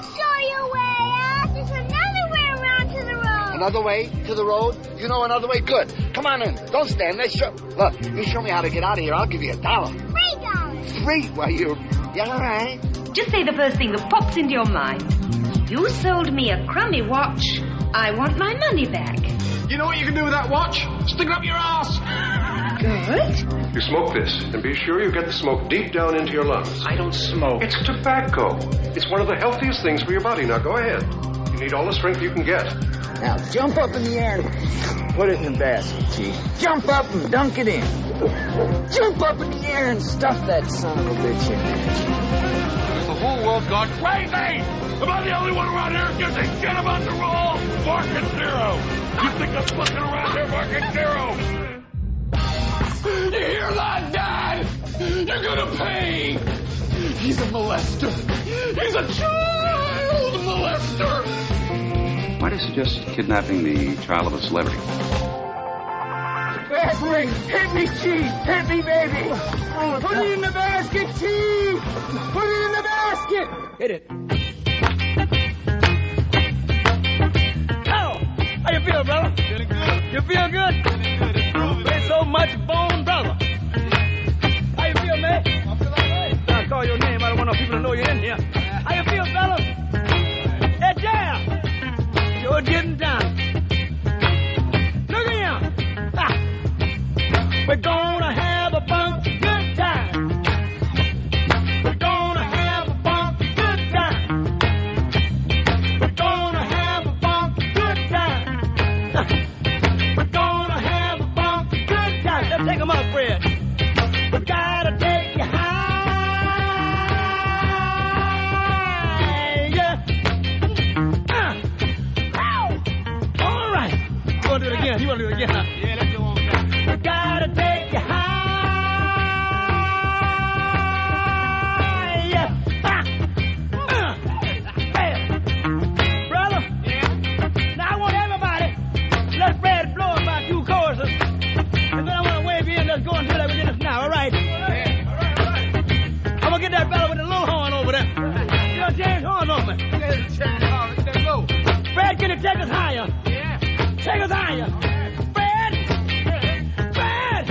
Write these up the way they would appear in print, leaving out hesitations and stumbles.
show you a way out. There's another way around to the road. Another way to the road? You know another way? Good. Come on in. Don't stand there. Look, you show me how to get out of here. I'll give you $1. $3. Free? Why, yeah, all right. Just say the first thing that pops into your mind. You sold me a crummy watch. I want my money back. You know what you can do with that watch? Stick it up your ass. Good. You smoke this, and be sure you get the smoke deep down into your lungs. I don't smoke. It's tobacco. It's one of the healthiest things for your body. Now go ahead. You need all the strength you can get. Now jump up in the air and put it in the basket, Chief. Jump up and dunk it in. Jump up in the air and stuff that son of a bitch in there. The whole world's gone crazy! Am I the only one around here who gives a shit about the rule? Market zero! You think I'm fucking around here, market zero? You hear that, Dad? You're gonna pay! He's a molester! He's a child molester! Why do you suggest kidnapping the child of a celebrity? Fast ring! Hit me, Chief! Hit me, baby! Put it in the basket, Chief! Put it in the basket! Hit it. How you feel, brother? Feeling good. You feel good? Feeling good. Improving. Ain't so much bone, brother. How you feel, man? I feel all right. I'll call your name. I don't want no people to know you're in here. How you feel, fella? Hey, Jam. You're getting down. Look at him. Ah. We're gonna have a funky good time. We're gonna have a funky good time. We're gonna have a funky good time. We're gonna have a funky good time. Let's take 'em up, Fred. We gotta take you high, yeah. All right. You wanna do it again? You wanna do it again, huh? Yeah, let's go on back. We gotta take you high, yeah. Brother. Yeah? Now I want everybody, let Fred blow about 2 choruses, and then I want to wave you in. Let's go and do that within us now, all right? Yeah, all right. I'm going to get that fella with the little horn over there. You know, James Horn over me. Let's go. Fred, can you take us higher? Yeah. Take us higher. Fred! Fred! Fred!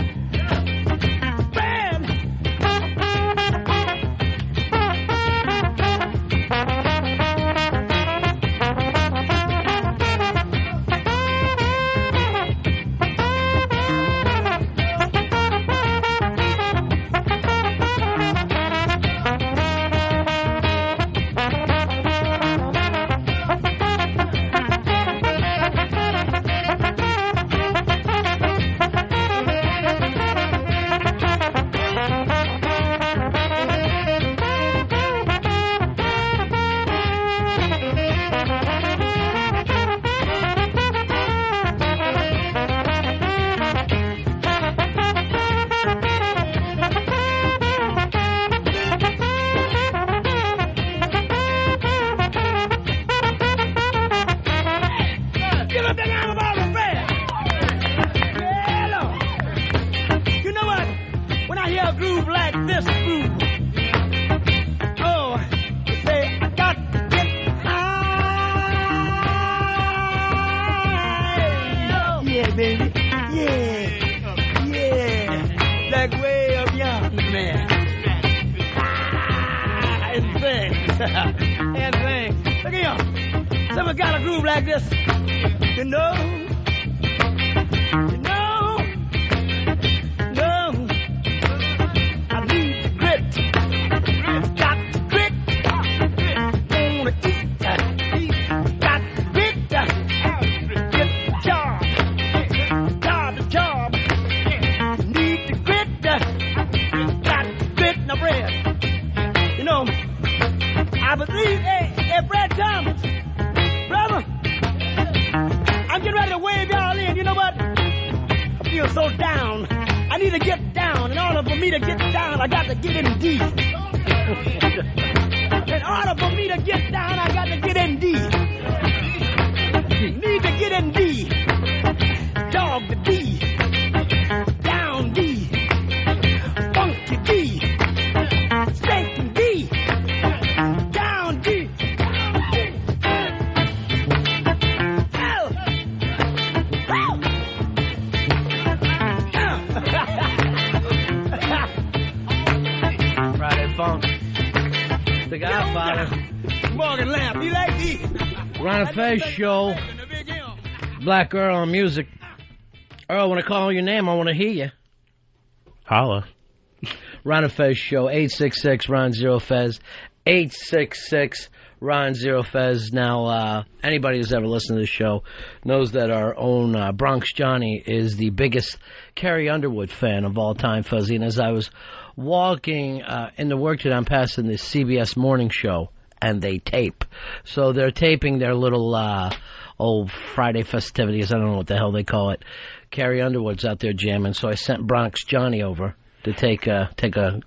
phone. The Godfather. Morgan Lamb, you like these? Ron and Fez show. Black Earl on music. Earl, when I call your name, I want to hear you. Holla. Ron and Fez show. 866-RON-0-FEZ. 866-RON-0-FEZ. Now, anybody who's ever listened to this show knows that our own Bronx Johnny is the biggest Carrie Underwood fan of all time, Fuzzy. And as I was walking into work today, I'm passing the CBS morning show, and they tape. So they're taping their little Friday festivities. I don't know what the hell they call it. Carrie Underwood's out there jamming, so I sent Bronx Johnny over to take a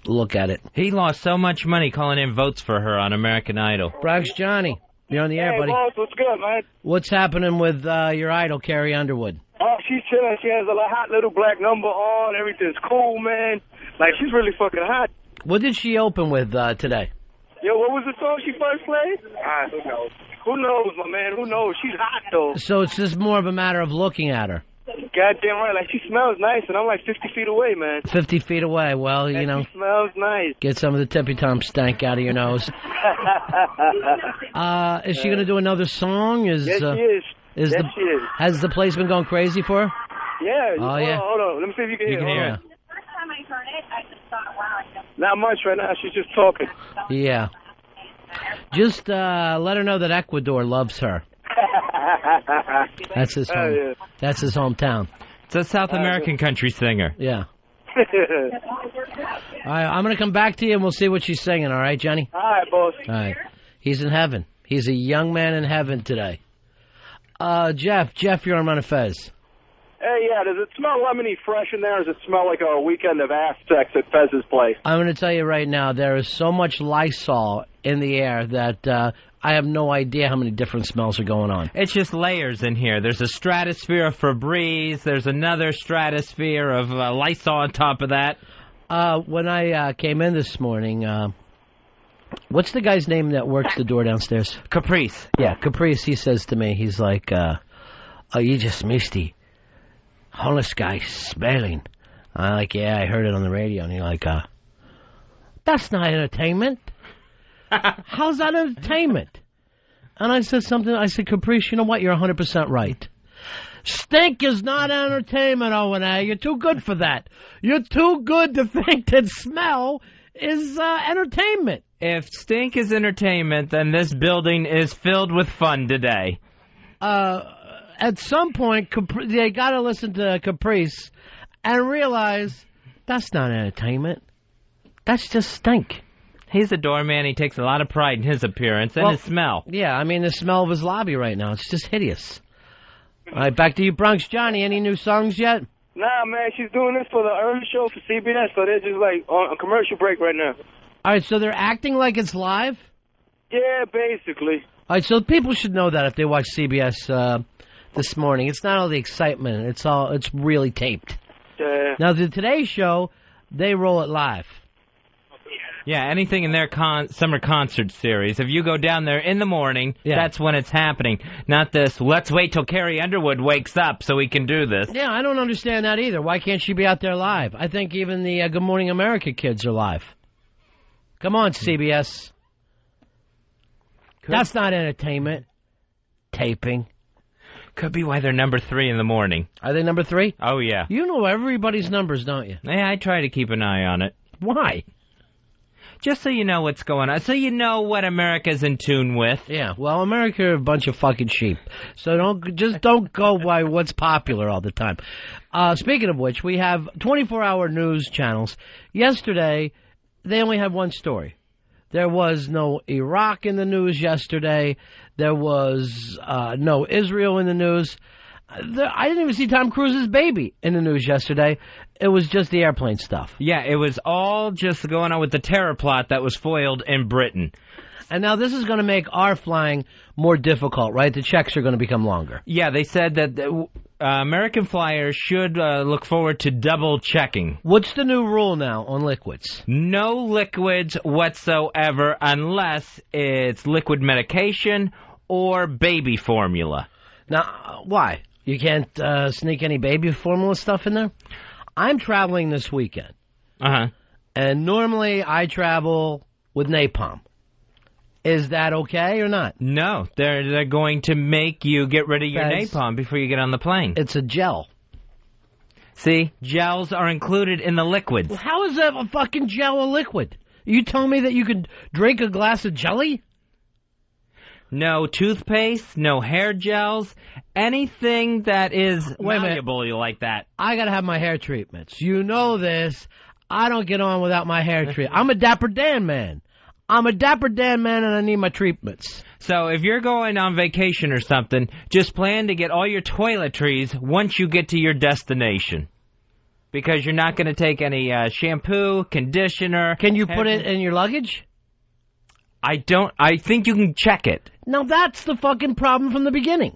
look at it. He lost so much money calling in votes for her on American Idol. Bronx Johnny, you're on the air, buddy. Hey, boss, what's good, man? What's happening with your idol, Carrie Underwood? Oh, she's chilling. She has a hot little black number on. Everything's cool, man. Like, she's really fucking hot. What did she open with today? Yo, what was the song she first played? Who knows? Who knows, my man? Who knows? She's hot, though. So it's just more of a matter of looking at her. Goddamn right. Like, she smells nice, and I'm like 50 feet away, man. 50 feet away. Well, you know. She smells nice. Get some of the tippy-tom stank out of your nose. Is she going to do another song? Yes, she is. She is. Has the place been going crazy for her? Yeah. Oh, yeah. Hold on. Let me see if you can hear her. Hear her. The first time I heard it, I just thought, wow. Not much right now. She's just talking. Yeah. Just let her know that Ecuador loves her. That's his home. Yeah. That's his hometown. It's a South American country singer. Yeah. All right, I'm going to come back to you, and we'll see what she's singing, all right, Johnny? All right, boss. All right. He's in heaven. He's a young man in heaven today. Jeff, you're on Ron and Fez. Hey, yeah, does it smell lemony fresh in there, or does it smell like a weekend of ass sex at Fez's place? I'm going to tell you right now, there is so much Lysol in the air that I have no idea how many different smells are going on. It's just layers in here. There's a stratosphere of Febreze. There's another stratosphere of Lysol on top of that. When I came in this morning, what's the guy's name that works the door downstairs? Caprice. Yeah, Caprice. He says to me, he's like, oh, you just missed the homeless guy smelling. I'm like, yeah, I heard it on the radio. And he's like, that's not entertainment. How's that entertainment? And I said, Caprice, you know what? You're 100% right. Stink is not entertainment, O&A. You're too good for that. You're too good to think that smell is entertainment. If stink is entertainment, then this building is filled with fun today. At some point, they got to listen to Caprice and realize that's not entertainment. That's just stink. He's a doorman. He takes a lot of pride in his appearance and his smell. Yeah, I mean, the smell of his lobby right now, it's just hideous. All right, back to you, Bronx Johnny. Any new songs yet? Nah, man, she's doing this for the early show for CBS, so they're just, like, on a commercial break right now. All right, so they're acting like it's live? Yeah, basically. All right, so people should know that if they watch CBS this morning. It's not all the excitement. It's really taped. Now, the Today Show, they roll it live. Yeah, anything in their summer concert series. If you go down there in the morning, that's when it's happening. Not this, let's wait till Carrie Underwood wakes up so we can do this. Yeah, I don't understand that either. Why can't she be out there live? I think even the Good Morning America kids are live. Come on, CBS. That's not entertainment. Taping. Could be why they're number 3 in the morning. Are they number 3? Oh, yeah. You know everybody's numbers, don't you? Yeah, I try to keep an eye on it. Why? Just so you know what's going on. So you know what America's in tune with. Yeah, well, America are a bunch of fucking sheep. So don't go by what's popular all the time. Speaking of which, we have 24-hour news channels. Yesterday, they only had one story. There was no Iraq in the news yesterday. There was no Israel in the news. I didn't even see Tom Cruise's baby in the news yesterday. It was just the airplane stuff. Yeah, it was all just going on with the terror plot that was foiled in Britain. And now this is going to make our flying more difficult, right? The checks are going to become longer. Yeah, they said that American flyers should look forward to double checking. What's the new rule now on liquids? No liquids whatsoever unless it's liquid medication or baby formula. Now, why? You can't sneak any baby formula stuff in there? I'm traveling this weekend. Uh-huh. And normally I travel with napalm. Is that okay or not? No, they're going to make you get rid of your napalm before you get on the plane. It's a gel. See, gels are included in the liquids. Well, how is that a fucking gel a liquid? You told me that you could drink a glass of jelly? No toothpaste, no hair gels, anything that is malleable like that. I gotta have my hair treatments. You know this. I don't get on without my hair treatment. I'm a Dapper Dan man. I'm a Dapper Dan man and I need my treatments. So if you're going on vacation or something, just plan to get all your toiletries once you get to your destination. Because you're not going to take any shampoo, conditioner. Can you put it in your luggage? I think you can check it. Now that's the fucking problem from the beginning.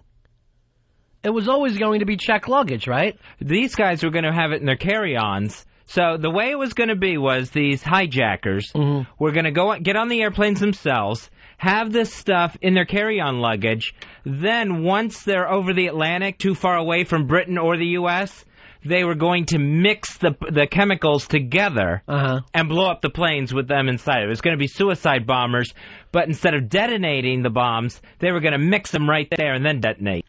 It was always going to be checked luggage, right? These guys were going to have it in their carry-ons. So the way it was going to be was these hijackers were going to get on the airplanes themselves, have this stuff in their carry-on luggage. Then once they're over the Atlantic, too far away from Britain or the U.S., they were going to mix the chemicals together and blow up the planes with them inside. It was going to be suicide bombers, but instead of detonating the bombs, they were going to mix them right there and then detonate.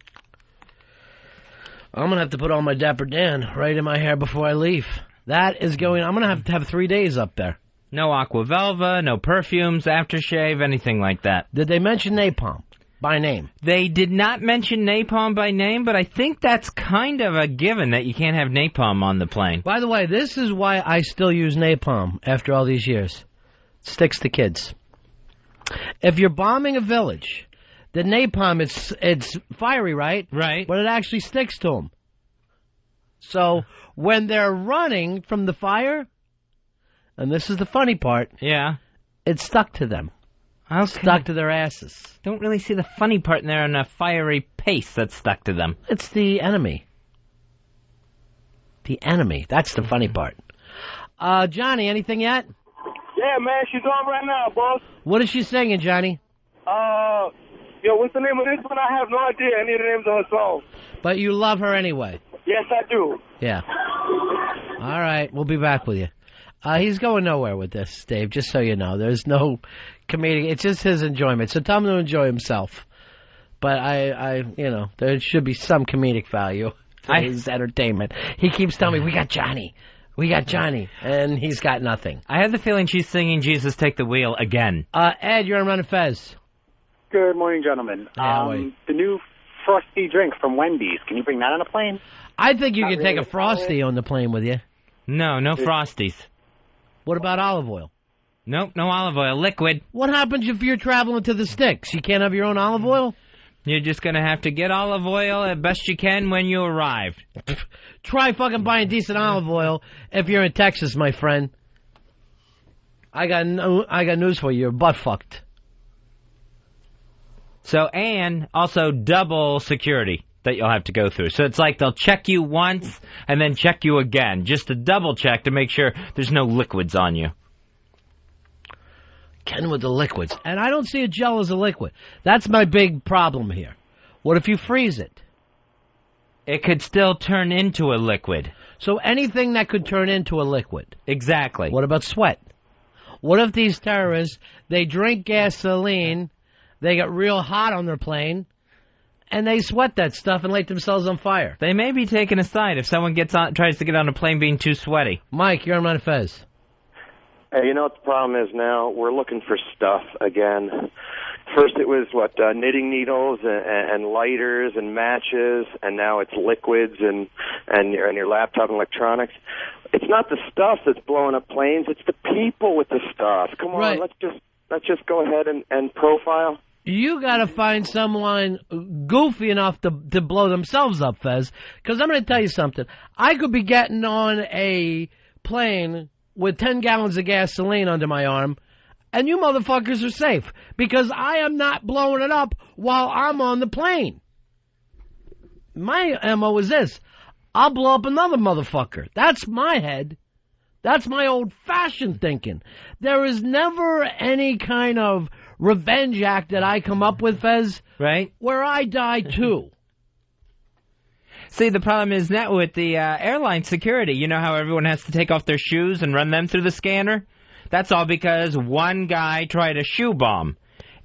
I'm going to have to put all my Dapper Dan right in my hair before I leave. I'm going to have 3 days up there. No Aqua Velva, no perfumes, aftershave, anything like that. Did they mention napalm by name? They did not mention napalm by name, but I think that's kind of a given that you can't have napalm on the plane. By the way, this is why I still use napalm after all these years. It sticks to kids. If you're bombing a village, the napalm, it's fiery, right? Right. But it actually sticks to them. So when they're running from the fire, and this is the funny part, it's stuck to them. Stuck to their asses. Don't really see the funny part in there in a fiery paste that's stuck to them. It's the enemy. The enemy. That's the funny part. Johnny, anything yet? Yeah, man, she's on right now, boss. What is she singing, Johnny? What's the name of this one? I have no idea any of the names of her songs. But you love her anyway. Yes, I do. Yeah. All right, we'll be back with you. He's going nowhere with this, Dave, just so you know. There's no comedic. It's just his enjoyment. So tell him to enjoy himself. But there should be some comedic value to his entertainment. He keeps telling me, we got Johnny. We got Johnny. And he's got nothing. I have the feeling she's singing Jesus Take the Wheel again. Ed, you're on Ron and Fez. Good morning, gentlemen. The new Frosty drink from Wendy's. Can you bring that on a plane? I think you could take a Frosty on the plane with you. No Frosties. What about olive oil? Nope, no olive oil. Liquid. What happens if you're traveling to the sticks? You can't have your own olive oil? You're just going to have to get olive oil as best you can when you arrive. Try fucking buying decent olive oil if you're in Texas, my friend. I got news for you. You're butt fucked. So, and also double security that you'll have to go through. So it's like they'll check you once and then check you again, just to double check to make sure there's no liquids on you. Ken with the liquids. And I don't see a gel as a liquid. That's my big problem here. What if you freeze it? It could still turn into a liquid. So anything that could turn into a liquid. Exactly. What about sweat? What if these terrorists, they drink gasoline, they get real hot on their plane, and they sweat that stuff and light themselves on fire? They may be taken aside if someone tries to get on a plane being too sweaty. Mike, you're on Ron and Fez. Hey, you know what the problem is now? We're looking for stuff again. First it was, knitting needles and lighters and matches, and now it's liquids and your laptop and electronics. It's not the stuff that's blowing up planes, it's the people with the stuff. Come on, right. let's just go ahead and profile. You got to find someone goofy enough to blow themselves up, Fez, because I'm going to tell you something. I could be getting on a plane with 10 gallons of gasoline under my arm, and you motherfuckers are safe, because I am not blowing it up while I'm on the plane. My MO is this. I'll blow up another motherfucker. That's my head. That's my old-fashioned thinking. There is never any kind of revenge act that I come up with, Fez, right? Where I die too. See, the problem is now with the airline security. You know how everyone has to take off their shoes and run them through the scanner? That's all because one guy tried a shoe bomb.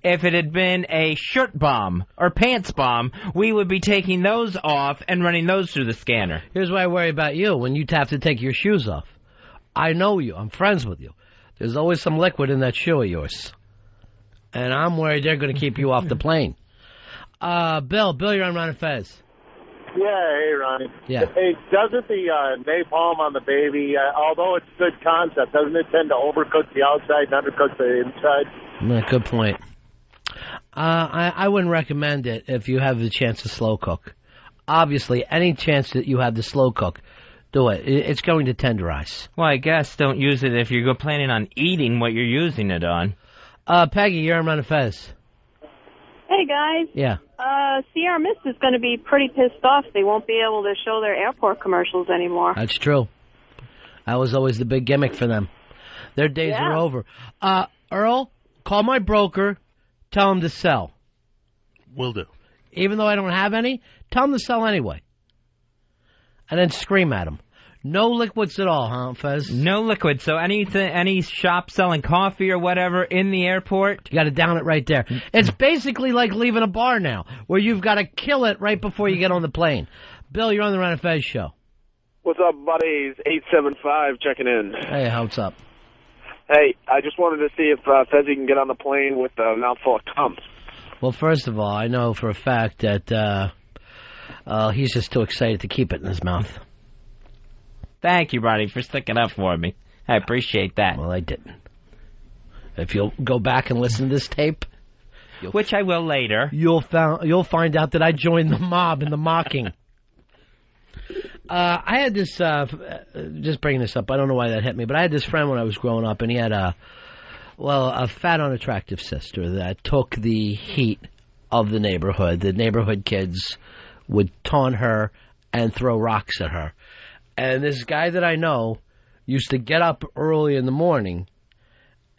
If it had been a shirt bomb or pants bomb, we would be taking those off and running those through the scanner. Here's what I worry about you when you have to take your shoes off. I know you. I'm friends with you. There's always some liquid in that shoe of yours. And I'm worried they're going to keep you off the plane. Bill, you're on Ron and Fez. Yeah, hey, Ronnie. Yeah. Hey, doesn't the napalm on the baby, although it's a good concept, doesn't it tend to overcook the outside and undercook the inside? Good point. I wouldn't recommend it if you have the chance to slow cook. Obviously, any chance that you have to slow cook, do it. It's going to tenderize. Well, I guess don't use it if you're planning on eating what you're using it on. Peggy, you're on Ron and Fez. Hey, guys. Yeah. Sierra Mist is going to be pretty pissed off. They won't be able to show their airport commercials anymore. That's true. That was always the big gimmick for them. Their days are over. Earl, call my broker. Tell him to sell. Will do. Even though I don't have any, tell him to sell anyway. And then scream at him. No liquids at all, huh, Fez? No liquids. So any shop selling coffee or whatever in the airport, you got to down it right there. It's basically like leaving a bar now, where you've got to kill it right before you get on the plane. Bill, you're on the Ron and Fez show. What's up, buddies? 875 checking in. Hey, what's up? Hey, I just wanted to see if Fezzy can get on the plane with a mouthful of cum. Well, first of all, I know for a fact that he's just too excited to keep it in his mouth. Thank you, Ronnie, for sticking up for me. I appreciate that. Well, I didn't. If you'll go back and listen to this tape, which I will later, you'll find out that I joined the mob in the mocking. I had this, just bringing this up, I don't know why that hit me, but I had this friend when I was growing up, and he had a fat, unattractive sister that took the heat of the neighborhood. The neighborhood kids would taunt her and throw rocks at her. And this guy that I know used to get up early in the morning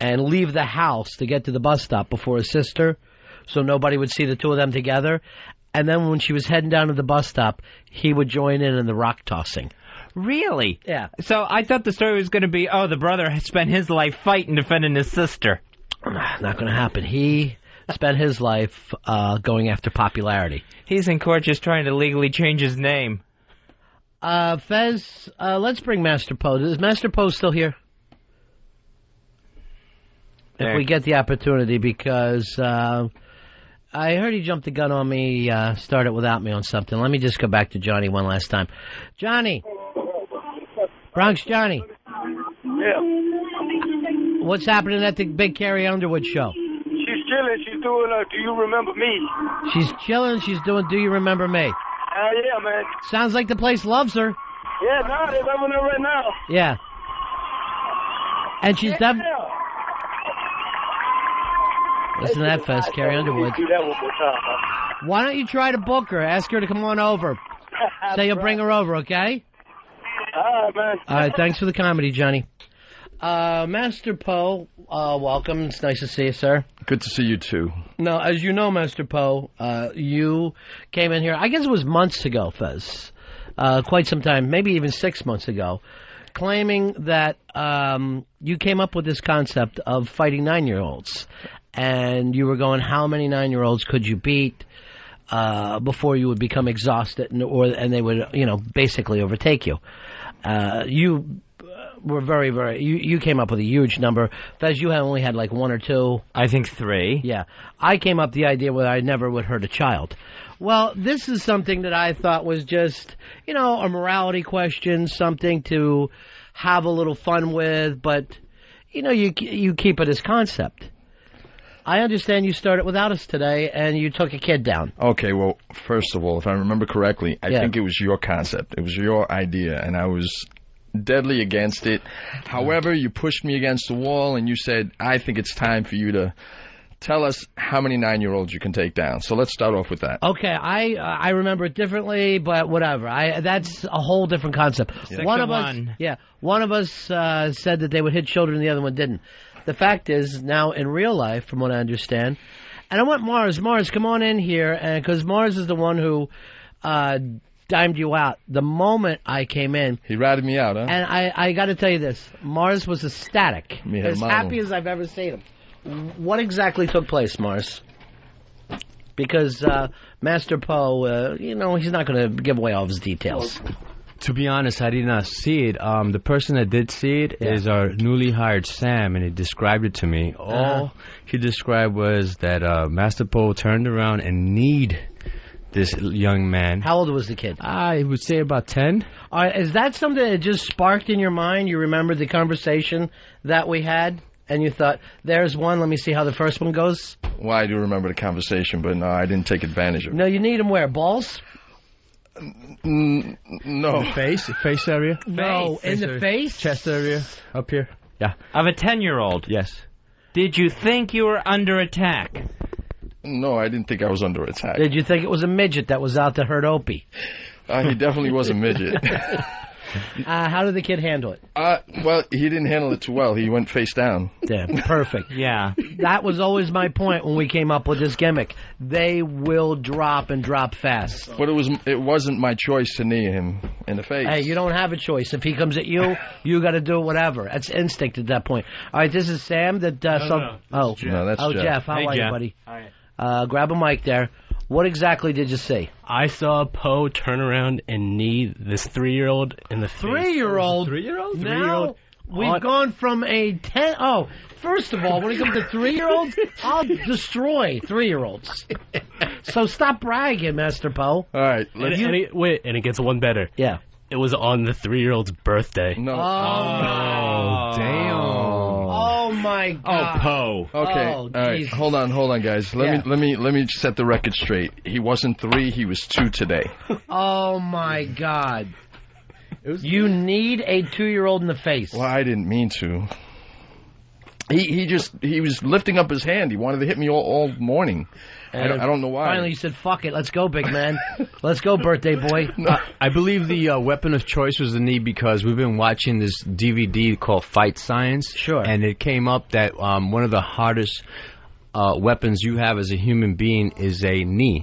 and leave the house to get to the bus stop before his sister, so nobody would see the two of them together. And then when she was heading down to the bus stop, he would join in the rock tossing. Really? Yeah. So I thought the story was going to be, the brother spent his life fighting, defending his sister. Not going to happen. He spent his life going after popularity. He's in court just trying to legally change his name. Fez, let's bring Master Poe. Is Master Poe still here? There. If we get the opportunity, because I heard he jumped the gun on me, started without me on something. Let me just go back to Johnny one last time. Johnny! Bronx Johnny. Yeah. What's happening at the big Carrie Underwood show? She's chilling. She's doing Do You Remember Me? She's chilling. She's doing Do You Remember Me? Yeah, man. Sounds like the place loves her. Yeah, no, they're loving her right now. Yeah. And she's done. Listen to that, Fez, Carrie Underwood. Do that one more time, huh? Why don't you try to book her? Ask her to come on over. Say you'll bring her over, okay? All right, man. All right, thanks for the comedy, Johnny. Master Poe, welcome. It's nice to see you, sir. Good to see you, too. Now, as you know, Master Poe, you came in here, I guess it was months ago, Fez, quite some time, maybe even 6 months ago, claiming that you came up with this concept of fighting 9-year-olds. And you were going, how many 9-year-olds could you beat before you would become exhausted and they would, basically overtake you. You were very, very... You came up with a huge number. Fez, you only had like 1 or 2. I think 3. Yeah. I came up with the idea where I never would hurt a child. Well, this is something that I thought was just, a morality question, something to have a little fun with, but, you keep it as concept. I understand you started without us today, and you took a kid down. Okay, well, first of all, if I remember correctly, I think it was your concept. It was your idea, and I was deadly against it. However, you pushed me against the wall, and you said, I think it's time for you to tell us how many 9-year-olds you can take down. So let's start off with that. Okay, I remember it differently, but whatever. That's a whole different concept. Yeah. One of us said that they would hit children, and the other one didn't. The fact is, now in real life, from what I understand, and I want Mars. Mars, come on in here, because Mars is the one who dimed you out. The moment I came in, he ratted me out, huh? And I got to tell you this: Mars was ecstatic, as happy as I've ever seen him. What exactly took place, Mars? Because Master Poe, he's not going to give away all of his details. To be honest, I did not see it. The person that did see it is our newly hired Sam, and he described it to me. All he described was that Master Poe turned around and kneed this young man. How old was the kid? I would say about 10. Is that something that just sparked in your mind? You remember the conversation that we had, and you thought, there's one, let me see how the first one goes? Well, I do remember the conversation, but no, I didn't take advantage of it. No, you need him where? Balls? No. Face area? No, in the face? Chest area, up here. Yeah. Of a 10-year-old? Yes. Did you think you were under attack? No, I didn't think I was under attack. Did you think it was a midget that was out to hurt Opie? He definitely was a midget. How did the kid handle it? Well, he didn't handle it too well. He went face down. Yeah, perfect. Yeah. That was always my point when we came up with this gimmick. They will drop and drop fast. But it wasn't my choice to knee him in the face. Hey, you don't have a choice. If he comes at you, you got to do whatever. That's instinct at that point. All right, this is Sam. No, that's Jeff. Jeff. How are you, buddy? Hi. Grab a mic there. What exactly did you see? I saw Poe turn around and knee this 3-year-old in the face. 3-year-old? 3-year-old? Now, we've gone from a 10... Oh, first of all, when it comes to 3-year-olds, I'll destroy 3-year-olds. So stop bragging, Master Poe. All right. And it gets one better. Yeah. It was on the 3-year-old's birthday. No. Oh, damn. Oh, my God. Oh, Poe. Okay. Oh, all right. Hold on, guys. Let me set the record straight. He wasn't 3. He was 2 today. Oh, my God. You need a 2-year-old in the face. Well, I didn't mean to. He was lifting up his hand. He wanted to hit me all morning. I don't know why. Finally, he said, fuck it. Let's go, big man. Let's go, birthday boy. I believe the weapon of choice was the knee because we've been watching this DVD called Fight Science. Sure. And it came up that one of the hardest weapons you have as a human being is a knee.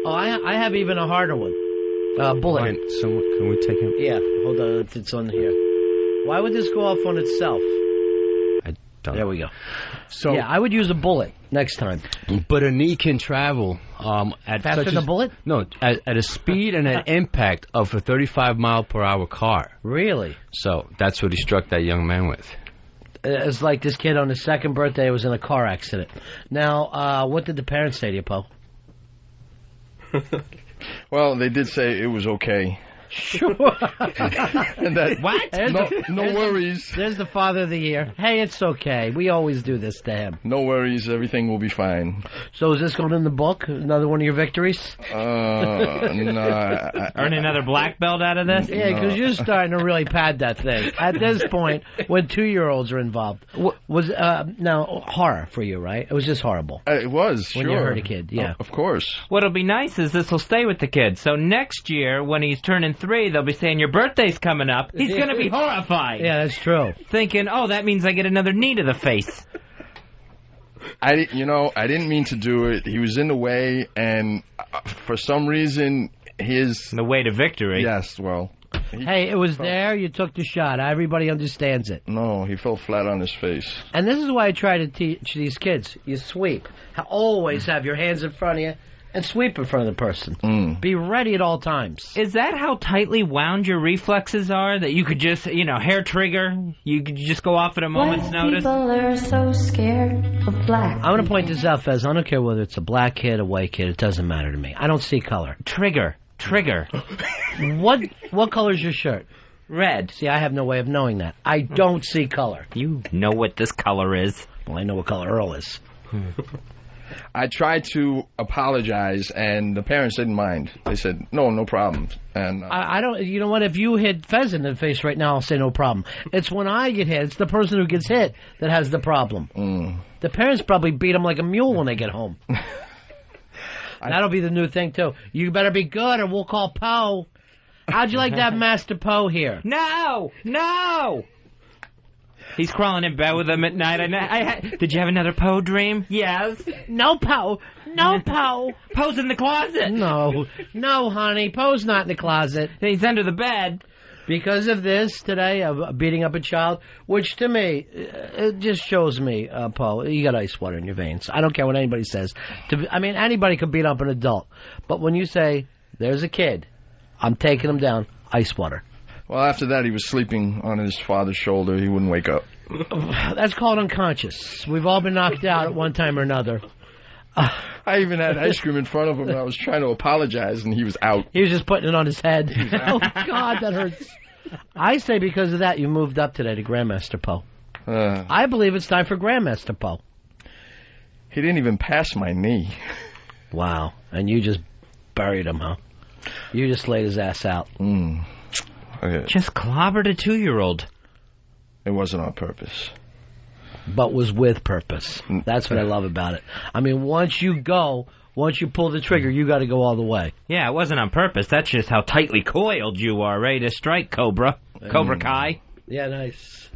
Oh, I have even a harder one. Bullet. Can we take him? Yeah, hold on. It's on here. Why would this go off on itself? There we go. So yeah, I would use a bullet next time. But a knee can travel at faster than a bullet? No, at a speed and an impact of a 35-mile-per-hour car. Really? So that's what he struck that young man with. It's like this kid on his second birthday was in a car accident. Now, what did the parents say to you, Poe? Well, they did say it was okay. Sure. And that, what? No worries. There's the father of the year. Hey, it's okay. We always do this to him. No worries. Everything will be fine. So is this going in the book? Another one of your victories? No. Earn another black belt out of this? Yeah, because you're starting to really pad that thing. At this point, when 2-year-olds are involved. Was now, horror for you, right? It was just horrible. It was, when sure. you hurt a kid, yeah. Of course. What'll be nice is this will stay with the kid. So next year, when he's turning 3, they'll be saying, your birthday's coming up. He's going to be horrified. Yeah, that's true. Thinking, oh, that means I get another knee to the face. I didn't mean to do it. He was in the way, and for some reason, the way to victory. Yes, well. Hey, it was there. You took the shot. Everybody understands it. No, he fell flat on his face. And this is why I try to teach these kids. You sweep. Always have your hands in front of you. And sweep in front of the person. Be ready at all times. Is that how tightly wound your reflexes are? That you could just, hair trigger? You could just go off at a moment's notice? People are so scared of black. I'm going to point this out, Fez. I don't care whether it's a black kid, a white kid. It doesn't matter to me. I don't see color. Trigger. What color's your shirt? Red. See, I have no way of knowing that. I don't see color. You know what this color is. Well, I know what color Earl is. I tried to apologize, and the parents didn't mind. They said, no problem. And I don't. You know what? If you hit Fez in the face right now, I'll say no problem. It's when I get hit. It's the person who gets hit that has the problem. The parents probably beat him like a mule when they get home. That'll be the new thing, too. You better be good, or we'll call Poe. How'd you like that, Master Poe here? No! He's crawling in bed with him at night. Did you have another Poe dream? Yes. No, Poe. No, Poe. Poe's in the closet. No, honey. Poe's not in the closet. He's under the bed. Because of this today, of beating up a child, which to me, it just shows me, Poe, you got ice water in your veins. I don't care what anybody says. Anybody could beat up an adult. But when you say, there's a kid, I'm taking him down, ice water. Well, after that, he was sleeping on his father's shoulder. He wouldn't wake up. That's called unconscious. We've all been knocked out at one time or another. I even had ice cream in front of him, and I was trying to apologize, and he was out. He was just putting it on his head. Oh, God, that hurts. I say because of that, you moved up today to Grandmaster Poe. I believe it's time for Grandmaster Poe. He didn't even pass my knee. Wow. And you just buried him, huh? You just laid his ass out. Okay. Just clobbered a 2-year-old. It wasn't on purpose. But was with purpose. That's what I love about it. I mean, once you pull the trigger, you got to go all the way. Yeah, it wasn't on purpose. That's just how tightly coiled you are, ready to strike, Cobra. Cobra Kai. Yeah, nice.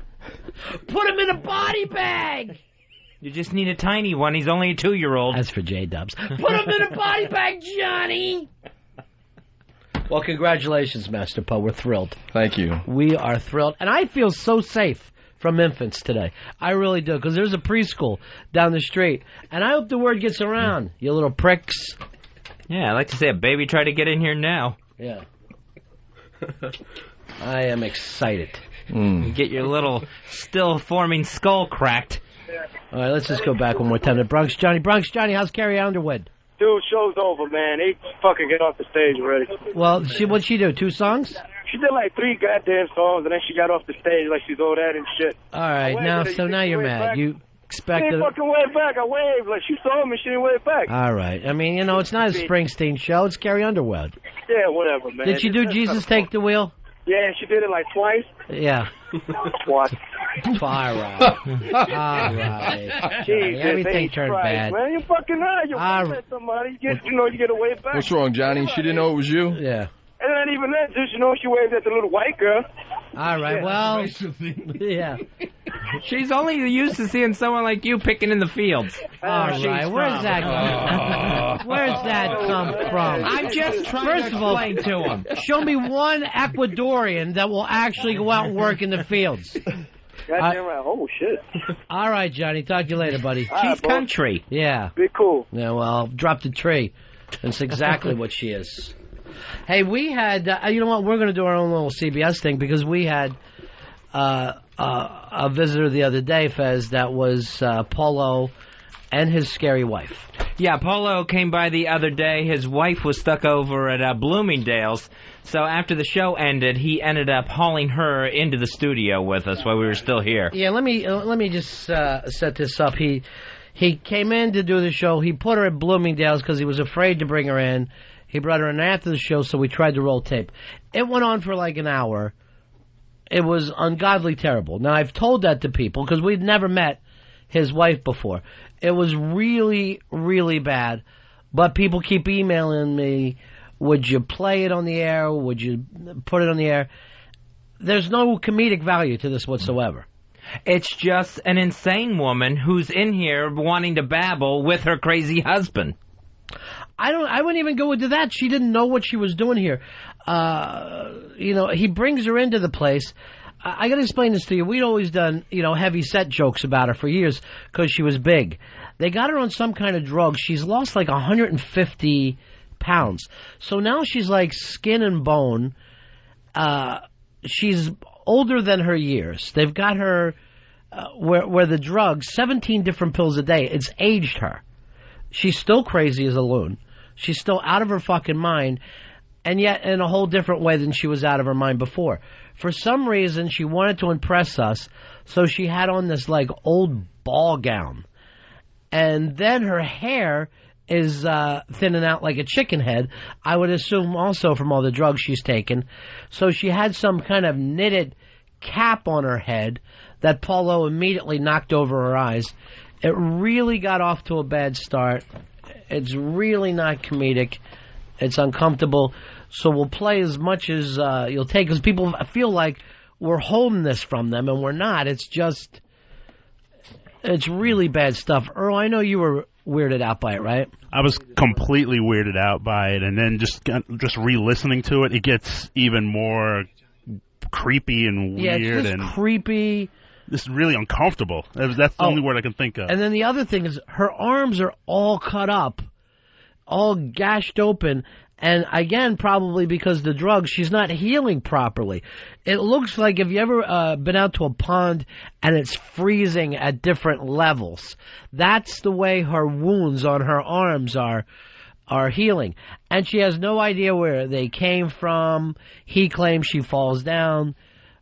Put him in a body bag! You just need a tiny one. He's only a 2-year-old. That's for J-Dubs. Put him in a body bag, Johnny! Well, congratulations, Master Poe. We're thrilled. Thank you. We are thrilled. And I feel so safe from infants today. I really do, because there's a preschool down the street. And I hope the word gets around, you little pricks. Yeah, I'd like to say a baby tried to get in here now. Yeah. I am excited. You get your little still-forming skull cracked. All right, let's just go back one more time to Bronx Johnny, how's Carrie Underwood? Dude, show's over, man. They fucking get off the stage already. Well, what'd she do, 2 songs? She did like 3 goddamn songs, and then she got off the stage like she's all that and shit. All right, now you're mad. Back? You expected... She didn't fucking wave back. I waved. Like, she saw me, she didn't wave back. All right. I mean, it's not a Springsteen show. It's Carrie Underwood. Yeah, whatever, man. Did she do Jesus Take the Wheel? Yeah, she did it like twice. Yeah. What? All right. All right. Jesus, everything turned bad. Man, you fucking high. You at somebody. You get a wave back. What's wrong, Johnny? She didn't know it was you? Yeah. And then even then, she waved at the little white girl. All right, well, yeah. She's only used to seeing someone like you picking in the fields. All right, where's that come from? I'm just trying to explain to him. Show me one Ecuadorian that will actually go out and work in the fields. Goddamn right. Oh, shit. All right, Johnny. Talk to you later, buddy. She's country. Yeah. Be cool. Yeah, well, drop the tree. That's exactly what she is. Hey, we had, you know what, we're going to do our own little CBS thing because we had a visitor the other day, Fez, that was Polo and his scary wife. Yeah, Polo came by the other day. His wife was stuck over at Bloomingdale's. So after the show ended, he ended up hauling her into the studio with us while we were still here. Yeah, let me just set this up. He came in to do the show. He put her at Bloomingdale's because he was afraid to bring her in. He brought her in after the show, so we tried to roll tape. It went on for like an hour. It was ungodly terrible. Now, I've told that to people because we'd never met his wife before. It was really, really bad. But people keep emailing me, would you play it on the air? Would you put it on the air? There's no comedic value to this whatsoever. It's just an insane woman who's in here wanting to babble with her crazy husband. I wouldn't even go into that. She didn't know what she was doing here. He brings her into the place. I got to explain this to you. We'd always done, heavy set jokes about her for years because she was big. They got her on some kind of drug. She's lost like 150 pounds. So now she's like skin and bone. She's older than her years. They've got her where the drugs, 17 different pills a day, it's aged her. She's still crazy as a loon. She's still out of her fucking mind, and yet in a whole different way than she was out of her mind before. For some reason, she wanted to impress us, so she had on this, like, old ball gown. And then her hair is thinning out like a chicken head, I would assume also from all the drugs she's taken. So she had some kind of knitted cap on her head that Paulo immediately knocked over her eyes. It really got off to a bad start. It's really not comedic. It's uncomfortable. So we'll play as much as you'll take, because people feel like we're holding this from them, and we're not. It's just, It's really bad stuff. Earl, I know you were weirded out by it, right? I was completely weirded out by it, and then just re-listening to it, it gets even more creepy and weird. Yeah, it's just creepy. This is really uncomfortable. That's the only word I can think of. And then the other thing is her arms are all cut up, all gashed open, and again, probably because the drugs, she's not healing properly. It looks like, if you ever been out to a pond and it's freezing at different levels, that's the way her wounds on her arms are healing. And she has no idea where they came from. He claims she falls down.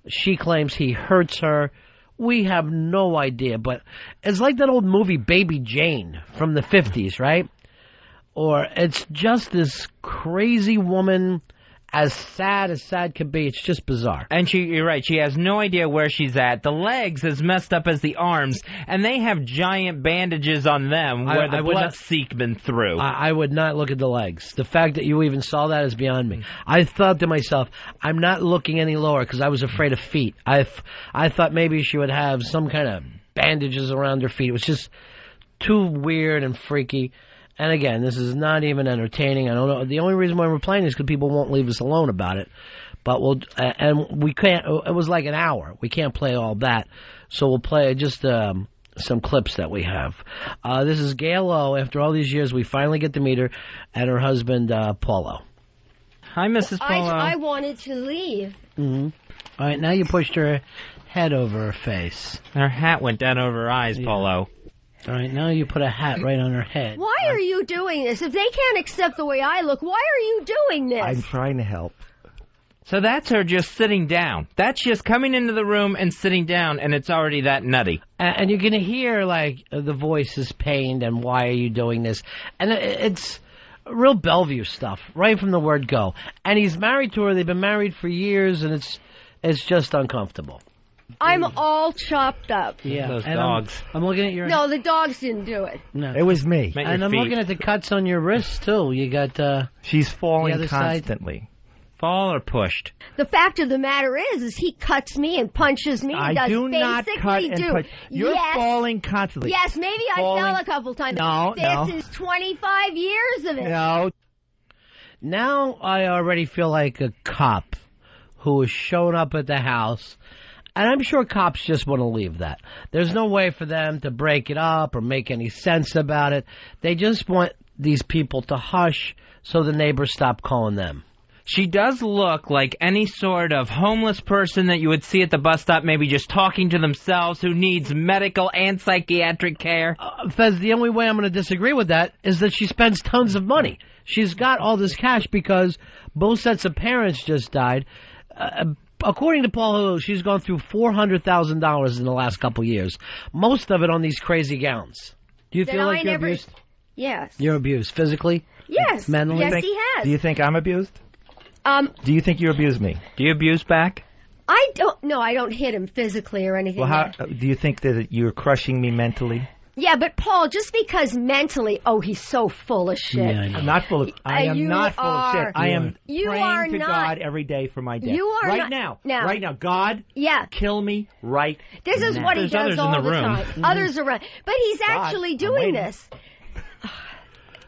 She claims he hurts her. We have no idea, but it's like that old movie Baby Jane from the 50s, right? Or it's just this crazy woman, as sad could be. It's just bizarre. And you're right, she has no idea where she's at. The legs as messed up as the arms, and they have giant bandages on them where the blood's seeping through. I would not look at the legs. The fact that you even saw that is beyond me. I thought to myself, I'm not looking any lower because I was afraid of feet. I thought maybe she would have some kind of bandages around her feet. It was just too weird and freaky. And again, this is not even entertaining. I don't know. The only reason why we're playing is because people won't leave us alone about it. But we can't. It was like an hour. We can't play all that. So we'll play just some clips that we have. This is Gail O. After all these years, we finally get to meet her and her husband, Paulo. Hi, Mrs. Paulo. I wanted to leave. Mm-hmm. All right, now you pushed her head over her face. Her hat went down over her eyes, Paulo. All right, now you put a hat right on her head. Why are you doing this? If they can't accept the way I look, why are you doing this? I'm trying to help. So that's her just sitting down. That's just coming into the room and sitting down, and it's already that nutty. And you're going to hear, like, the voice is pained, and why are you doing this? And it's real Bellevue stuff, right from the word go. And he's married to her. They've been married for years, and it's just uncomfortable. I'm all chopped up. Yeah, those and dogs. I'm looking at your... No, the dogs didn't do it. No. It was me. And I'm looking at the cuts on your wrists, too. You got... She's falling constantly. Constantly. Fall or pushed? The fact of the matter is he cuts me and punches me and I does do not cut and punch. You're falling constantly. Yes, maybe I fell a couple times. No. This is 25 years of it. No. Now I already feel like a cop who has shown up at the house. And I'm sure cops just want to leave that. There's no way for them to break it up or make any sense about it. They just want these people to hush so the neighbors stop calling them. She does look like any sort of homeless person that you would see at the bus stop, maybe just talking to themselves, who needs medical and psychiatric care. Fez, the only way I'm going to disagree with that is that she spends tons of money. She's got all this cash because both sets of parents just died. According to Paul Hulu, she's gone through $400,000 in the last couple years. Most of it on these crazy gowns. Do you feel like you're abused? Yes. You're abused physically? Yes. Mentally? Yes, he has. Do you think I'm abused? Do you think you abuse me? Do you abuse back? I don't. No, I don't hit him physically or anything. Well, do you think that you're crushing me mentally? Yeah, but Paul, just because mentally, he's so full of shit. Yeah, I'm not full of. I am not full of shit. I am you praying are to not. God every day for my death. You are right not. now. Right now, God. Yeah. Kill me right. This is now. what he does all the time. Mm-hmm. Others around, but he's actually doing this.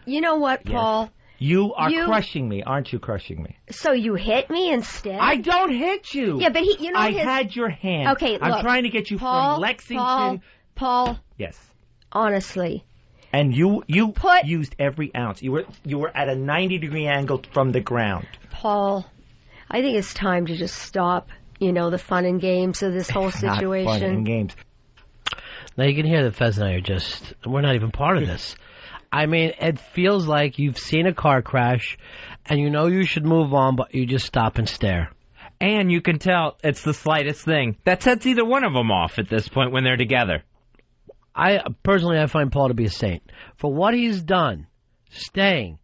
You know what, Paul? You are crushing me, aren't you? Crushing me. So you hit me instead? I don't hit you. Yeah, but I had your hand. Okay, look. I'm trying to get you Paul, from Lexington. Paul. Yes. Honestly. And you used every ounce. You were at a 90-degree angle from the ground. Paul, I think it's time to just stop. The fun and games of this whole situation. Not fun and games. Now you can hear that Fez and I we're not even part of this. I mean, it feels like you've seen a car crash, and you know you should move on, but you just stop and stare. And you can tell it's the slightest thing. That sets either one of them off at this point when they're together. I find Paul to be a saint. For what he's done, staying,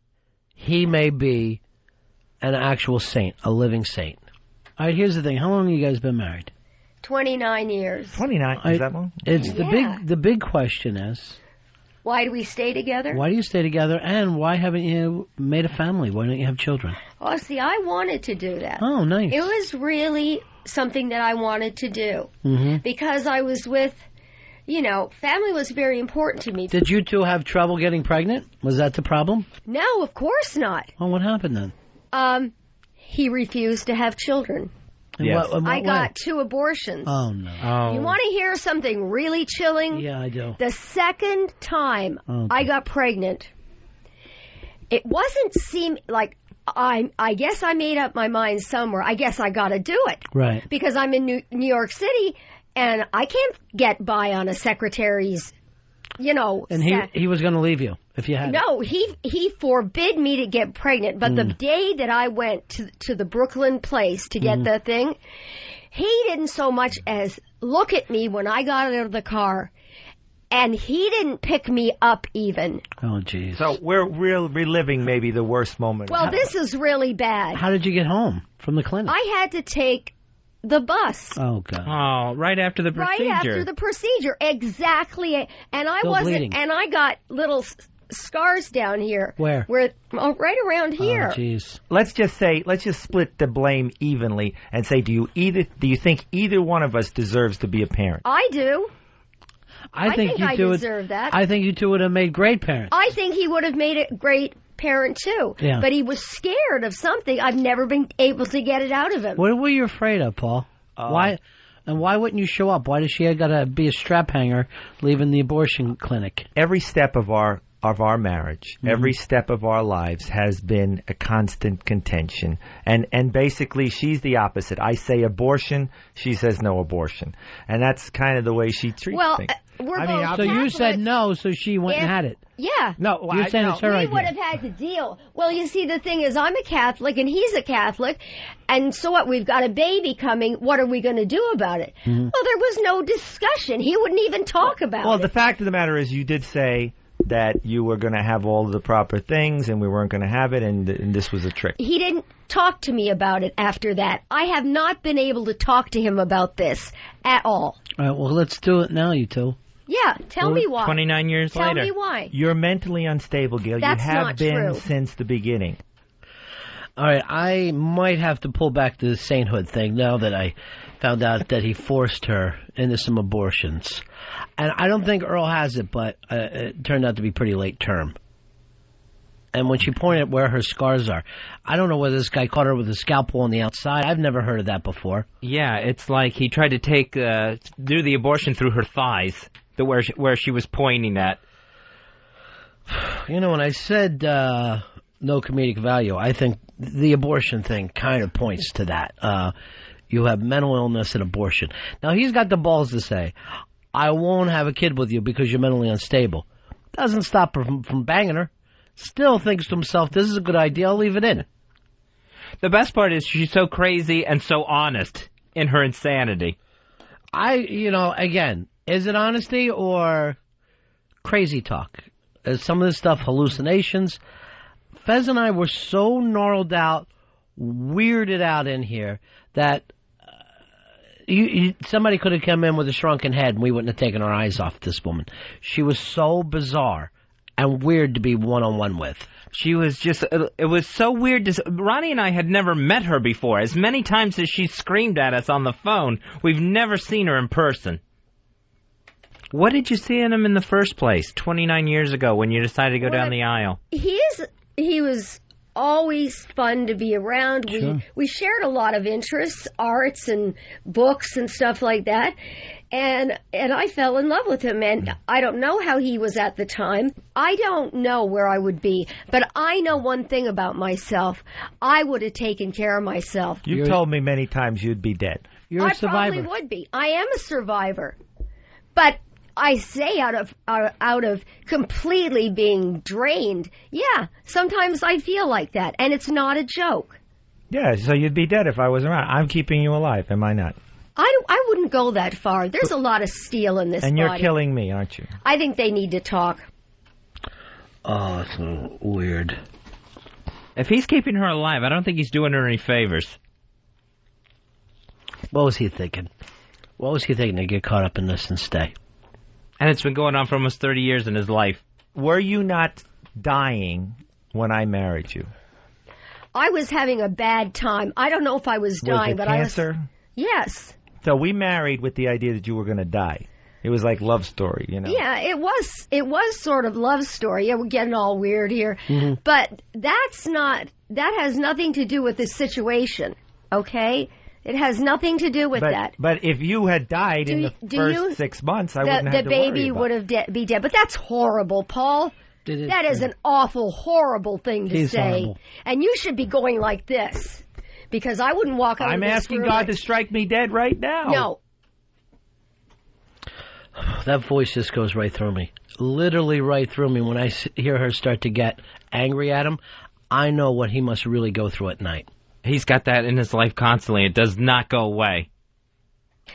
he may be an actual saint, a living saint. All right, here's the thing. How long have you guys been married? 29 years. 29? Is that long? It's the big question is... Why do we stay together? Why do you stay together, and why haven't you made a family? Why don't you have children? Oh, see, I wanted to do that. Oh, nice. It was really something that I wanted to do. Mm-hmm. Because I was with, you know, family was very important to me. Did you two have trouble getting pregnant? Was that the problem? No, of course not. Well, what happened then? He refused to have children. Yes. I got 2 abortions. Oh, no. You want to hear something really chilling? Yeah, I do. The second time I got pregnant, it wasn't like I guess I made up my mind somewhere. I guess I got to do it. Right. Because I'm in New York City, and I can't get by on a secretary's, you know. And he was going to leave you if you had. No, he forbid me to get pregnant. But the day that I went to the Brooklyn place to get the thing, he didn't so much as look at me when I got out of the car. And he didn't pick me up even. Oh, jeez. So we're reliving maybe the worst moment. Well, this is really bad. How did you get home from the clinic? I had to take the bus. Oh, God. Oh, right after the procedure. Right after the procedure, exactly. And I Still wasn't. bleeding. And I got little scars down here. Where? Right around here. Oh, jeez. Let's just split the blame evenly and say, do you think either one of us deserves to be a parent? I do. I think you two deserve that. I think you two would have made great parents. I think he would have made a great parent too. Yeah. But he was scared of something. I've never been able to get it out of him. What were you afraid of, Paul? Why? And why wouldn't you show up? Why does she got to be a strap hanger leaving the abortion clinic? Every step of our marriage, every step of our lives has been a constant contention. And basically she's the opposite. I say abortion, she says no abortion. And that's kind of the way she treats things. We're both so Catholic. You said no, so she went and had it. Yeah. No, you're saying it's her idea. We would have had to deal. Well, you see, the thing is, I'm a Catholic and he's a Catholic, and so what? We've got a baby coming. What are we going to do about it? Well, there was no discussion. He wouldn't even talk about it. Well, the fact of the matter is, you did say that you were going to have all of the proper things, and we weren't going to have it, and this was a trick. He didn't talk to me about it after that. I have not been able to talk to him about this at all. All right, well, let's do it now, you two. Yeah, tell me why. 29 years later. Tell me why. You're mentally unstable, Gail. That's you have not been true. since the beginning. All right, I might have to pull back the sainthood thing now that I found out that he forced her into some abortions. And I don't think Earl has it, but it turned out to be pretty late term. And when she pointed where her scars are, I don't know whether this guy caught her with a scalpel on the outside. I've never heard of that before. Yeah, it's like he tried to do the abortion through her thighs, where she was pointing at. You know, when I said no comedic value, I think the abortion thing kind of points to that. You have mental illness and abortion. Now, he's got the balls to say, I won't have a kid with you because you're mentally unstable. Doesn't stop her from banging her. Still thinks to himself, this is a good idea, I'll leave it in. The best part is she's so crazy and so honest in her insanity. Again, is it honesty or crazy talk? Is some of this stuff hallucinations? Fez and I were so gnarled out, weirded out in here that somebody could have come in with a shrunken head and we wouldn't have taken our eyes off this woman. She was so bizarre and weird to be one-on-one with. She was it was so weird. Ronnie and I had never met her before. As many times as she screamed at us on the phone, we've never seen her in person. What did you see in him in the first place 29 years ago when you decided to go down the aisle? He was always fun to be around. Sure. We shared a lot of interests, arts and books and stuff like that. And I fell in love with him, and I don't know how he was at the time. I don't know where I would be, but I know one thing about myself. I would have taken care of myself. You've told me many times you'd be dead. You're a survivor. I probably would be. I am a survivor. But I say out of completely being drained, yeah, sometimes I feel like that, and it's not a joke. Yeah, so you'd be dead if I was around. I'm keeping you alive, am I not? I wouldn't go that far. There's a lot of steel in this and you're body. Killing me, aren't you? I think they need to talk. Oh, it's so weird. If he's keeping her alive, I don't think he's doing her any favors. What was he thinking? What was he thinking to get caught up in this and stay? And it's been going on for almost 30 years in his life. Were you not dying when I married you? I was having a bad time. I don't know if I was dying, was it but cancer? I was. Yes. So we married with the idea that you were going to die. It was like love story, you know. Yeah, it was sort of love story. Yeah, we're getting all weird here. Mhm. But that has nothing to do with the situation, okay? It has nothing to do with that. But if you had died in the first 6 months, I wouldn't have to worry the baby about would have be dead. But that's horrible, Paul. That is an awful, horrible thing to say. Horrible. And you should be going like this, because I wouldn't walk out of I'm this asking room God to strike me dead right now. No. That voice just goes right through me. Literally right through me. When I hear her start to get angry at him, I know what he must really go through at night. He's got that in his life constantly. It does not go away.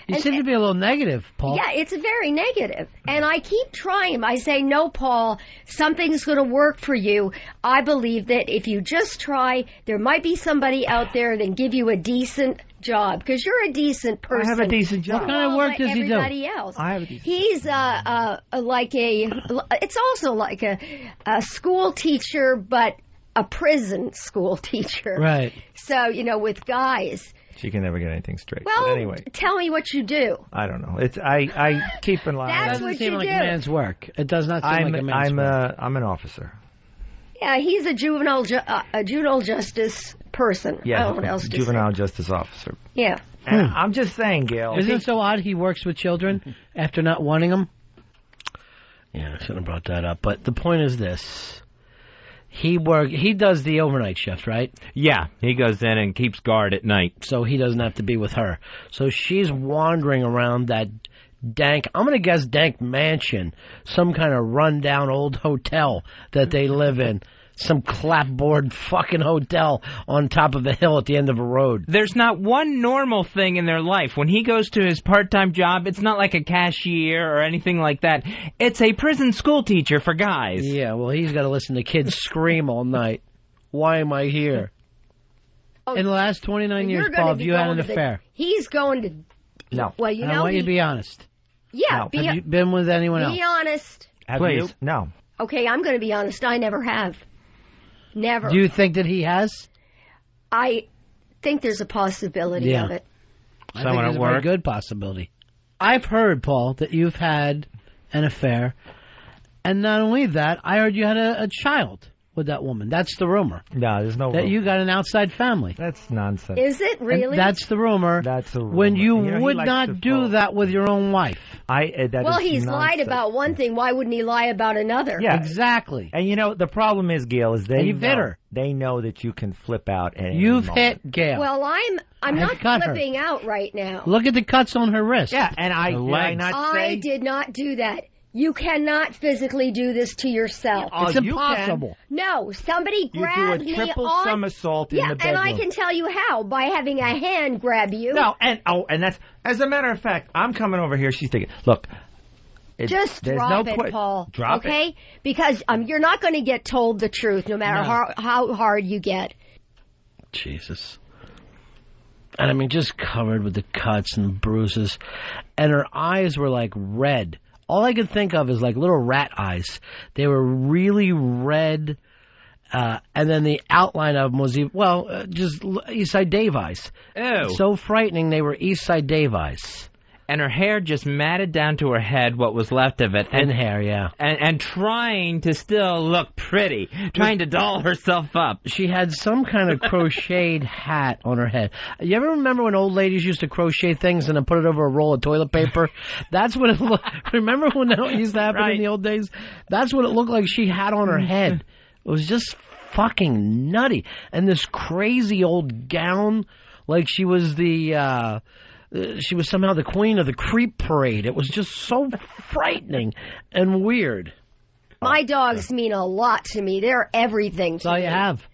You seem to be a little negative, Paul. Yeah, it's very negative. And I keep trying. I say, no, Paul, something's going to work for you. I believe that if you just try, there might be somebody out there that can give you a decent job, because you're a decent person. I have a decent job. What kind of work does he do? Everybody else. I have a decent He's it's also like a school teacher, but a prison school teacher. Right. So, with guys. She can never get anything straight. Well, but anyway, tell me what you do. I don't know. It's I keep in line. That's It what doesn't seem you like do. a man's work. It does not seem like a man's work. I'm an officer. Yeah, he's a juvenile justice person. I Yeah, don't know what else to juvenile say. justice officer. Yeah. And I'm just saying, Gail. Isn't it so odd he works with children after not wanting them? Yeah, I shouldn't have brought that up. But the point is this. He does the overnight shift, right? Yeah, he goes in and keeps guard at night. So he doesn't have to be with her. So she's wandering around that dank, I'm going to guess dank mansion, some kind of rundown old hotel that they live in. Some clapboard fucking hotel on top of a hill at the end of a road. There's not one normal thing in their life. When he goes to his part-time job, it's not like a cashier or anything like that. It's a prison school teacher for guys. Yeah, well, he's got to listen to kids scream all night. Why am I here? In the last 29 years, Paul, have you had an affair? He's going to... No. Well, you know... I want you to be honest. Yeah, No. Have you been with anyone else? Be honest. Please. You? No. Okay, I'm going to be honest. I never have. Never. Do you think that he has? I think there's a possibility of it. I think there's a very good possibility. I've heard, Paul, that you've had an affair, and not only that, I heard you had a child with that woman. That's the rumor. No, there's no that rumor. you got an outside family. That's nonsense. Is it really? And that's the rumor. That's a rumor. When you he would likes not to do that with your own wife. Well, he's lied about one thing. Why wouldn't he lie about another? Yeah, exactly. And the problem is, Gail, is And you've hit her. They know that you can flip out at any You've moment. hit Gail. Well, I'm I've not cut her. flipping out right now. Look at the cuts on her wrist. Yeah, and I did not do that. You cannot physically do this to yourself. It's impossible. No, somebody You grabbed do a me triple on... somersault in the bedroom. and I can tell you how, by having a hand grab you. No, and that's, as a matter of fact, I'm coming over here. She's thinking, look. Just there's drop no it, Paul. Drop okay? it. Because you're not going to get told the truth, no matter how hard you get. Jesus. And I mean, just covered with the cuts and bruises. And her eyes were like red. All I could think of is like little rat eyes. They were really red. And then the outline of them was, just East Side Dave eyes. Ew. So frightening, they were East Side Dave eyes. And her hair just matted down to her head, what was left of it. And hair, yeah. And trying to still look pretty, trying to doll herself up. She had some kind of crocheted hat on her head. You ever remember when old ladies used to crochet things and then put it over a roll of toilet paper? That's what it looked. Remember when that used to happen in the old days? That's what it looked like she had on her head. It was just fucking nutty. And this crazy old gown, like she was she was somehow the queen of the creep parade. It was just so frightening and weird. My dogs mean a lot to me. They're everything to That's all me. you have,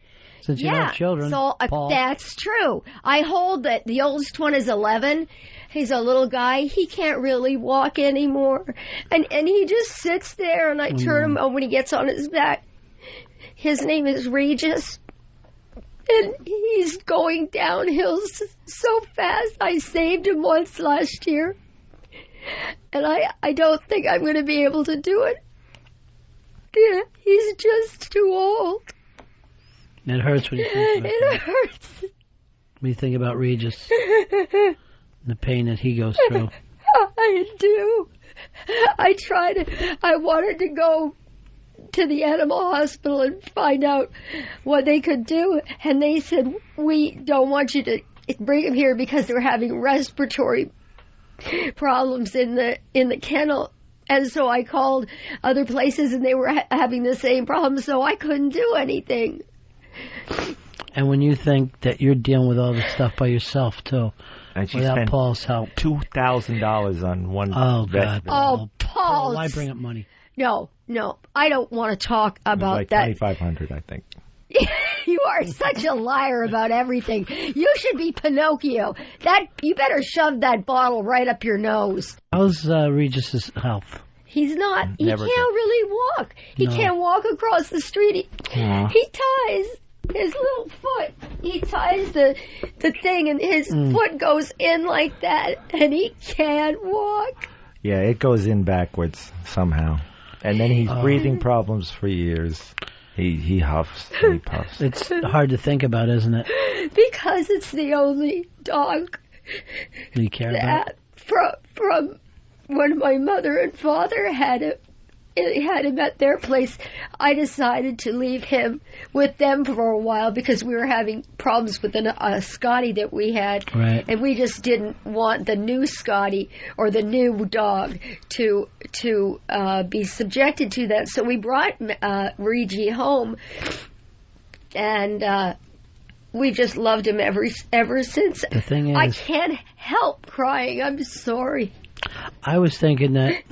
since you have children. So Paul. that's true. I hold that the oldest one is 11. He's a little guy. He can't really walk anymore. And he just sits there, and I turn him on when he gets on his back. His name is Regis. And he's going downhill so fast. I saved him once last year. And I don't think I'm going to be able to do it. Yeah, he's just too old. It hurts when you think about It hurts. when you think about Regis. The pain that he goes through. I do. I wanted to go to the animal hospital and find out what they could do, and they said, we don't want you to bring him here because they're having respiratory problems in the kennel. And so I called other places, and they were having the same problem, so I couldn't do anything. And when you think that you're dealing with all this stuff by yourself, too, and she without spent Paul's help. $2,000 on one vet. Oh, Paul! Why bring up money? No, I don't want to talk about like that. $2,500, I think. You are such a liar about everything. You should be Pinocchio. You better shove that bottle right up your nose. How's Regis's health? He's not. He Never can't really walk. He can't walk across the street. He ties his little foot. He ties the thing, and his foot goes in like that, and he can't walk. Yeah, it goes in backwards somehow. And then he's breathing problems for years. He huffs and he puffs. It's hard to think about, isn't it? Because it's the only dog you care about. From when my mother and father had him at their place, I decided to leave him with them for a while because we were having problems with a Scotty that we had. Right. And we just didn't want the new Scotty or the new dog to be subjected to that. So we brought Regi home, and we just loved him ever since. The thing is, I can't help crying. I'm sorry. I was thinking that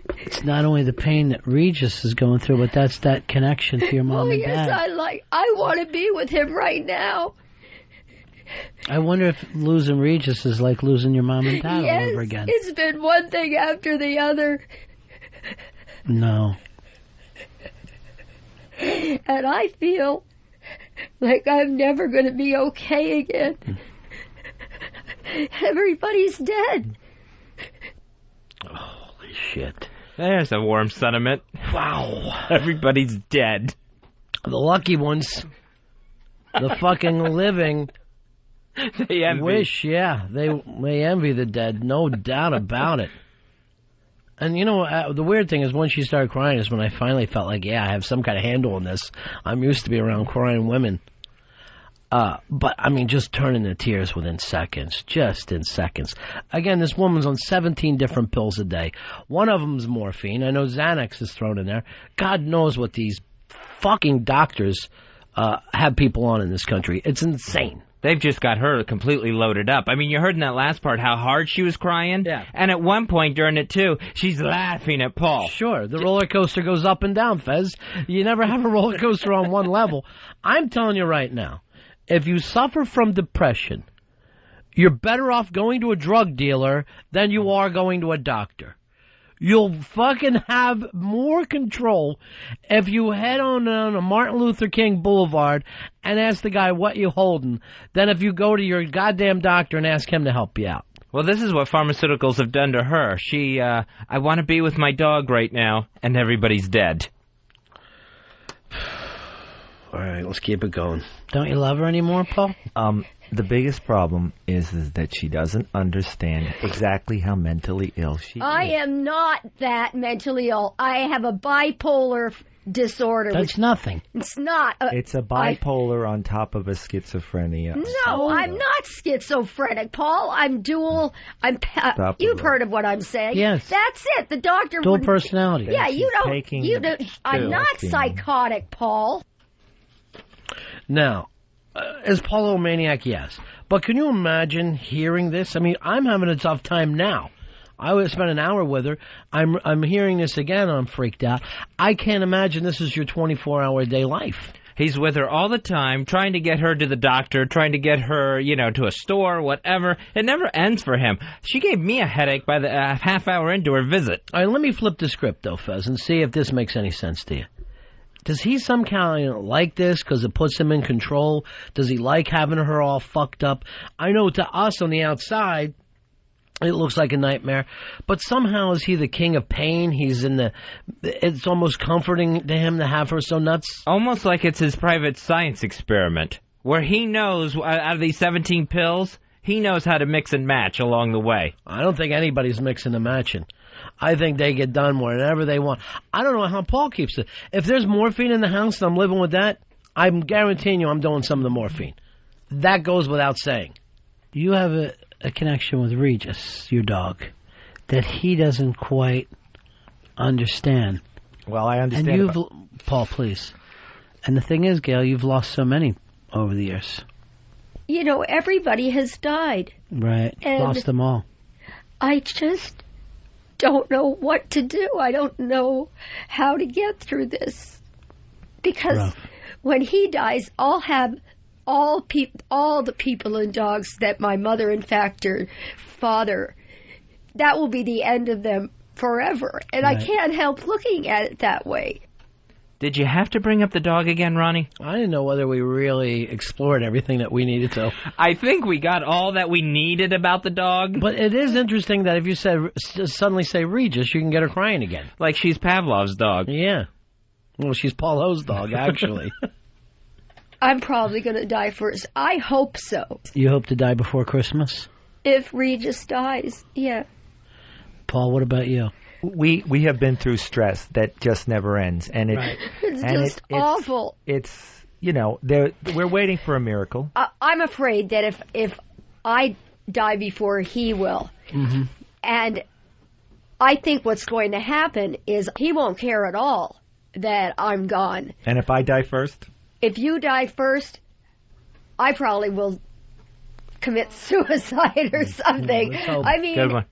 it's not only the pain that Regis is going through, but that's that connection to your mom and dad. I want to be with him right now. I wonder if losing Regis is like losing your mom and dad all over again. It's been one thing after the other. No. And I feel like I'm never going to be okay again. Everybody's dead. Holy shit. There's a warm sentiment. Wow. Everybody's dead. The lucky ones. The fucking living. They envy. Wish, yeah. They envy the dead. No doubt about it. And you know, the weird thing is when she started crying is when I finally felt like, yeah, I have some kind of handle on this. I'm used to be around crying women. But, I mean, just turning to tears within seconds. Just in seconds. Again, this woman's on 17 different pills a day. One of them's morphine. I know Xanax is thrown in there. God knows what these fucking doctors have people on in this country. It's insane. They've just got her completely loaded up. I mean, you heard in that last part how hard she was crying? Yeah. And at one point during it, too, she's laughing at Paul. Sure. The roller coaster goes up and down, Fez. You never have a roller coaster on one level. I'm telling you right now, if you suffer from depression, you're better off going to a drug dealer than you are going to a doctor. You'll fucking have more control if you head on a Martin Luther King Boulevard and ask the guy what you holding than if you go to your goddamn doctor and ask him to help you out. Well, this is what pharmaceuticals have done to her. She, I want to be with my dog right now, and everybody's dead. All right, let's keep it going. Don't you love her anymore, Paul? The biggest problem is that she doesn't understand exactly how mentally ill she is. I am not that mentally ill. I have a bipolar disorder. That's nothing. It's not. It's a bipolar on top of a schizophrenia. No, I'm not schizophrenic, Paul. I'm dual. You've heard of what I'm saying. Yes. That's it. The doctor. Dual personality. Yeah, you don't. I'm not psychotic, Paul. Now, is Paul a maniac? Yes. But can you imagine hearing this? I mean, I'm having a tough time now. I would spend an hour with her. I'm hearing this again. I'm freaked out. I can't imagine this is your 24-hour-a-day life. He's with her all the time, trying to get her to the doctor, trying to get her, to a store, whatever. It never ends for him. She gave me a headache by the half hour into her visit. All right, let me flip the script, though, Fez, and see if this makes any sense to you. Does he somehow like this because it puts him in control? Does he like having her all fucked up? I know to us on the outside, it looks like a nightmare. But somehow is he the king of pain? It's almost comforting to him to have her so nuts. Almost like it's his private science experiment, where he knows, out of these 17 pills, he knows how to mix and match along the way. I don't think anybody's mixing and matching. I think they get done whenever they want. I don't know how Paul keeps it. If there's morphine in the house and I'm living with that, I'm guaranteeing you I'm doing some of the morphine. That goes without saying. You have a connection with Regis, your dog, that he doesn't quite understand. Well, I understand. And Paul, please. And the thing is, Gail, you've lost so many over the years. You know, everybody has died. Right. And lost them all. I just don't know what to do. I don't know how to get through this. Because when he dies, I'll have all the people and dogs that my mother and father, that will be the end of them forever. And I can't help looking at it that way. Did you have to bring up the dog again, Ronnie? I didn't know whether we really explored everything that we needed to. I think we got all that we needed about the dog. But it is interesting that if you suddenly say Regis, you can get her crying again. Like she's Pavlov's dog. Yeah. Well, she's Paul Ho's dog, actually. I'm probably going to die first. I hope so. You hope to die before Christmas? If Regis dies, yeah. Paul, what about you? We have been through stress that just never ends, and it's just awful. It's we're waiting for a miracle. I'm afraid that if I die before he will, and I think what's going to happen is he won't care at all that I'm gone. And if I die first? If you die first, I probably will commit suicide or something. I mean. Good one.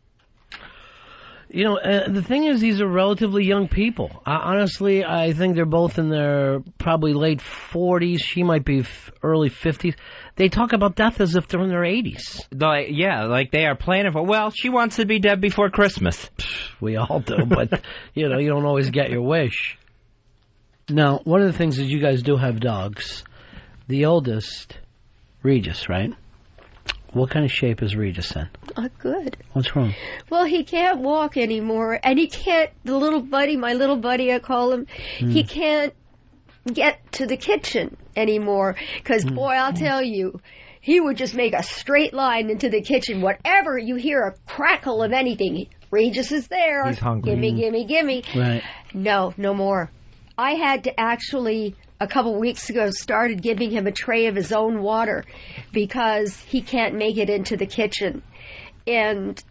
You know, the thing is, these are relatively young people. Honestly, I think they're both in their probably late 40s. She might be early 50s. They talk about death as if they're in their 80s. Like they are planning for, well, she wants to be dead before Christmas. We all do, but, you don't always get your wish. Now, one of the things is you guys do have dogs. The oldest, Regis, right? What kind of shape is Regis in? Good. What's wrong? Well, he can't walk anymore, and he can't, my little buddy, I call him, he can't get to the kitchen anymore, because, boy, I'll tell you, he would just make a straight line into the kitchen. Whatever you hear a crackle of anything, Regis is there. He's hungry. Gimme. Right. No more. I had to actually, a couple weeks ago, started giving him a tray of his own water because he can't make it into the kitchen. And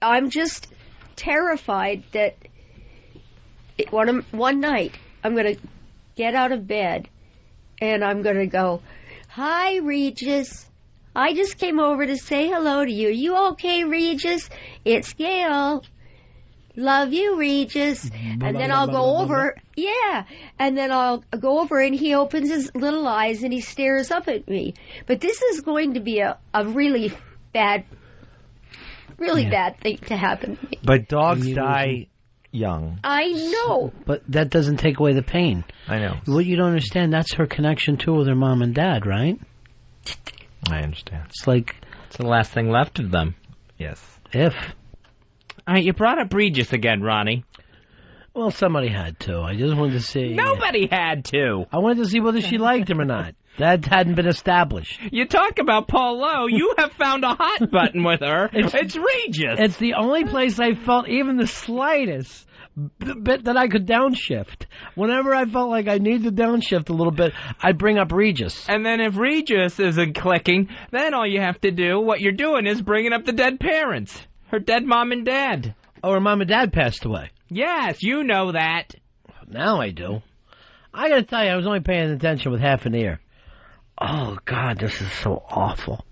I'm just terrified that one night I'm going to get out of bed and I'm going to go, "Hi, Regis. I just came over to say hello to you. Are you okay, Regis? It's Gail. Love you, Regis." And then I'll go over, and then I'll go over and he opens his little eyes and he stares up at me. But this is going to be a really bad thing to happen to me. But dogs die young. I know. But that doesn't take away the pain. I know. What you don't understand, that's her connection too with her mom and dad, right? I understand. It's like... It's the last thing left of them. Yes. If... All right, you brought up Regis again, Ronnie. Well, somebody had to. I just wanted to see... Nobody had to. I wanted to see whether she liked him or not. That hadn't been established. You talk about Paul Lowe, you have found a hot button with her. It's Regis. It's the only place I felt even the slightest bit that I could downshift. Whenever I felt like I needed to downshift a little bit, I'd bring up Regis. And then if Regis isn't clicking, then all you have to do, what you're doing is bringing up the dead parents. Her dead mom and dad. Oh, her mom and dad passed away. Yes, you know that. Now I do. I gotta tell you, I was only paying attention with half an ear. Oh, God, this is so awful.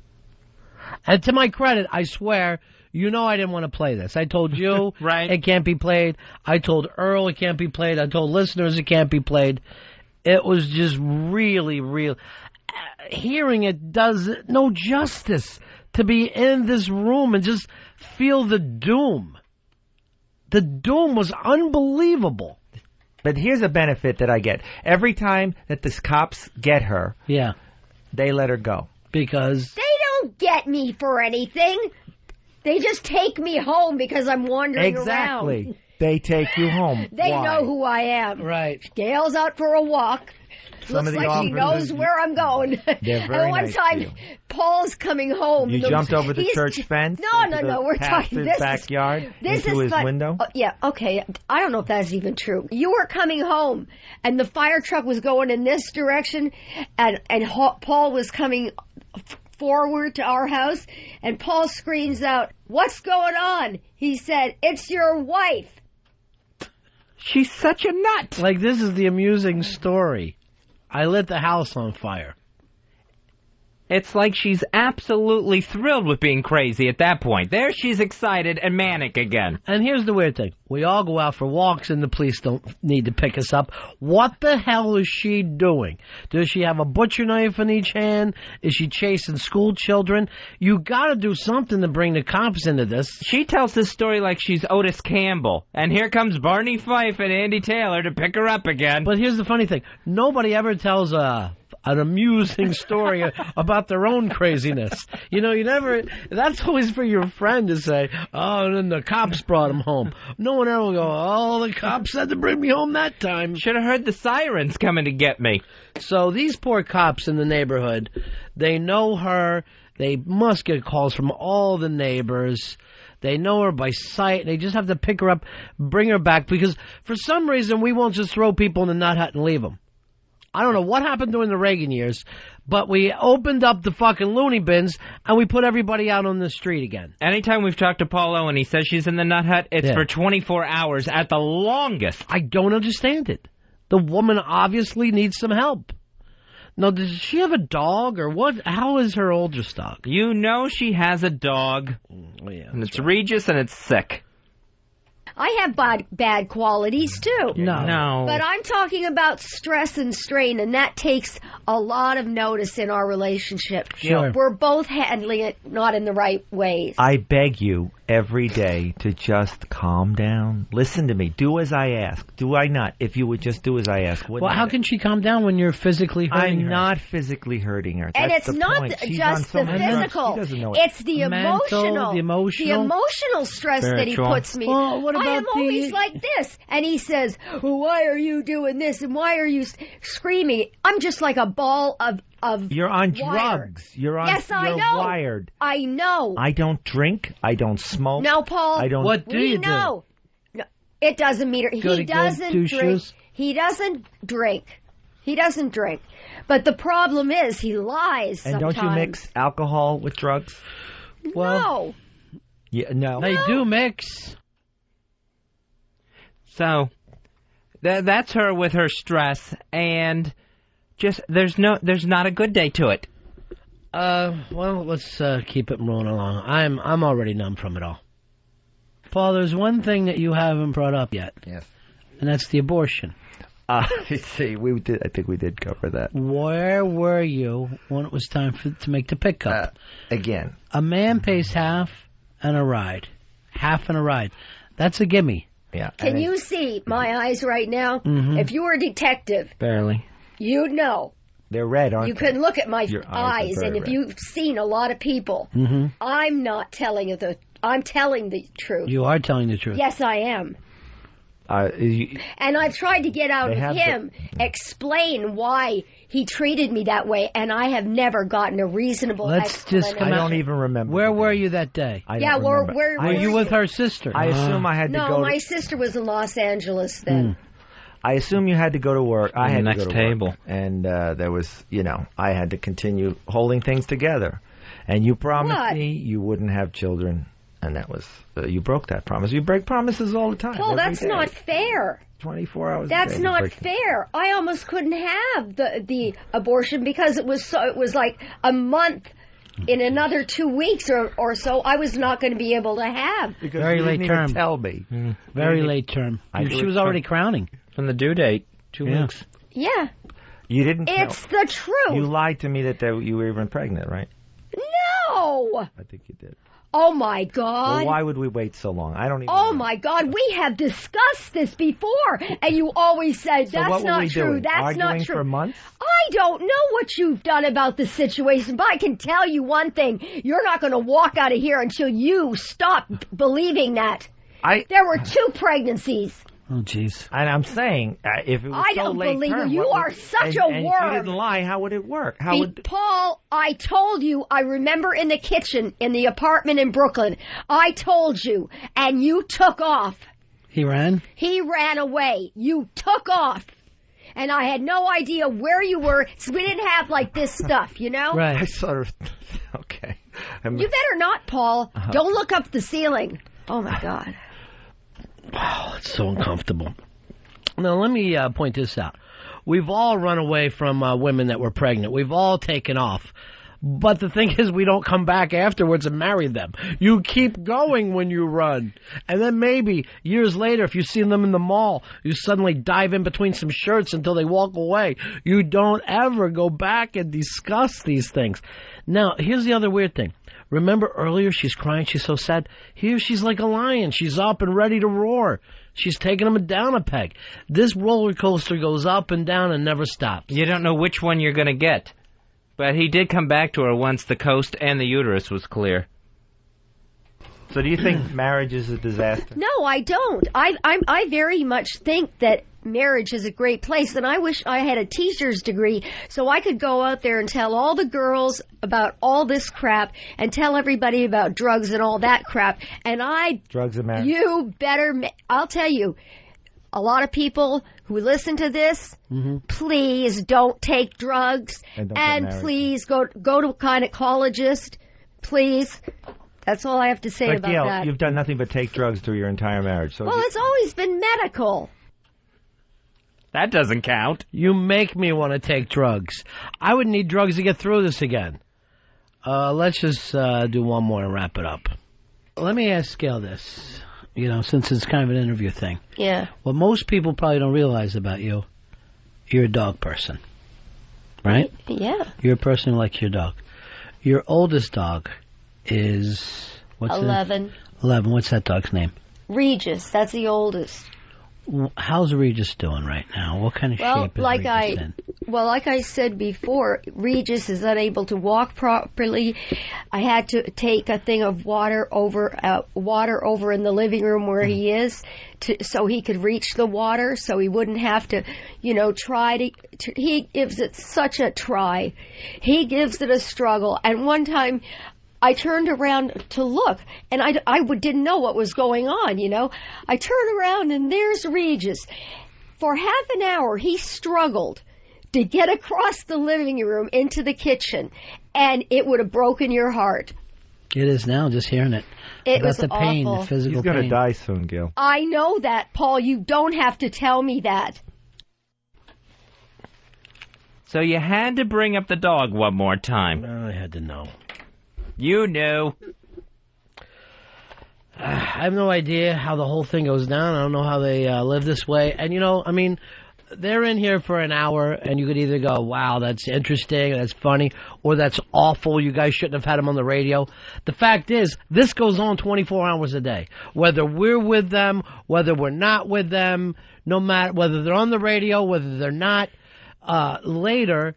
And to my credit, I swear, I didn't want to play this. I told you right. It can't be played. I told Earl it can't be played. I told listeners it can't be played. It was just really, real. Hearing it does no justice to be in this room and just feel the doom. The doom was unbelievable. But here's a benefit that I get. Every time that the cops get her, they let her go. Because? They don't get me for anything. They just take me home because I'm wandering around. Exactly. They take you home. They Why? know who I am. Right. Gail's out for a walk. Some Looks of the like she knows officers, where I'm going. They're very And one nice to time, you. Paul's coming home. You jumped over the church fence? No, into the we're talking pastor's backyard this into is his fun. window? Oh, yeah, okay. I don't know if that's even true. You were coming home, and the fire truck was going in this direction, and Paul was coming forward to our house, and Paul screams out, "What's going on?" He said, "It's your wife." She's such a nut. Like, this is the amusing story. I lit the house on fire. It's like she's absolutely thrilled with being crazy at that point. There she's excited and manic again. And here's the weird thing. We all go out for walks and the police don't need to pick us up. What the hell is she doing? Does she have a butcher knife in each hand? Is she chasing school children? You gotta do something to bring the cops into this. She tells this story like she's Otis Campbell. And here comes Barney Fife and Andy Taylor to pick her up again. But here's the funny thing. Nobody ever tells an amusing story about their own craziness. You know, you never, that's always for your friend to say, oh, and then the cops brought him home. No one ever will go, oh, the cops had to bring me home that time. Should have heard the sirens coming to get me. So these poor cops in the neighborhood, they know her. They must get calls from all the neighbors. They know her by sight. They just have to pick her up, bring her back, because for some reason we won't just throw people in the nut hut and leave them. I don't know what happened during the Reagan years, but we opened up the fucking loony bins and we put everybody out on the street again. Anytime we've talked to Paulo and he says she's in the nut hut, it's for 24 hours at the longest. I don't understand it. The woman obviously needs some help. Now, does she have a dog or what? How is her oldest dog? You know she has a dog. Oh, yeah, and it's Regis and it's sick. I have bad qualities, too. No. But I'm talking about stress and strain, and that takes a lot of notice in our relationship. Sure. We're both handling it not in the right ways. I beg you every day to just calm down. Listen to me. Do as I ask. Do I not? If you would just do as I ask. Well, how can she calm down when you're physically hurting her? I'm not physically hurting her. And That's it's the not point. She's just on the so many drugs, physical. she doesn't know it. It's the Mental, emotional stress that he Spiritual. puts me. Well, what about I am always like this. And he says, well, why are you doing this? And why are you screaming? I'm just like a ball of You're on wire. drugs. You're on. Yes, I you're know. wired. I know. I don't drink. I don't smoke. No, Paul. I don't. What do you do? No, it doesn't mean he doesn't drink. douches? He doesn't drink. He doesn't drink. But the problem is he lies And sometimes. don't you mix alcohol with drugs? No. Yeah, no. They do mix. So that's her with her stress, and just there's not a good day to it. Well, let's keep it rolling along. I'm already numb from it all. Paul, there's one thing that you haven't brought up yet. Yes. And that's the abortion. See, we did. I think we did cover that. Where were you when it was time to make the pickup? Again. A man pays half and a ride. Half and a ride. That's a gimme. Yeah. Can you see my eyes right now? Mhm. If you were a detective, Barely. you'd know. They're red, aren't You they? can look at my Your eyes eyes, are and very if red. you've seen a lot of people, Mm-hmm. I'm not telling you I'm telling the truth. You are telling the truth. Yes, I am. You, And I've tried to get out They of have him, explain why he treated me that way, and I have never gotten a reasonable Let's just explanation. come I out. don't even remember. Were you that day? I Yeah, don't where remember. Were you with her sister? I assume I had to No, go. my sister was in Los Angeles then. I assume you had to go to work. I had next to go to table. work. And there was, I had to continue holding things together. And you promised What? me you wouldn't have children. And that was, you broke that promise. You break promises all the time. Paul, every that's day. not fair. 24 hours a That's day, not breaking. fair. I almost couldn't have the abortion because it was like a month. In another 2 weeks or so, I was not going to be able to have. Because Very you late didn't even term. tell me. Very late term. I She do was it already from- crowning. From the due date, 2 Yeah. weeks. Yeah, You didn't tell. it's the truth. You lied to me that you were even pregnant, right? No. I think you did. Oh my God. Well, why would we wait so long? I don't even Oh know. my God, we have discussed this before, and you always said So that's what were not we true. doing? That's Arguing not true. for months? I don't know what you've done about the situation, but I can tell you one thing: you're not going to walk out of here until you stop believing that. There were 2 pregnancies. Oh, jeez. And I'm saying, if it was I so don't late believe term, you. You what are would- such and, a and worm. if you didn't lie, how would it work? How would? Paul, I told you, I remember in the kitchen in the apartment in Brooklyn, I told you, and you took off. He ran? He ran away. You took off. And I had no idea where you were, so we didn't have, like, this stuff, you know? Right. I sort of. Okay. You better not, Paul. Don't look up the ceiling. Oh, my God. Wow, it's so uncomfortable. Now, let me point this out. We've all run away from women that were pregnant. We've all taken off. But the thing is, we don't come back afterwards and marry them. You keep going when you run. And then maybe years later, if you see them in the mall, you suddenly dive in between some shirts until they walk away. You don't ever go back and discuss these things. Now, here's the other weird thing. Remember earlier, she's crying, she's so sad. Here she's like a lion. She's up and ready to roar. She's taking them down a peg. This roller coaster goes up and down and never stops. You don't know which one you're going to get. But he did come back to her once the coast and the uterus was clear. So do you think marriage is a disaster? No, I don't. I very much think that marriage is a great place, and I wish I had a teacher's degree so I could go out there and tell all the girls about all this crap and tell everybody about drugs and all that crap. And drugs and marriage. You better. I'll tell you. A lot of people who listen to this, please don't take drugs, and please go to a gynecologist, please. That's all I have to say about Gail, that. you've done nothing but take drugs through your entire marriage. So Well, it's always been medical. That doesn't count. You make me want to take drugs. I would need drugs to get through this again. Let's just do one more and wrap it up. Let me ask Gail this. You know, since it's kind of an interview thing. Yeah. What most people probably don't realize about you, you're a dog person. Right? Yeah. You're a person who likes your dog. Your oldest dog is... what's 11. 11. What's that dog's name? Regis. That's the oldest. How's Regis doing right now? What kind of shape is Regis in? Well, like I said before, Regis is unable to walk properly. I had to take a thing of water over in the living room where he is, so he could reach the water, so he wouldn't have to, try to. He gives it such a try. He gives it a struggle. And one time, I turned around to look, and I didn't know what was going on, I turned around, and there's Regis. For half an hour, he struggled to get across the living room into the kitchen, and it would have broken your heart. It is now, just hearing it. It About was the pain, awful. the physical He's going to pain. die soon, Gil. I know that, Paul. You don't have to tell me that. So you had to bring up the dog one more time. I had to know. You knew. I have no idea how the whole thing goes down. I don't know how they live this way. And, they're in here for an hour, and you could either go, wow, that's interesting, that's funny, or that's awful, you guys shouldn't have had them on the radio. The fact is, this goes on 24 hours a day. Whether we're with them, whether we're not with them, no matter whether they're on the radio, whether they're not. Later,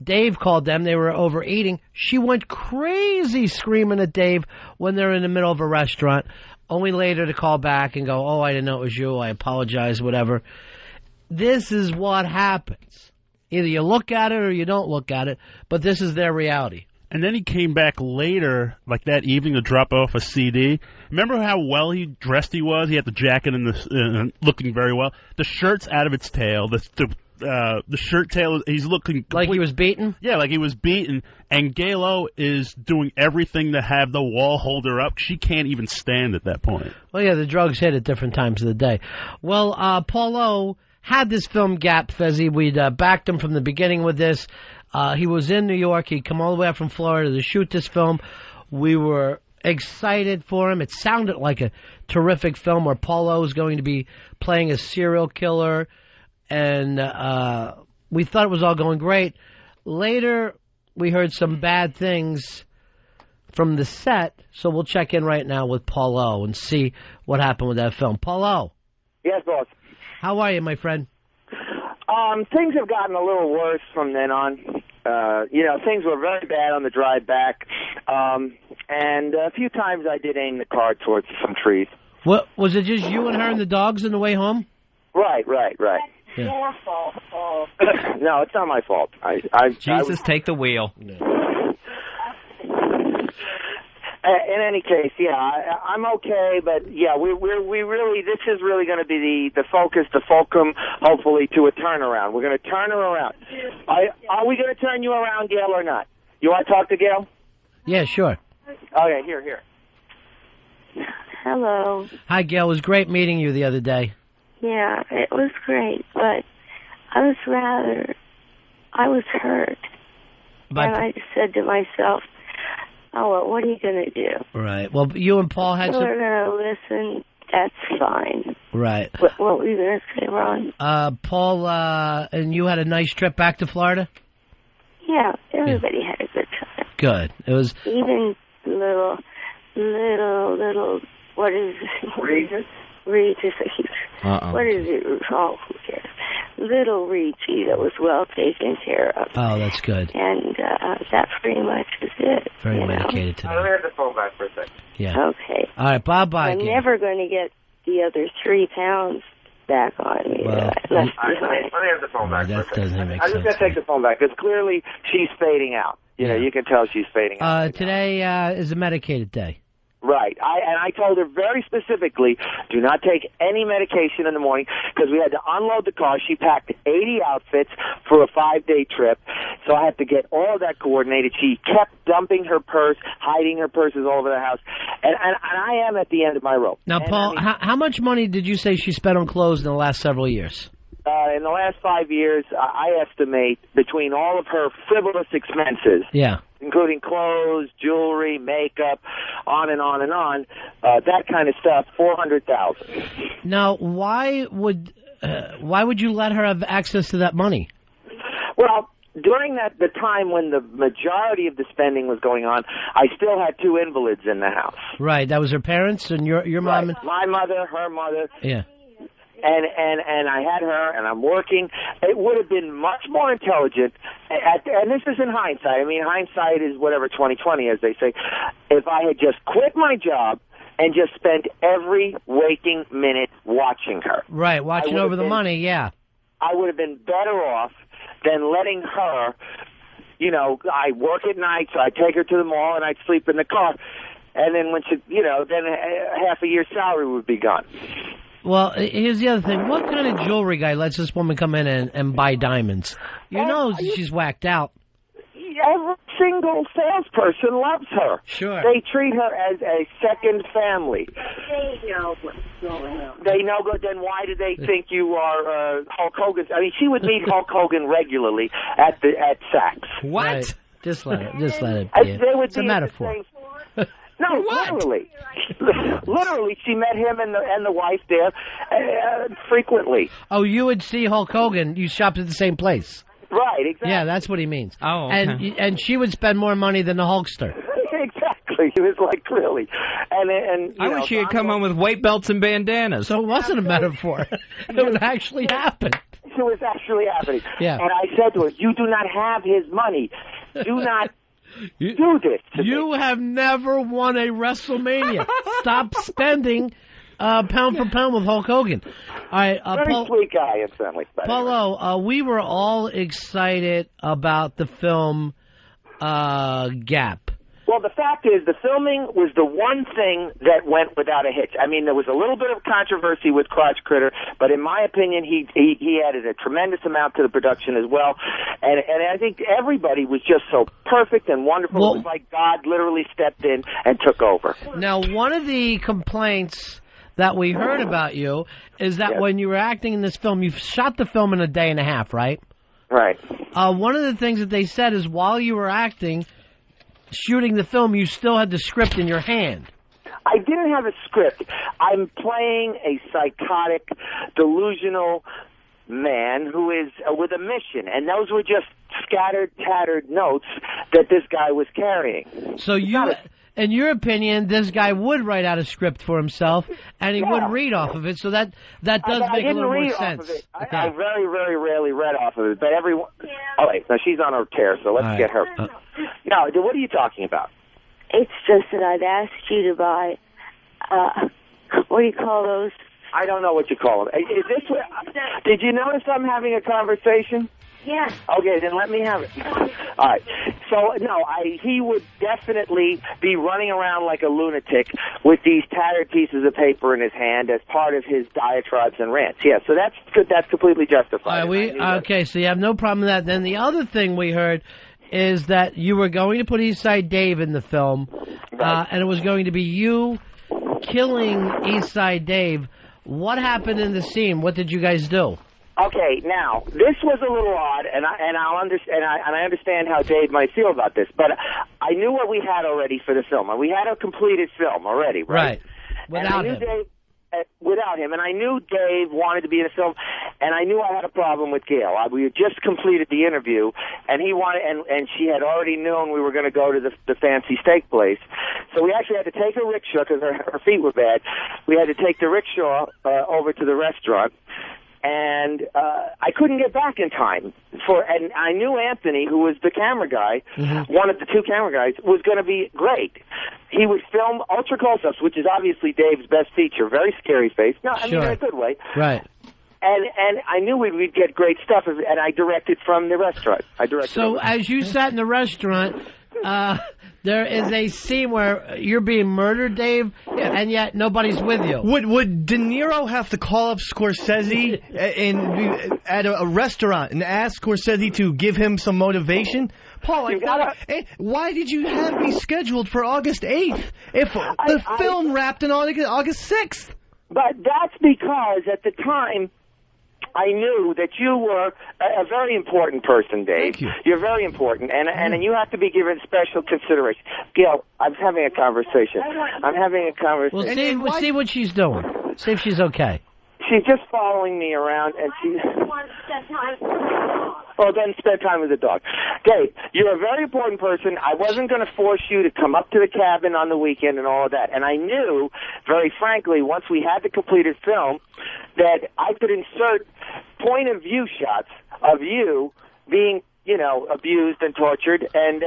Dave called them. They were overeating. She went crazy screaming at Dave when they're in the middle of a restaurant, only later to call back and go, oh, I didn't know it was you. I apologize, whatever. This is what happens. Either you look at it or you don't look at it, but this is their reality. And then he came back later, like that evening, to drop off a CD. Remember how well dressed he was? He had the jacket and looking very well. The shirt's out of its tail. The shirt tail, he's looking like he was beaten? Yeah, like he was beaten. And Galo is doing everything to have the wall hold her up. She can't even stand at that point. Well, yeah, the drugs hit at different times of the day. Well, Paulo had this film gap, Fezzy. We'd backed him from the beginning with this. He was in New York. He'd come all the way up from Florida to shoot this film. We were excited for him. It sounded like a terrific film where Paulo is going to be playing a serial killer. And we thought it was all going great. Later, we heard some bad things from the set, so we'll check in right now with Paulo and see what happened with that film. Paulo. Yes, boss. How are you, my friend? Things have gotten a little worse from then on. Things were very bad on the drive back. And a few times I did aim the car towards some trees. What was it? Just you and her and the dogs on the way home? Right. Yeah. Your fault, Paul. No, it's not my fault. Jesus, take the wheel. In any case, yeah, I'm okay, but yeah, we really, this is really going to be the focus, the fulcrum, hopefully, to a turnaround. We're going to turn her around. Are we going to turn you around, Gail, or not? You want to talk to Gail? Yeah, sure. Okay, here. Hello. Hi, Gail. It was great meeting you the other day. Yeah, it was great, but I was hurt. But- And I just said to myself, oh, well, what are you going to do? Right. Well, you and Paul had some... We're going to listen. That's fine. Right. What were you going to say, Ron? Paul, and you had a nice trip back to Florida? Yeah, everybody had a good time. Good. It was... Even little, what is it? Regis. What is it? Oh, who cares? Little Reggie that was well taken care of. Oh, that's good. And that pretty much is it. Very medicated today. Let me have the phone back for a second. Yeah. Okay. All right, bye-bye. I'm Gail. never going to get the other 3 pounds back on me. Well, Left Let me behind. have the phone back for a that second. doesn't make I'm just going sense. to take the phone back, because clearly she's fading out. You know, you can tell she's fading out. Today is a medicated day. Right. I told her very specifically, do not take any medication in the morning, because we had to unload the car. She packed 80 outfits for a 5-day trip, so I had to get all of that coordinated. She kept dumping her purse, hiding her purses all over the house, and I am at the end of my rope. Now, Paul, how much money did you say she spent on clothes in the last several years? In the last 5 years, I estimate between all of her frivolous expenses, including clothes, jewelry, makeup, on and on and on, that kind of stuff, $400,000. Now, why would you let her have access to that money? Well, during the time when the majority of the spending was going on, I still had 2 invalids in the house. Right, that was her parents and your mom. Right. My mother, her mother. Yeah. And I had her, and I'm working. It would have been much more intelligent, and this is in hindsight. I mean, hindsight is whatever 20/20, as they say. If I had just quit my job and just spent every waking minute watching her. Right, watching over the money, yeah. I would have been better off than letting her, you know, I work at night, so I'd take her to the mall, and I'd sleep in the car. And then when she, you know, then half a year's salary would be gone. Well, here's the other thing. What kind of jewelry guy lets this woman come in and buy diamonds? You know she's whacked out. Every single salesperson loves her. Sure. They treat her as a second family. They know what's going on. They know, but then why do they think you are Hulk Hogan? I mean, she would meet Hulk Hogan regularly at Saks. What? Right. Just let it be. It's a metaphor. No, literally. Literally, she met him and the wife there frequently. Oh, you would see Hulk Hogan. You shopped at the same place. Right, exactly. Yeah, that's what he means. Oh, okay. And she would spend more money than the Hulkster. Exactly. He was like, really. And I wish she had come home with weight belts and bandanas. So it wasn't a metaphor. It would actually happen. It was actually happening. Yeah. And I said to her, you do not have his money. Do not do this to You me. have never won a WrestleMania. Stop spending pound for pound with Hulk Hogan. All right, Very sweet guy, incidentally. Paulo, we were all excited about the film Gap. Well, the fact is, the filming was the one thing that went without a hitch. I mean, there was a little bit of controversy with Crotch Critter, but in my opinion, he added a tremendous amount to the production as well. And I think everybody was just so perfect and wonderful. Well, it was like God literally stepped in and took over. Now, one of the complaints that we heard about you is that when you were acting in this film, you shot the film in a day and a half, right? Right. One of the things that they said is while you were shooting the film, you still had the script in your hand. I didn't have a script. I'm playing a psychotic, delusional man who is with a mission, and those were just scattered, tattered notes that this guy was carrying. So you, in your opinion, this guy would write out a script for himself, and he would read off of it, so that does make a little more sense. I very, very rarely read off of it, but everyone... Oh, wait, now she's on her tear, so let's get her... No, what are you talking about? It's just that I've asked you to buy What do you call those? I don't know what you call them. Is this what, did you notice I'm having a conversation? Yes. Okay, then let me have it. All right. So, no, he would definitely be running around like a lunatic with these tattered pieces of paper in his hand as part of his diatribes and rants. Yeah, so that's completely justified. Okay, so you have no problem with that. Then the other thing we heard is that you were going to put Eastside Dave in the film, and it was going to be you killing Eastside Dave. What happened in the scene? What did you guys do? Okay, now this was a little odd, and I understand how Dave might feel about this, but I knew what we had already for the film, and we had a completed film already, right? Without him. Without him, and I knew Dave wanted to be in the film, and I knew I had a problem with Gail. We had just completed the interview, and he wanted, and she had already known we were going to go to the fancy steak place, so we actually had to take a rickshaw because her feet were bad. We had to take the rickshaw over to the restaurant. And I couldn't get back in time and I knew Anthony, who was the camera guy, one of the two camera guys, was going to be great. He would film ultra close-ups, which is obviously Dave's best feature. Very scary face. No, I mean in a good way. Right. And I knew we'd get great stuff, and I directed from the restaurant. So as you sat in the restaurant, there is a scene where you're being murdered, Dave, and yet nobody's with you. Would De Niro have to call up Scorsese at a restaurant and ask Scorsese to give him some motivation? Paul, why did you have me scheduled for August 8th if the film wrapped on August 6th? But that's because at the time, I knew that you were a very important person, Dave. Thank you. You're very important, and you have to be given special consideration. Gail, I'm having a conversation. We'll see what she's doing. See if she's okay. She's just following me around, and she... Well, then spend time with the dog. Dave, you're a very important person. I wasn't going to force you to come up to the cabin on the weekend and all of that. And I knew, very frankly, once we had the completed film, that I could insert point-of-view shots of you being, abused and tortured. And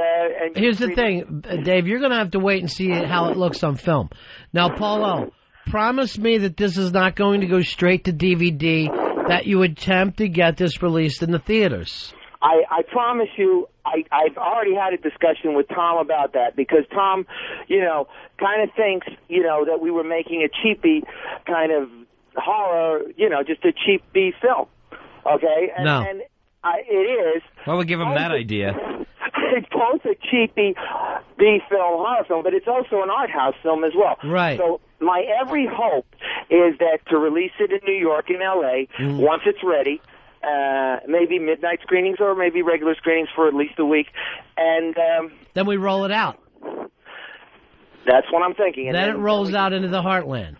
here's the thing, Dave, you're going to have to wait and see how it looks on film. Now, Paulo, promise me that this is not going to go straight to DVD, that you attempt to get this released in the theaters. I promise you, I've already had a discussion with Tom about that, because Tom, kind of thinks, that we were making a cheapy kind of horror, just a cheap B film. Okay? And it is. Well, we'll give him that idea. It's both a cheapy B film, horror film, but it's also an art house film as well. Right. So my every hope is that to release it in New York and L.A., once it's ready, maybe midnight screenings or maybe regular screenings for at least a week, and then we roll it out. That's what I'm thinking. And then it rolls out into the heartland.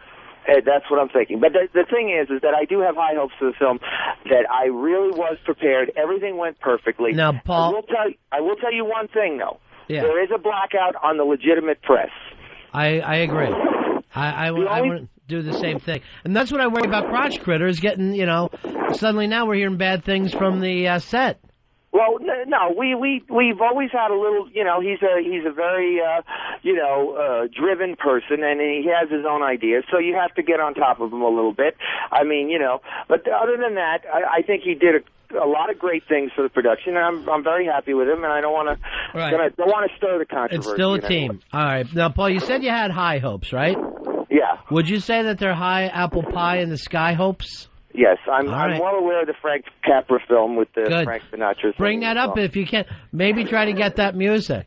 That's what I'm thinking. But the thing is that I do have high hopes for the film, that I really was prepared. Everything went perfectly. Now, Paul... I will tell you one thing, though. Yeah. There is a blackout on the legitimate press. I agree. I would do the same thing. And that's what I worry about Crotch Critters getting, suddenly now we're hearing bad things from the set. Well, no, we've always had a little, he's a very, driven person, and he has his own ideas, so you have to get on top of him a little bit. I mean, but other than that, I think he did a lot of great things for the production, and I'm very happy with him, and I don't want to stir the controversy. It's still a team. All right. Now, Paul, you said you had high hopes, right? Yeah. Would you say that they're high apple pie in the sky hopes? Yes, I'm well aware of the Frank Capra film with the Frank Sinatra. Bring that up if you can. Maybe try to get that music.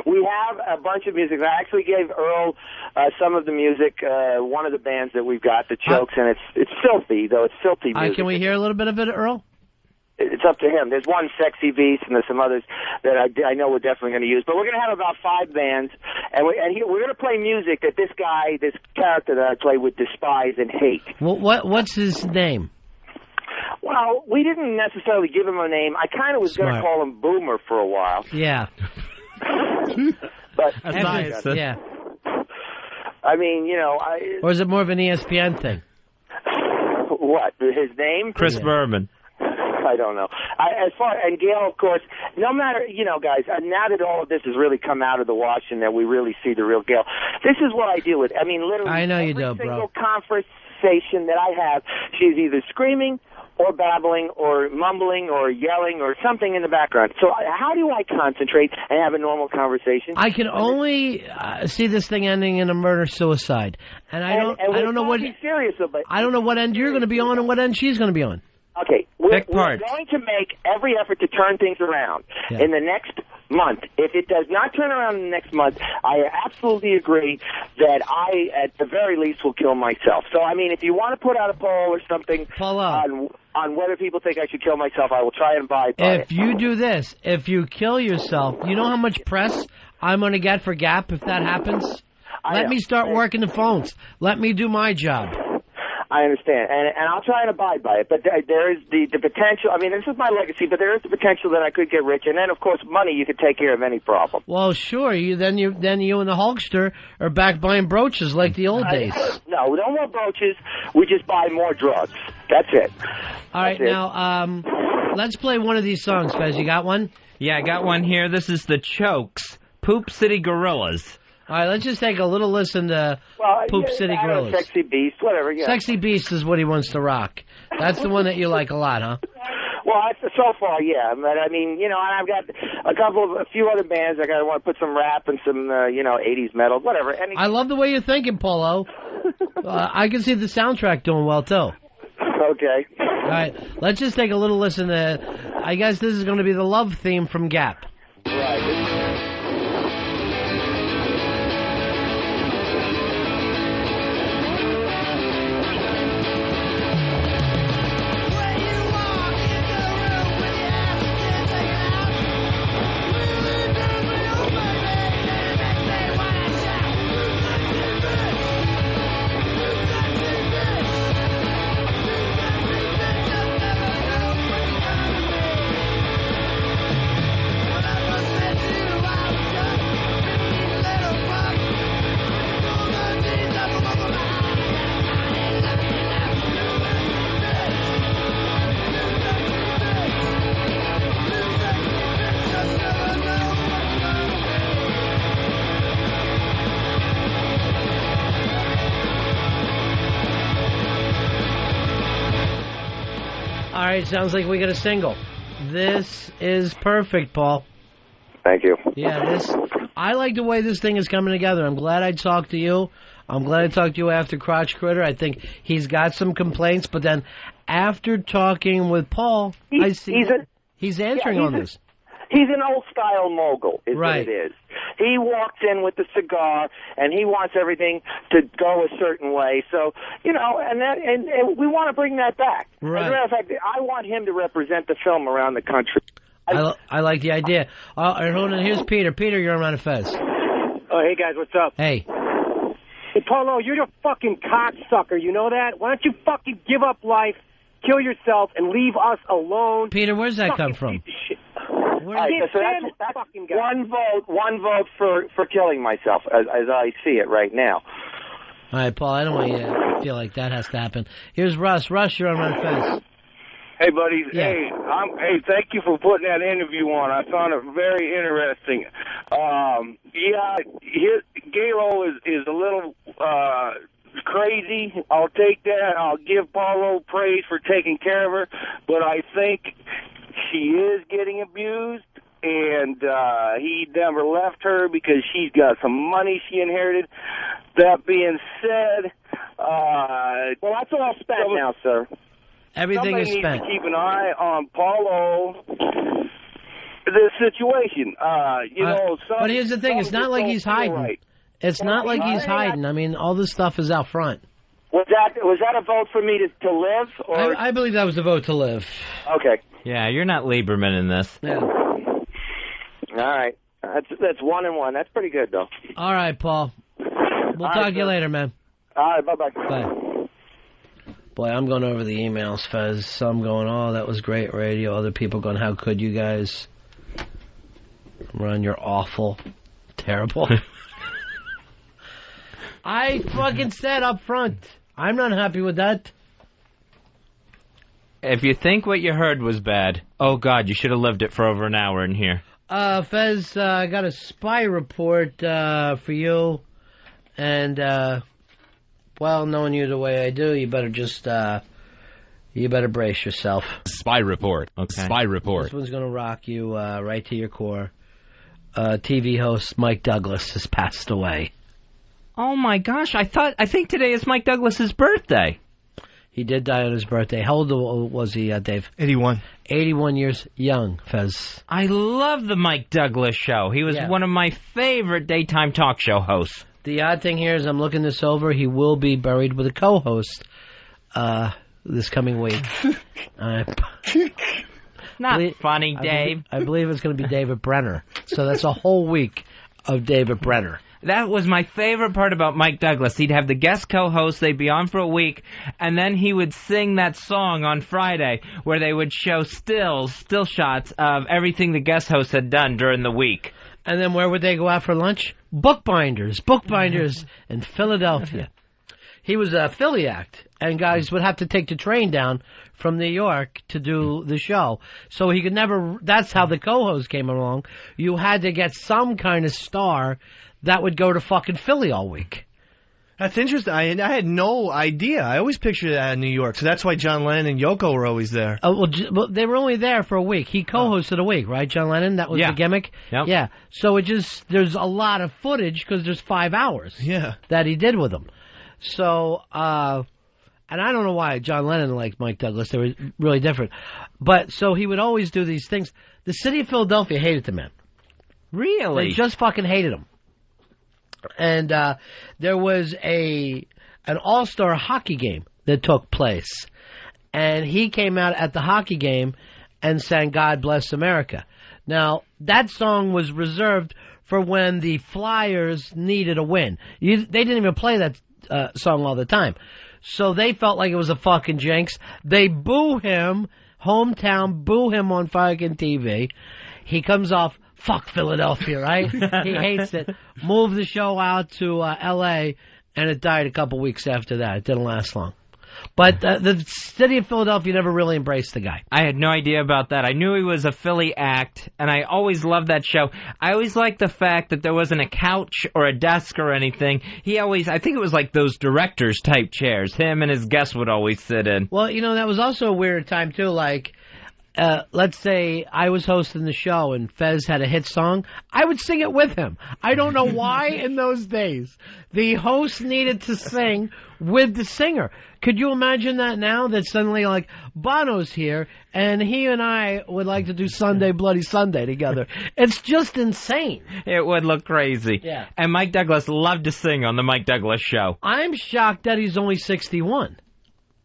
We have a bunch of music. I actually gave Earl some of the music, one of the bands that we've got, the Chokes, and it's filthy, though. It's filthy music. Can we hear a little bit of it, Earl? It's up to him. There's one Sexy Beast, and there's some others that I know we're definitely going to use. But we're going to have about 5 bands, and we're going to play music that this character that I play would despise and hate. Well, what's his name? Well, we didn't necessarily give him a name. I kind of was going to call him Boomer for a while. Yeah. But that's nice. Yeah. I mean, or is it more of an ESPN thing? What? His name? Chris Berman. I don't know. And Gail, of course, no matter, guys, now that all of this has really come out of the wash and that we really see the real Gail, this is what I deal with. I mean, literally, I know you every do, single bro. conversation that I have, she's either screaming or babbling or mumbling or yelling or something in the background. So how do I concentrate and have a normal conversation? I can only see this thing ending in a murder-suicide. And I don't know what... serious about it. I don't know what end you're going to be on and what end she's going to be on. Okay, we're going to make every effort to turn things around in the next month. If it does not turn around in the next month, I absolutely agree that I, at the very least, will kill myself. So, I mean, if you want to put out a poll or something on whether people think I should kill myself, I will try and abide by it. If you do this, if you kill yourself, you know how much press I'm going to get for Gap if that happens? Let me start working the phones. Let me do my job. I understand, and I'll try and abide by it. But there is the potential. I mean, this is my legacy, but there is the potential that I could get rich, and then, of course, money. You could take care of any problem. Well, sure. Then you and the Hulkster are back buying brooches like the old days. No more brooches. We just buy more drugs. That's it. All right, now let's play one of these songs, Fez. You got one? Yeah, I got one here. This is the Chokes, Poop City Gorillas. All right, let's just take a little listen to Poop City Gorillas. Sexy Beast, whatever. Yeah. Sexy Beast is what he wants to rock. That's the one that you like a lot, huh? Well, so far, yeah. But I mean, I've got a few other bands. I want to put some rap and some, 80s metal, whatever. I love the way you're thinking, Polo. I can see the soundtrack doing well too. Okay. All right, let's just take a little listen to. I guess this is going to be the love theme from Gap. Right. All right, sounds like we got a single. This is perfect, Paul. Thank you. Yeah, I like the way this thing is coming together. I'm glad I talked to you. I'm glad I talked to you after Crotch Critter. I think he's got some complaints, but then after talking with Paul, I see he's answering on this. He's an old-style mogul, is right. What it is. He walks in with the cigar, and he wants everything to go a certain way. So, and we want to bring that back. Right. As a matter of fact, I want him to represent the film around the country. I like the idea. Hold on, here's Peter. Peter, you're on Ron and Fez. Oh, hey, guys, what's up? Hey. Hey, Paulo, you're a fucking cocksucker, you know that? Why don't you fucking give up life, kill yourself, and leave us alone? Peter, where's that come from? Right, so that's one vote for killing myself, as I see it right now. All right, Paul, I don't want you to feel like that has to happen. Here's Russ. Russ, you're on Ron and Fez. Hey, buddy. Yeah. Hey, thank you for putting that interview on. I found it very interesting. Galo is a little crazy. I'll take that. I'll give Paulo praise for taking care of her, but I think she is getting abused, and he never left her because she's got some money she inherited. That being said, well, that's all spent now, sir. Everything is spent. Somebody needs to keep an eye on Paulo, this situation. But here's the thing: it's not like he's hiding. Right. It's not like he's hiding. I mean, all this stuff is out front. Was that a vote for me to live? Or I believe that was a vote to live. Okay. Yeah, you're not Lieberman in this. Yeah. All right. That's 1-1. That's pretty good, though. All right, Paul. We'll talk to you later, man. All right, bye-bye. Bye. Boy, I'm going over the emails, Fez. Some going, oh, that was great radio. Other people going, how could you guys? Ron, you're awful. Terrible. I fucking said up front, I'm not happy with that. If you think what you heard was bad, oh, God, you should have lived it for over an hour in here. Fez, I got a spy report for you. And, well, knowing you the way I do, you better just, you better brace yourself. Spy report. Okay. Spy report. This one's going to rock you right to your core. TV host Mike Douglas has passed away. Oh, my gosh. I think today is Mike Douglas's birthday. He did die on his birthday. How old was he, Dave? 81. 81 years young, Fez. I love the Mike Douglas show. He was one of my favorite daytime talk show hosts. The odd thing here is I'm looking this over. He will be buried with a co-host this coming week. Not funny, Dave. I believe it's going to be David Brenner. So that's a whole week of David Brenner. That was my favorite part about Mike Douglas. He'd have the guest co-host, they'd be on for a week, and then he would sing that song on Friday where they would show still shots of everything the guest host had done during the week. And then where would they go out for lunch? Bookbinders in Philadelphia. He was a Philly act, and guys would have to take the train down from New York to do the show. So he could never, that's how the co-host came along. You had to get some kind of star that would go to fucking Philly all week. That's interesting. I had no idea. I always pictured that in New York, so that's why John Lennon and Yoko were always there. Well, they were only there for a week. He co-hosted a week, right, John Lennon? That was the gimmick? Yep. Yeah. So there's a lot of footage because there's 5 hours that he did with them. So, and I don't know why John Lennon liked Mike Douglas. They were really different. But, so he would always do these things. The city of Philadelphia hated the man. Really? They just fucking hated him. And there was an all-star hockey game that took place. And he came out at the hockey game and sang God Bless America. Now, that song was reserved for when the Flyers needed a win. They didn't even play that song all the time. So they felt like it was a fucking jinx. They boo him, hometown, boo him on fucking TV. He comes off, fuck Philadelphia, right? He hates it. Moved the show out to L.A., and it died a couple weeks after that. It didn't last long. But the city of Philadelphia never really embraced the guy. I had no idea about that. I knew he was a Philly act, and I always loved that show. I always liked the fact that there wasn't a couch or a desk or anything. I think it was like those directors type chairs. Him and his guests would always sit in. Well, that was also a weird time, too. Like, let's say I was hosting the show and Fez had a hit song. I would sing it with him. I don't know why in those days the host needed to sing with the singer. Could you imagine that now, that suddenly, like, Bono's here, and he and I would like to do Sunday Bloody Sunday together? It's just insane. It would look crazy. Yeah. And Mike Douglas loved to sing on the Mike Douglas show. I'm shocked that he's only 61.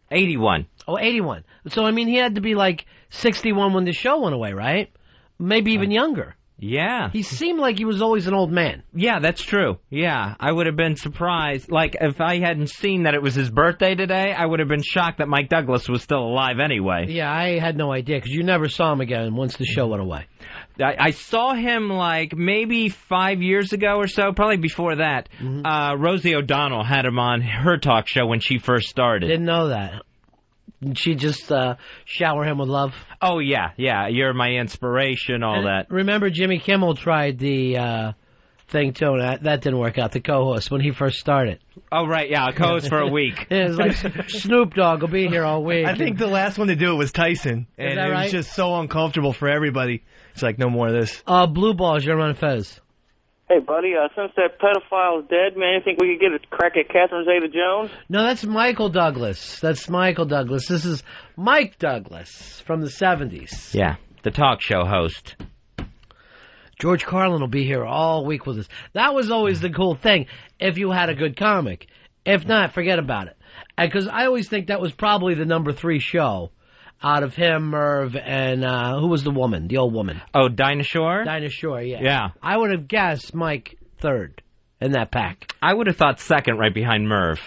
81. Oh, 81. So, I mean, he had to be, like, 61 when the show went away, right? Maybe even younger. Yeah. He seemed like he was always an old man. Yeah, that's true. Yeah, I would have been surprised. Like, if I hadn't seen that it was his birthday today, I would have been shocked that Mike Douglas was still alive anyway. Yeah, I had no idea, because you never saw him again once the show went away. I saw him, like, maybe 5 years ago or so, probably before that. Rosie O'Donnell had him on her talk show when she first started. Didn't know that. Did she just shower him with love? Oh, yeah. You're my inspiration, all that. Remember, Jimmy Kimmel tried the thing, too, and that didn't work out, the co-host, when he first started. Oh, right, yeah, a co-host for a week. It was like, Snoop Dogg will be here all week. I think the last one to do it was Tyson. And that right? It was just so uncomfortable for everybody. It's like, no more of this. Blue balls, you're on Fez. Hey, buddy, since that pedophile is dead, man, you think we could get a crack at Catherine Zeta-Jones? No, that's Michael Douglas. This is Mike Douglas from the 70s. Yeah, the talk show host. George Carlin will be here all week with us. That was always the cool thing, if you had a good comic. If not, forget about it. Because I always think that was probably the number 3 show out of him, Merv, and who was the woman, the old woman? Oh, Dinah Shore? Dinah Shore, yeah. Yeah. I would have guessed Mike third in that pack. I would have thought second right behind Merv.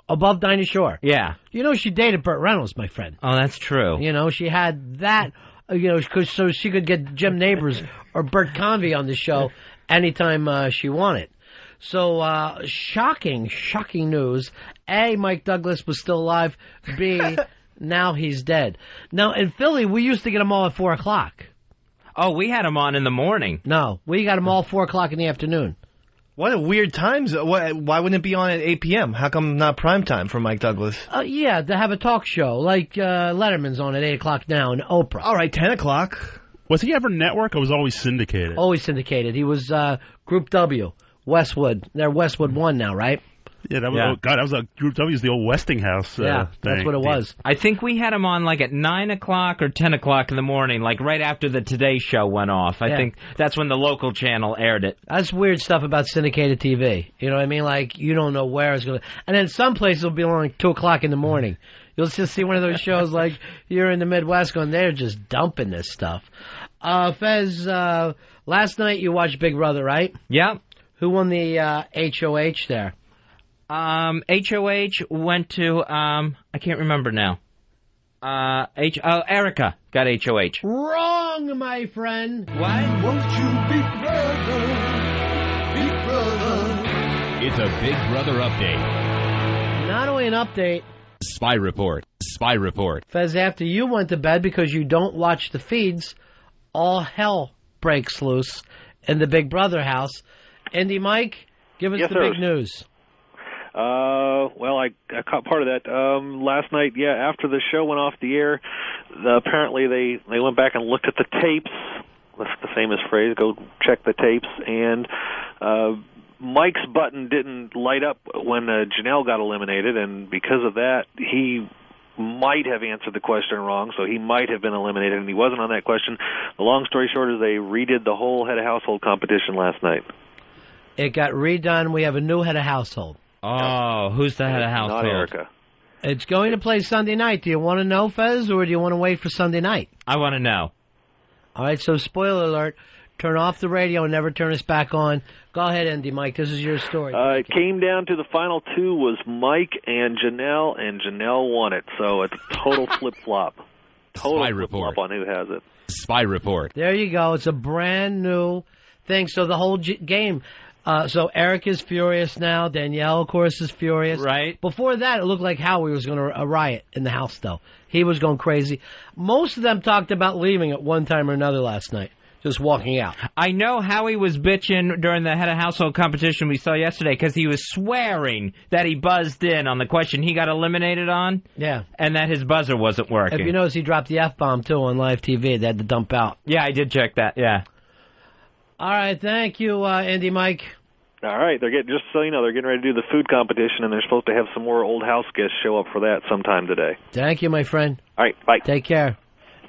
Above Dinah Shore? Yeah. She dated Burt Reynolds, my friend. Oh, that's true. She had that, so she could get Jim Nabors or Bert Convy on the show anytime she wanted. So, shocking news. A, Mike Douglas was still alive. B, Now he's dead. Now, in Philly, we used to get them all at 4 o'clock. Oh, we had them on in the morning. No, we got them all 4 o'clock in the afternoon. What a weird times. Why wouldn't it be on at 8 p.m.? How come not prime time for Mike Douglas? Yeah, to have a talk show, like Letterman's on at 8 o'clock now, and Oprah. All right, 10 o'clock. Was he ever network or was always syndicated? Always syndicated. He was Group W, Westwood. They're Westwood 1 now, right? Yeah, that was, God, that was Group W's the old Westinghouse yeah, that's thing. what it was. I think we had him on like at 9 o'clock or 10 o'clock in the morning, like right after the Today Show went off. I think that's when the local channel aired it. That's weird stuff about syndicated TV. You know what I mean? Like, you don't know where it's going to... And then some places will be on like 2 o'clock in the morning. You'll just see one of those shows like you're in the Midwest going, they're just dumping this stuff. Fez, last night you watched Big Brother, right? Yeah. Who won the HOH there? HOH went to, I can't remember now. Erica got HOH. Wrong, my friend. What? Won't you, Big Brother, Big Brother? It's a Big Brother update. Not only an update. Spy report. Spy report. Fez, after you went to bed because you don't watch the feeds, all hell breaks loose in the Big Brother house. Andy, Mike, give us the big news. Well, I caught part of that last night. Yeah, after the show went off the air, apparently they went back and looked at the tapes. That's the famous phrase, go check the tapes. And Mike's button didn't light up when Janelle got eliminated, and because of that, he might have answered the question wrong, so he might have been eliminated, and he wasn't on that question. The long story short is they redid the whole head of household competition last night. It got redone. We have a new head of household. Oh, who's the head of household? Not Erica. It's going to play Sunday night. Do you want to know, Fez, or do you want to wait for Sunday night? I want to know. All right, so spoiler alert. Turn off the radio and never turn us back on. Go ahead, Andy, Mike. This is your story. It came down to the final two was Mike and Janelle won it. So it's a total flip-flop. Total flip-flop on who has it. Spy report. There you go. It's a brand new thing. So the whole game... so Eric is furious now. Danielle, of course, is furious. Right. Before that, it looked like Howie was going to riot in the house, though. He was going crazy. Most of them talked about leaving at one time or another last night, just walking out. I know Howie was bitching during the head of household competition we saw yesterday because he was swearing that he buzzed in on the question he got eliminated on. Yeah. And that his buzzer wasn't working. If you notice, he dropped the F-bomb, too, on live TV. They had to dump out. Yeah, I did check that, yeah. All right, thank you, Andy, Mike. All right, they're getting they're getting ready to do the food competition, and they're supposed to have some more old house guests show up for that sometime today. Thank you, my friend. All right, bye. Take care.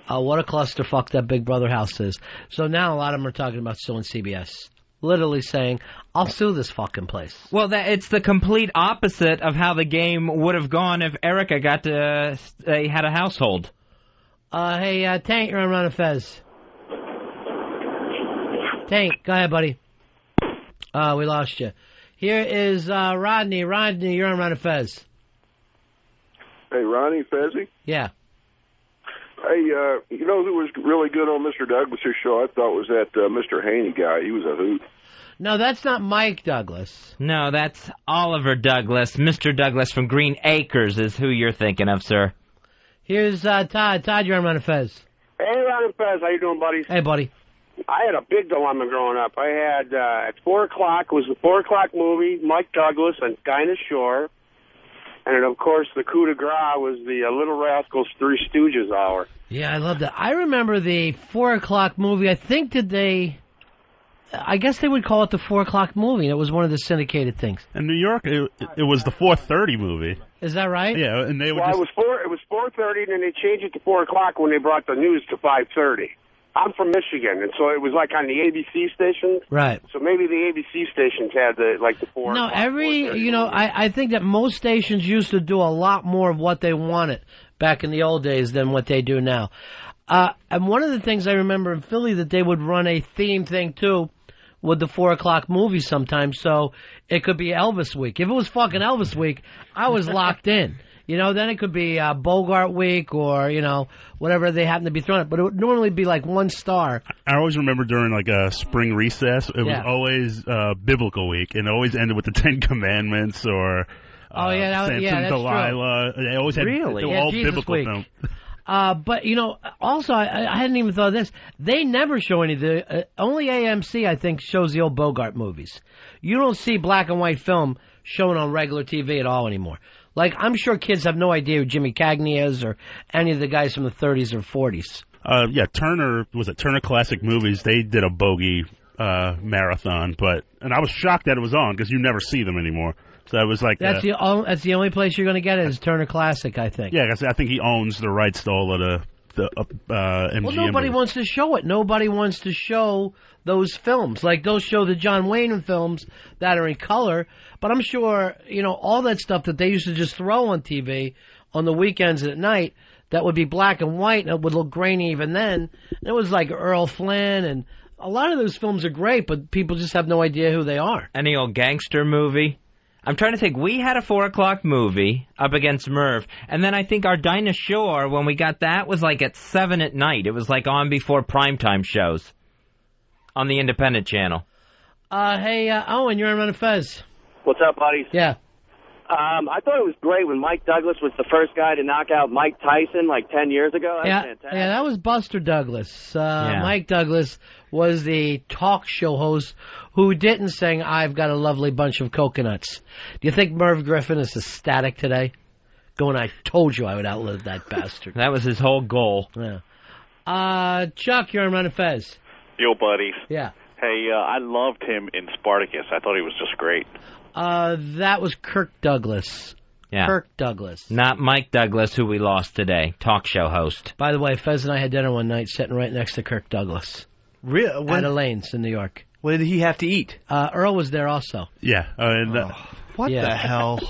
What a clusterfuck that Big Brother house is. So now a lot of them are talking about suing CBS. Literally saying, I'll sue this fucking place. Well, it's the complete opposite of how the game would have gone if Erica got to had a household. Hey, Tank, you're on Ron and Fez. Tank, go ahead, buddy. We lost you. Here is Rodney. Rodney, you're on Ron and Fez. Hey, Ronnie, Fezzy? Yeah. Hey, you know who was really good on Mr. Douglas' show? I thought was that Mr. Haney guy. He was a hoot. No, that's not Mike Douglas. No, that's Oliver Douglas. Mr. Douglas from Green Acres is who you're thinking of, sir. Here's Todd. Todd, you're on Ron and Fez. Hey, Ron and Fez. How you doing, buddies? Hey, buddy. I had a big dilemma growing up. I had, at 4 o'clock, was the 4 o'clock movie, Mike Douglas and Dinah Shore. And, then, of course, the coup de grace was the Little Rascals' Three Stooges hour. Yeah, I love that. I remember the 4 o'clock movie. I guess they would call it the 4 o'clock movie. It was one of the syndicated things. In New York, it was the 4:30 movie. Is that right? Yeah, and they would it was 4:30, and then they changed it to 4 o'clock when they brought the news to 5:30. I'm from Michigan, and so it was like on the ABC stations. Right. So maybe the ABC stations had the 4. No, I think that most stations used to do a lot more of what they wanted back in the old days than what they do now. And one of the things I remember in Philly that they would run a theme thing too with the 4 o'clock movie sometimes. So it could be Elvis week. If it was fucking Elvis week, I was locked in. Then it could be Bogart week or, whatever they happen to be throwing. But it would normally be like one star. I always remember during spring recess, it was always biblical week, and it always ended with the 10 Commandments or Samson, that's Delilah. true. They always had Really? they were Yeah, all Jesus biblical Week. films. But, also, I hadn't even thought of this. They never show any of the... only AMC, I think, shows the old Bogart movies. You don't see black and white film shown on regular TV at all anymore. Like, I'm sure kids have no idea who Jimmy Cagney is or any of the guys from the 30s or 40s. Turner Classic Movies? They did a Bogey marathon, and I was shocked that it was on because you never see them anymore. So it was like that's the only place you're going to get it is Turner Classic, I think. Yeah, I think he owns the rights to all of the MGM. Well, nobody wants to show it. Nobody wants to show those films. Like, they'll show the John Wayne films that are in color, but I'm sure, all that stuff that they used to just throw on TV on the weekends and at night, that would be black and white, and it would look grainy even then. It was like Earl Flynn, and a lot of those films are great, but people just have no idea who they are. Any old gangster movie? I'm trying to think. We had a 4 o'clock movie up against Merv, and then I think our Dinah Shore, when we got that, was like at 7 at night. It was like on before primetime shows on the independent channel. Hey, Owen, you're on Ron and Fez. What's up, buddies? Yeah. I thought it was great when Mike Douglas was the first guy to knock out Mike Tyson like 10 years ago. That was fantastic. Yeah, that was Buster Douglas. Mike Douglas was the talk show host who didn't sing "I've Got a Lovely Bunch of Coconuts." Do you think Merv Griffin is ecstatic today? Going, I told you I would outlive that bastard. That was his whole goal. Yeah. Chuck, you're on Ron and Fez. Yo, buddies. Yeah. Hey, I loved him in Spartacus. I thought he was just great. That was Kirk Douglas. Yeah. Kirk Douglas. Not Mike Douglas, who we lost today, talk show host. By the way, Fez and I had dinner one night sitting right next to Kirk Douglas. Really? At Elaine's in New York. What did he have to eat? Earl was there also. Yeah. What the hell?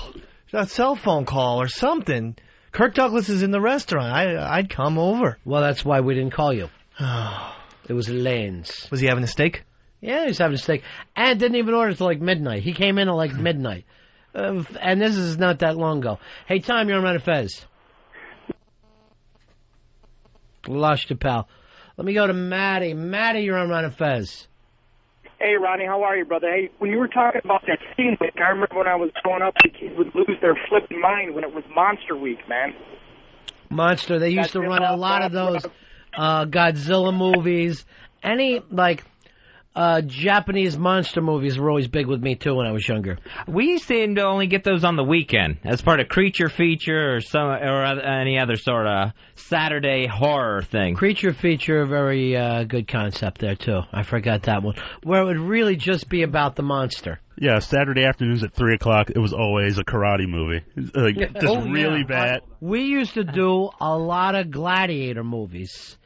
A cell phone call or something. Kirk Douglas is in the restaurant. I'd come over. Well, that's why we didn't call you. It was Elaine's. Was he having a steak? Yeah, he was having a steak. And didn't even order till like midnight. He came in at like midnight. And this is not that long ago. Hey, Tom, you're on Ron and Fez. Lost you, pal. Let me go to Matty. Matty, you're on Ron and Fez. Hey, Ronnie, how are you, brother? Hey, when you were talking about that scene, I remember when I was growing up, the kids would lose their flipping mind when it was Monster Week, man. Monster. They used to run a lot of those Godzilla movies. Any, Japanese monster movies were always big with me, too, when I was younger. We seem to only get those on the weekend as part of Creature Feature or any other sort of Saturday horror thing. Creature Feature, very good concept there, too. I forgot that one. Where it would really just be about the monster. Yeah, Saturday afternoons at 3 o'clock, it was always a karate movie. Really bad. We used to do a lot of gladiator movies.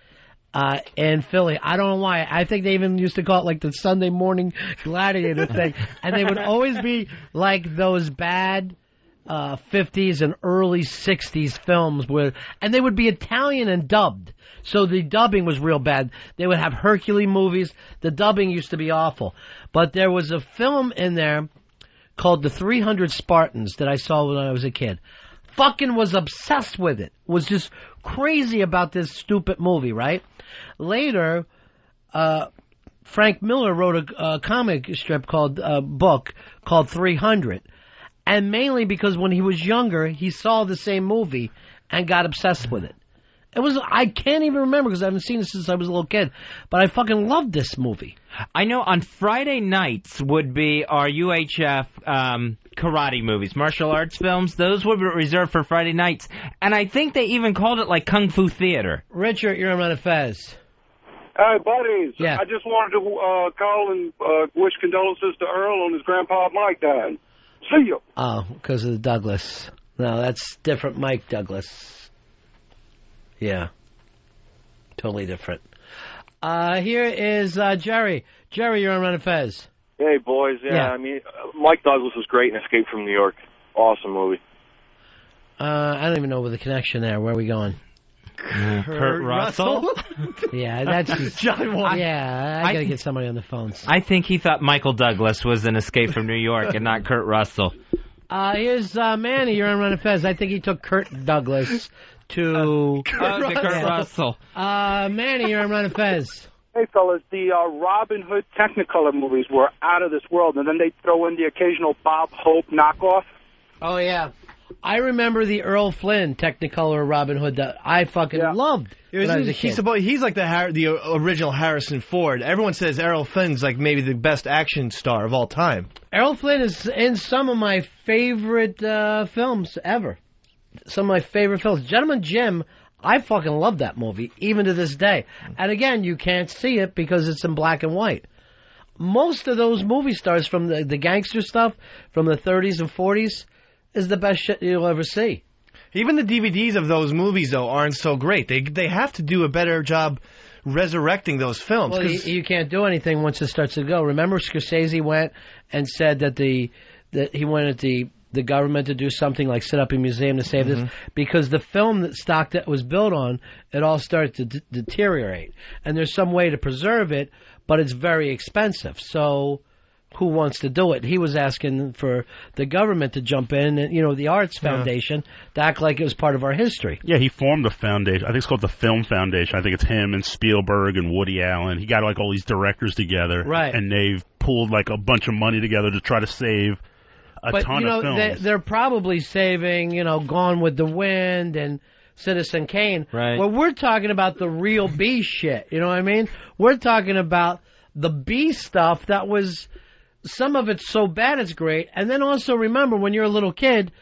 In Philly. I don't know why. I think they even used to call it the Sunday morning gladiator thing. And they would always be like those bad 50s and early 60s films and they would be Italian and dubbed. So the dubbing was real bad. They would have Hercules movies. The dubbing used to be awful. But there was a film in there called The 300 Spartans that I saw when I was a kid. Fucking was obsessed with it. Was just crazy about this stupid movie, right? Later, Frank Miller wrote a comic strip book called 300. And mainly because when he was younger, he saw the same movie and got obsessed with it. I can't even remember because I haven't seen it since I was a little kid. But I fucking loved this movie. I know on Friday nights would be our UHF karate movies, martial arts films. Those were reserved for Friday nights. And I think they even called it Kung Fu Theater. Richard, you're on Ron and Fez. Hey, buddies. Yeah. I just wanted to call and wish condolences to Earl on his grandpa Mike dying. See you. Oh, because of the Douglas. No, that's different Mike Douglas. Yeah. Totally different. Here is Jerry. Jerry, you're on Ron and Fez. Hey, boys. Yeah, I mean, Mike Douglas was great in Escape from New York. Awesome movie. I don't even know with the connection there. Where are we going? Kurt Russell? Yeah, that's John Wayne. Yeah, I got to get somebody on the phones. I think he thought Michael Douglas was in Escape from New York and not Kurt Russell. Here's Manny. You're on Ron and Fez. I think he took Kurt Douglas to Kurt Russell. Manny, you're on Ron and Fez. Hey, fellas, the Robin Hood Technicolor movies were out of this world, and then they throw in the occasional Bob Hope knockoff. Oh, yeah. I remember the Earl Flynn Technicolor Robin Hood that I fucking loved. When I was a kid. He's like the original Harrison Ford. Everyone says Errol Flynn's like maybe the best action star of all time. Errol Flynn is in some of my favorite films ever. Some of my favorite films. Gentleman Jim, I fucking love that movie, even to this day. And again, you can't see it because it's in black and white. Most of those movie stars from the gangster stuff from the 30s and 40s is the best shit you'll ever see. Even the DVDs of those movies, though, aren't so great. They have to do a better job resurrecting those films. Well, you can't do anything once it starts to go. Remember, Scorsese went and said that he wanted the government to do something like set up a museum to save this, because the film stock that was built on, it all started to deteriorate. And there's some way to preserve it, but it's very expensive. So who wants to do it? He was asking for the government to jump in, and the Arts Foundation, to act like it was part of our history. Yeah, he formed a foundation. I think it's called the Film Foundation. I think it's him and Spielberg and Woody Allen. He got like all these directors together, right? And they've pulled like a bunch of money together to try to save a ton of films. They're probably saving, Gone with the Wind and Citizen Kane. Right. Well, we're talking about the real B shit. You know what I mean? We're talking about the B stuff that was. Some of it's so bad it's great. And then also remember, when you're a little kid,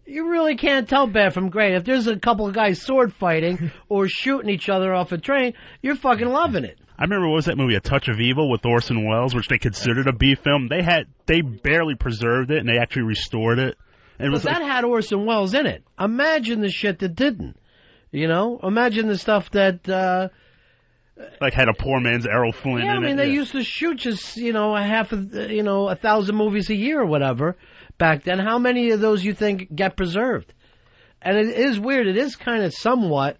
you really can't tell bad from great. If there's a couple of guys sword fighting or shooting each other off a train, you're fucking loving it. I remember, what was that movie, A Touch of Evil, with Orson Welles, which they considered a B film. They barely preserved it, and they actually restored it. And But that had Orson Welles in it. Imagine the shit that didn't. Imagine the stuff that... like had a poor man's Errol Flynn in it. I mean, they used to shoot just, 1,000 movies a year or whatever back then. How many of those you think get preserved? And it is weird. It is kind of somewhat,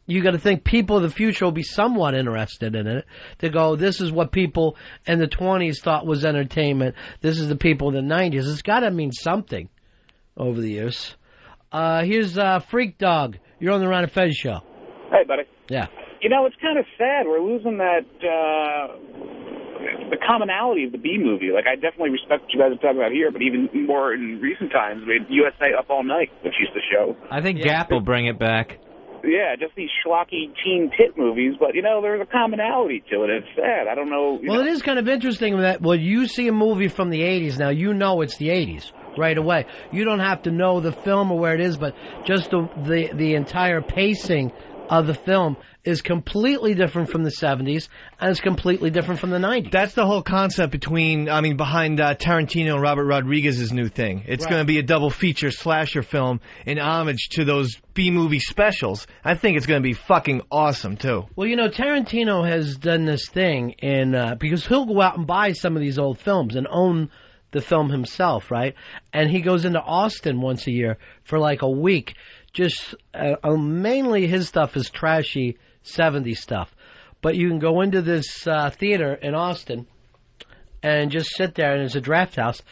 you got to think people of the future will be somewhat interested in it, to go, this is what people in the 20s thought was entertainment. This is the people in the 90s. It's got to mean something over the years. Here's Freak Dog. You're on the Ron and Fez show. Hey, buddy. Yeah. It's kind of sad. We're losing that, the commonality of the B movie. Like, I definitely respect what you guys are talking about here, but even more in recent times, we had USA Up All Night, which used to show. I think Gap will bring it back. Yeah, just these schlocky teen tit movies, but, there's a commonality to it. It's sad. I don't know. Well, it is kind of interesting that when you see a movie from the 80s, now you know it's the 80s right away. You don't have to know the film or where it is, but just the entire pacing of the film is completely different from the 70s, and it's completely different from the 90s. That's the whole concept behind Tarantino and Robert Rodriguez's new thing. It's going to be a double feature slasher film in homage to those B-movie specials. I think it's going to be fucking awesome, too. Well, Tarantino has done this thing because he'll go out and buy some of these old films and own the film himself, right? And he goes into Austin once a year for like a week. Just mainly his stuff is trashy 70s stuff. But you can go into this theater in Austin and just sit there, and it's a draft house,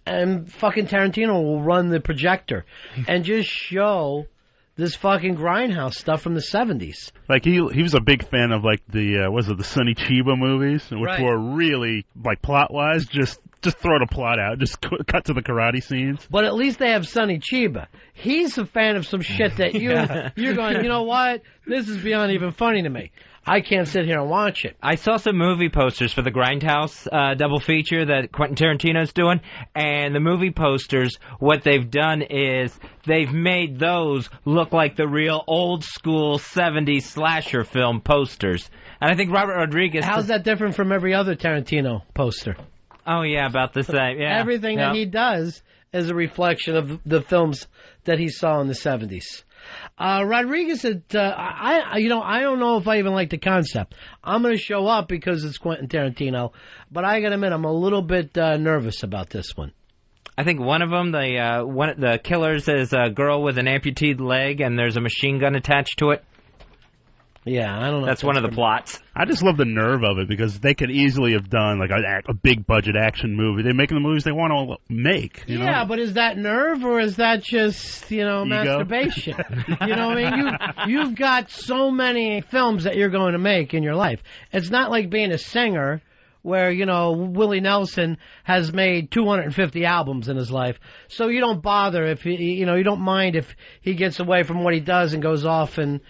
and fucking Tarantino will run the projector and just show this fucking grindhouse stuff from the 70s. Like, he was a big fan of, like, the Sonny Chiba movies, which were really, like, plot-wise, just throw the plot out. Just cut to the karate scenes. But at least they have Sonny Chiba. He's a fan of some shit that you're going, you know what? This is beyond even funny to me. I can't sit here and watch it. I saw some movie posters for the Grindhouse double feature that Quentin Tarantino's doing, and the movie posters, what they've done is they've made those look like the real old-school 70s slasher film posters. And I think Robert Rodriguez... How's that different from every other Tarantino poster? Oh, yeah, about the same. Yeah. Everything that he does is a reflection of the films that he saw in the 70s. Rodriguez said, I don't know if I even like the concept. I'm going to show up because it's Quentin Tarantino, but I got to admit, I'm a little bit nervous about this one. I think one of them, the killers, is a girl with an amputated leg, and there's a machine gun attached to it. Yeah, I don't know. That's one of the plots. I just love the nerve of it, because they could easily have done like a big budget action movie. They're making the movies they want to make. You know? But is that nerve, or is that just masturbation? You know what I mean? You've got so many films that you're going to make in your life. It's not like being a singer where, you know, Willie Nelson has made 250 albums in his life. So you don't bother if, you know, you don't mind if he gets away from what he does and goes off and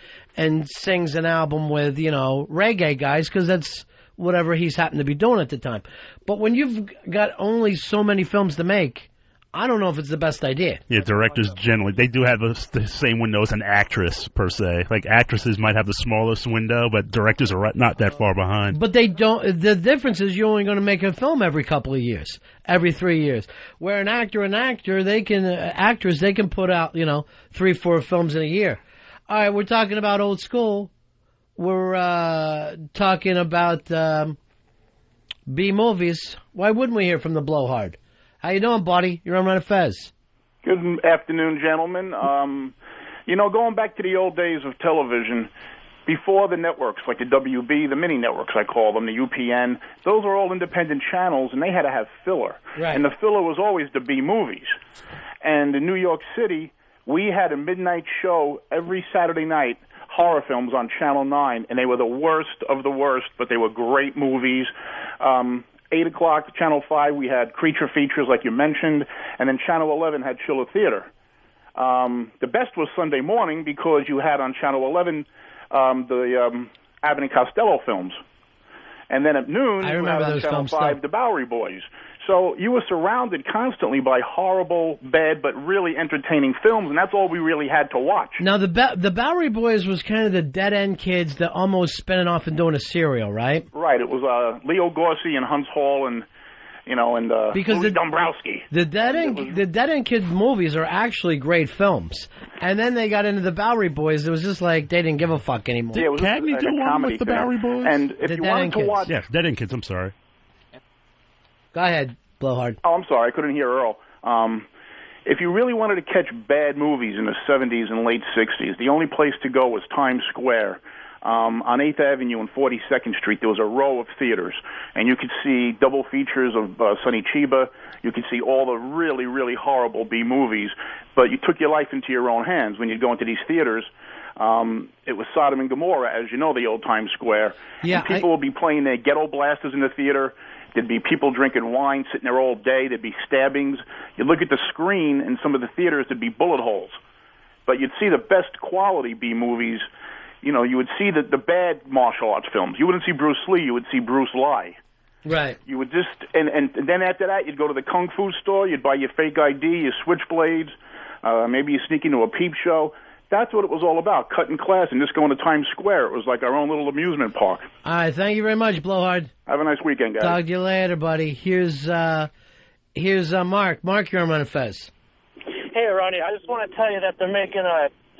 sings an album with, you know, reggae guys, because that's whatever he's happened to be doing at the time. But when you've got only so many films to make, I don't know if it's the best idea. Yeah, directors generally, they do have the same window as an actress, per se. Like, actresses might have the smallest window, but directors are not that far behind. But they don't. The difference is you're only going to make a film every couple of years, every 3 years. Where an actor, they can put out, you know, 3-4 films in a year. All right, we're talking about old school. We're talking about B-movies. Why wouldn't we hear from the Blowhard? How you doing, buddy? You're on Ron and Fez. Good afternoon, gentlemen. You know, going back to the old days of television, before the networks, like the WB, the mini networks, I call them, the UPN, those are all independent channels, and they had to have filler. Right. And the filler was always the B-movies. And in New York City, we had a midnight show every Saturday night, horror films on Channel 9, and they were the worst of the worst, but they were great movies. 8 o'clock, Channel 5, we had creature features like you mentioned, and then Channel 11 had Schiller Theater. The best was Sunday morning because you had on Channel 11 the Abbott and Costello films. And then at noon, you had on Channel 5 the Bowery Boys. So you were surrounded constantly by horrible, bad, but really entertaining films, and that's all we really had to watch. Now, the Bowery Boys was kind of the dead-end kids that almost spinning off and doing a serial, right? Right. It was Leo Gorcey and Hunts Hall and, you know, and Louis Dombrowski. The dead-end kids movies are actually great films. And then they got into the Bowery Boys. It was just like they didn't give a fuck anymore. Yeah, it was Cagney do one with the Bowery Boys? And if you wanted to watch... Yeah, Dead End Kids, I'm sorry. Go ahead, Blowhard. Oh, I'm sorry. I couldn't hear Earl. If you really wanted to catch bad movies in the 70s and late 60s, the only place to go was Times Square. On 8th Avenue and 42nd Street, there was a row of theaters, and you could see double features of Sonny Chiba. You could see all the really, really horrible B-movies, but you took your life into your own hands when you'd go into these theaters. It was Sodom and Gomorrah, as you know, the old Times Square. Yeah, and people would be playing their ghetto blasters in the theater. There'd be people drinking wine, sitting there all day. There'd be stabbings. You'd look at the screen in some of the theaters, there'd be bullet holes. But you'd see the best quality B-movies. You know, you would see the bad martial arts films. You wouldn't see Bruce Lee. You would see Bruce Lee. Right. You would just, and then after that, you'd go to the Kung Fu store. You'd buy your fake ID, your switchblades. Maybe you sneak into a peep show. That's what it was all about, cutting class and just going to Times Square. It was like our own little amusement park. All right, thank you very much, Blowhard. Have a nice weekend, guys. Talk to you later, buddy. Here's Mark. Mark, you're on Ron and Fez. Hey, Ronnie, I just want to tell you that they're making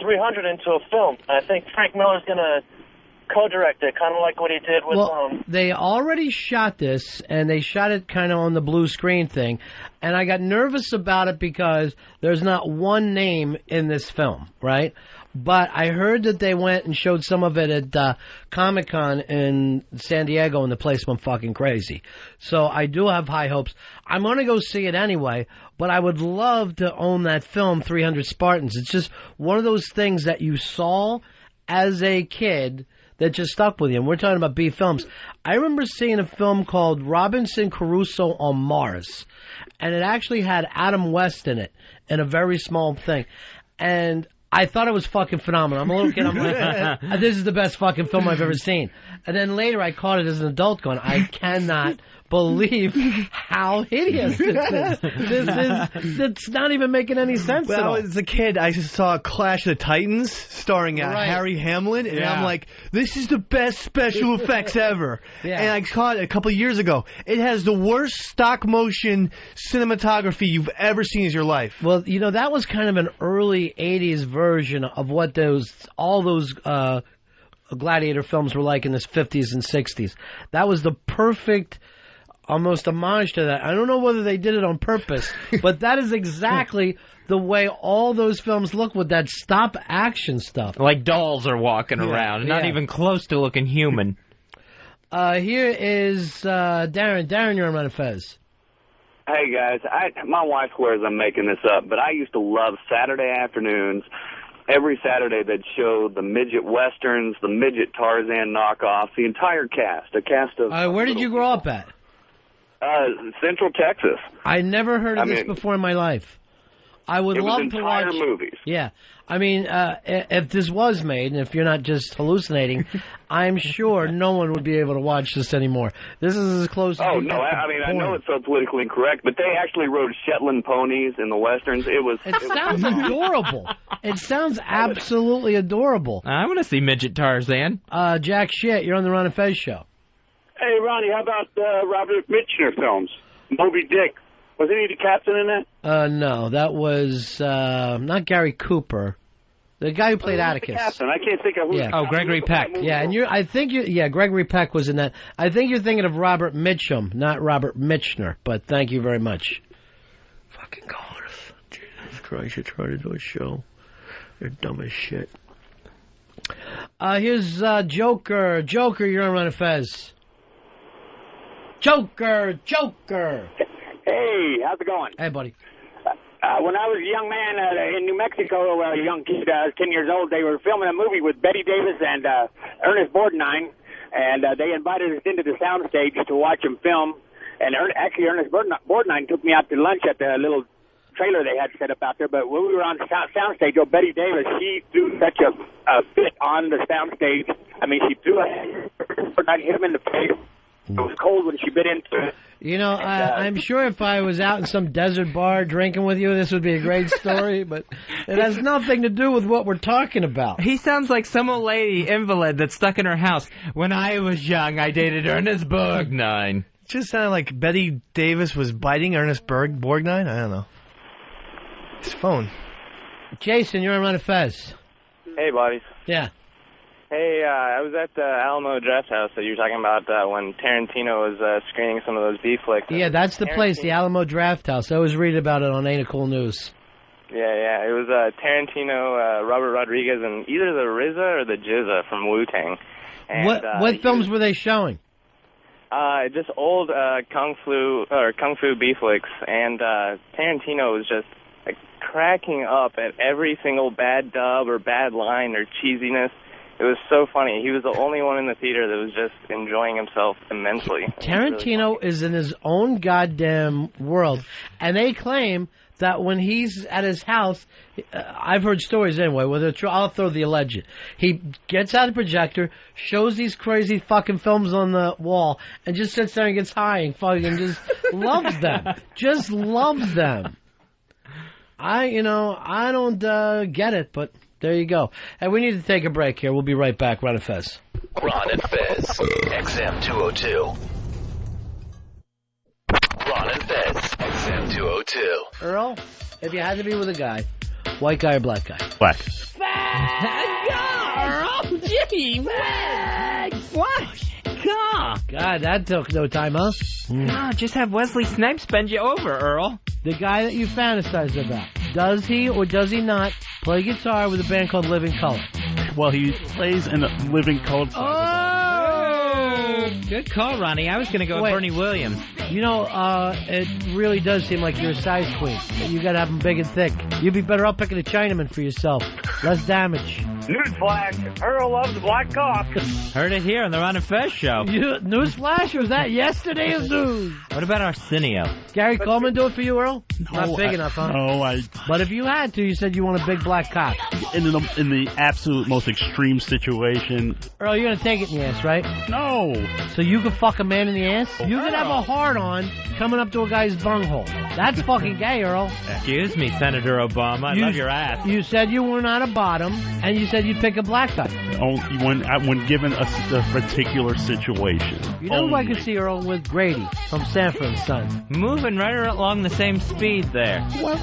300 into a film. I think Frank Miller's going to co-direct it, kind of like what he did with... They already shot this, and they shot it kind of on the blue screen thing, and I got nervous about it because there's not one name in this film, right? But I heard that they went and showed some of it at Comic-Con in San Diego, and the place went fucking crazy. So I do have high hopes. I'm going to go see it anyway, but I would love to own that film, 300 Spartans. It's just one of those things that you saw as a kid that just stuck with you. And we're talking about B films. I remember seeing a film called Robinson Crusoe on Mars, and it actually had Adam West in it in a very small thing. And I thought it was fucking phenomenal. I'm a little kid. I'm like, this is the best fucking film I've ever seen. And then later I caught it as an adult going, I cannot believe how hideous this is. It's not even making any sense at all. As a kid, I just saw Clash of the Titans starring Harry Hamlin, and I'm like, this is the best special effects ever. Yeah. And I saw it a couple of years ago. It has the worst stop motion cinematography you've ever seen in your life. Well, you know, that was kind of an early 80s version of what all those gladiator films were like in the 50s and 60s. That was the perfect almost homage to that. I don't know whether they did it on purpose, but that is exactly the way all those films look with that stop action stuff. Like dolls are walking around, not even close to looking human. Here is Darren. Darren, you're on Ron and Fez. Hey, guys. My wife swears I'm making this up, but I used to love Saturday afternoons. Every Saturday they'd show the midget westerns, the midget Tarzan knockoffs, the entire cast, a cast of... Where did you grow up at? Central Texas. I never heard of this before in my life. I would love to watch movies. Yeah, I mean, if this was made, and if you're not just hallucinating, I'm sure no one would be able to watch this anymore. This is as close. Oh as no! I know it's so politically incorrect, but they actually rode Shetland ponies in the westerns. It sounds adorable. It sounds absolutely adorable. I want to see midget Tarzan. Jack Shit, you're on the Ron and Fez show. Hey, Ronnie, how about Robert Mitchner films? Moby Dick. Was any of the captain in that? No, that was not Gary Cooper. The guy who played Atticus. The captain. I can't think of who. Yeah. Oh, Gregory Peck. Yeah, and Gregory Peck was in that. I think you're thinking of Robert Mitchum, not Robert Mitchner. But thank you very much. Fucking callers. Jesus Christ, you're trying to do a show. You're dumb as shit. Here's Joker. Joker, you're on Ron and Fez. Joker. Hey, how's it going? Hey, buddy. When I was a young man in New Mexico, a young kid, 10 years old, they were filming a movie with Betty Davis and Ernest Borgnine, and they invited us into the soundstage to watch them film. And Ernest Borgnine took me out to lunch at the little trailer they had set up out there. But when we were on the soundstage, Betty Davis, she threw such a fit on the soundstage. I mean, she threw Borgnine, hit him in the face. It was cold when she bit into it. You know, I'm sure if I was out in some desert bar drinking with you, this would be a great story, but it has nothing to do with what we're talking about. He sounds like some old lady invalid that's stuck in her house. When I was young, I dated Ernest Borgnine. It just sounded like Betty Davis was biting Ernest Borgnine. I don't know. His phone. Jason, you're on Ron and Fez. Hey, buddies. Yeah. Hey, I was at the Alamo Draft House that you were talking about when Tarantino was screening some of those B flicks. Yeah, that's the place, the Alamo Draft House. I always read about it on Ain't It Cool News. Yeah. It was Tarantino, Robert Rodriguez, and either the RZA or the Jizza from Wu-Tang. And, what films were they showing? Just old Kung Fu B flicks, and Tarantino was just cracking up at every single bad dub or bad line or cheesiness. It was so funny. He was the only one in the theater that was just enjoying himself immensely. Tarantino is in his own goddamn world, and they claim that when he's at his house, I've heard stories anyway, whether it's true, I'll throw the alleged. He gets out a projector, shows these crazy fucking films on the wall, and just sits there and gets high and fucking just loves them. Just loves them. I don't get it, but there you go. Hey, we need to take a break here. We'll be right back. Ron and Fez. Ron and Fez, XM 202. Ron and Fez, XM 202. Earl, if you had to be with a guy, white guy or black guy? Black. Earl, gee, what? God, that took no time, huh? No, just have Wesley Snipes bend you over, Earl. The guy that you fantasize about, does he or does he not play guitar with a band called Living Colour? Well, he plays in a Living Colour. Oh, good call, Ronnie. I was going to go with Bernie Williams. You know, it really does seem like you're a size queen. You got to have them big and thick. You'd be better off picking a Chinaman for yourself. Less damage. Newsflash, Earl loves black cock. Heard it here on the Ron and Fez show. Newsflash, was that yesterday's news? What about Arsenio? Gary Coleman do it for you, Earl? No, not big enough, huh? No, But if you had to, you said you want a big black cock. In the absolute most extreme situation. Earl, you're going to take it in the ass, right? No. So you could fuck a man in the ass? You could have a hard-on coming up to a guy's bunghole. That's fucking gay, Earl. Excuse me, Senator Obama. I love your ass. You said you were not a bottom, and you said you'd pick a black guy. When given a particular situation. You know who I could see, Earl, with? Grady from Sanford and Son. Moving right along the same speed there. Well,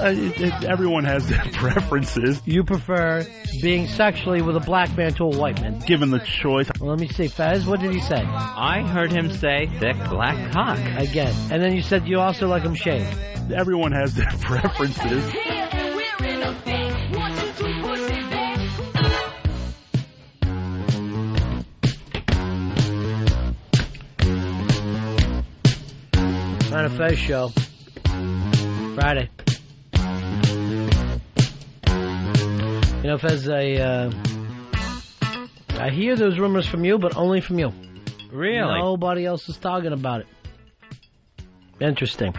everyone has their preferences. You prefer being sexually with a black man to a white man. Given the choice. Well, let me see. Fez, what did he say? I heard him say thick black cock. Again. And then you said you also like him shaved. Everyone has their preferences. Ron and Fez show. Friday. You know, Fez, I hear those rumors from you, but only from you. Really? Nobody else is talking about it. Interesting.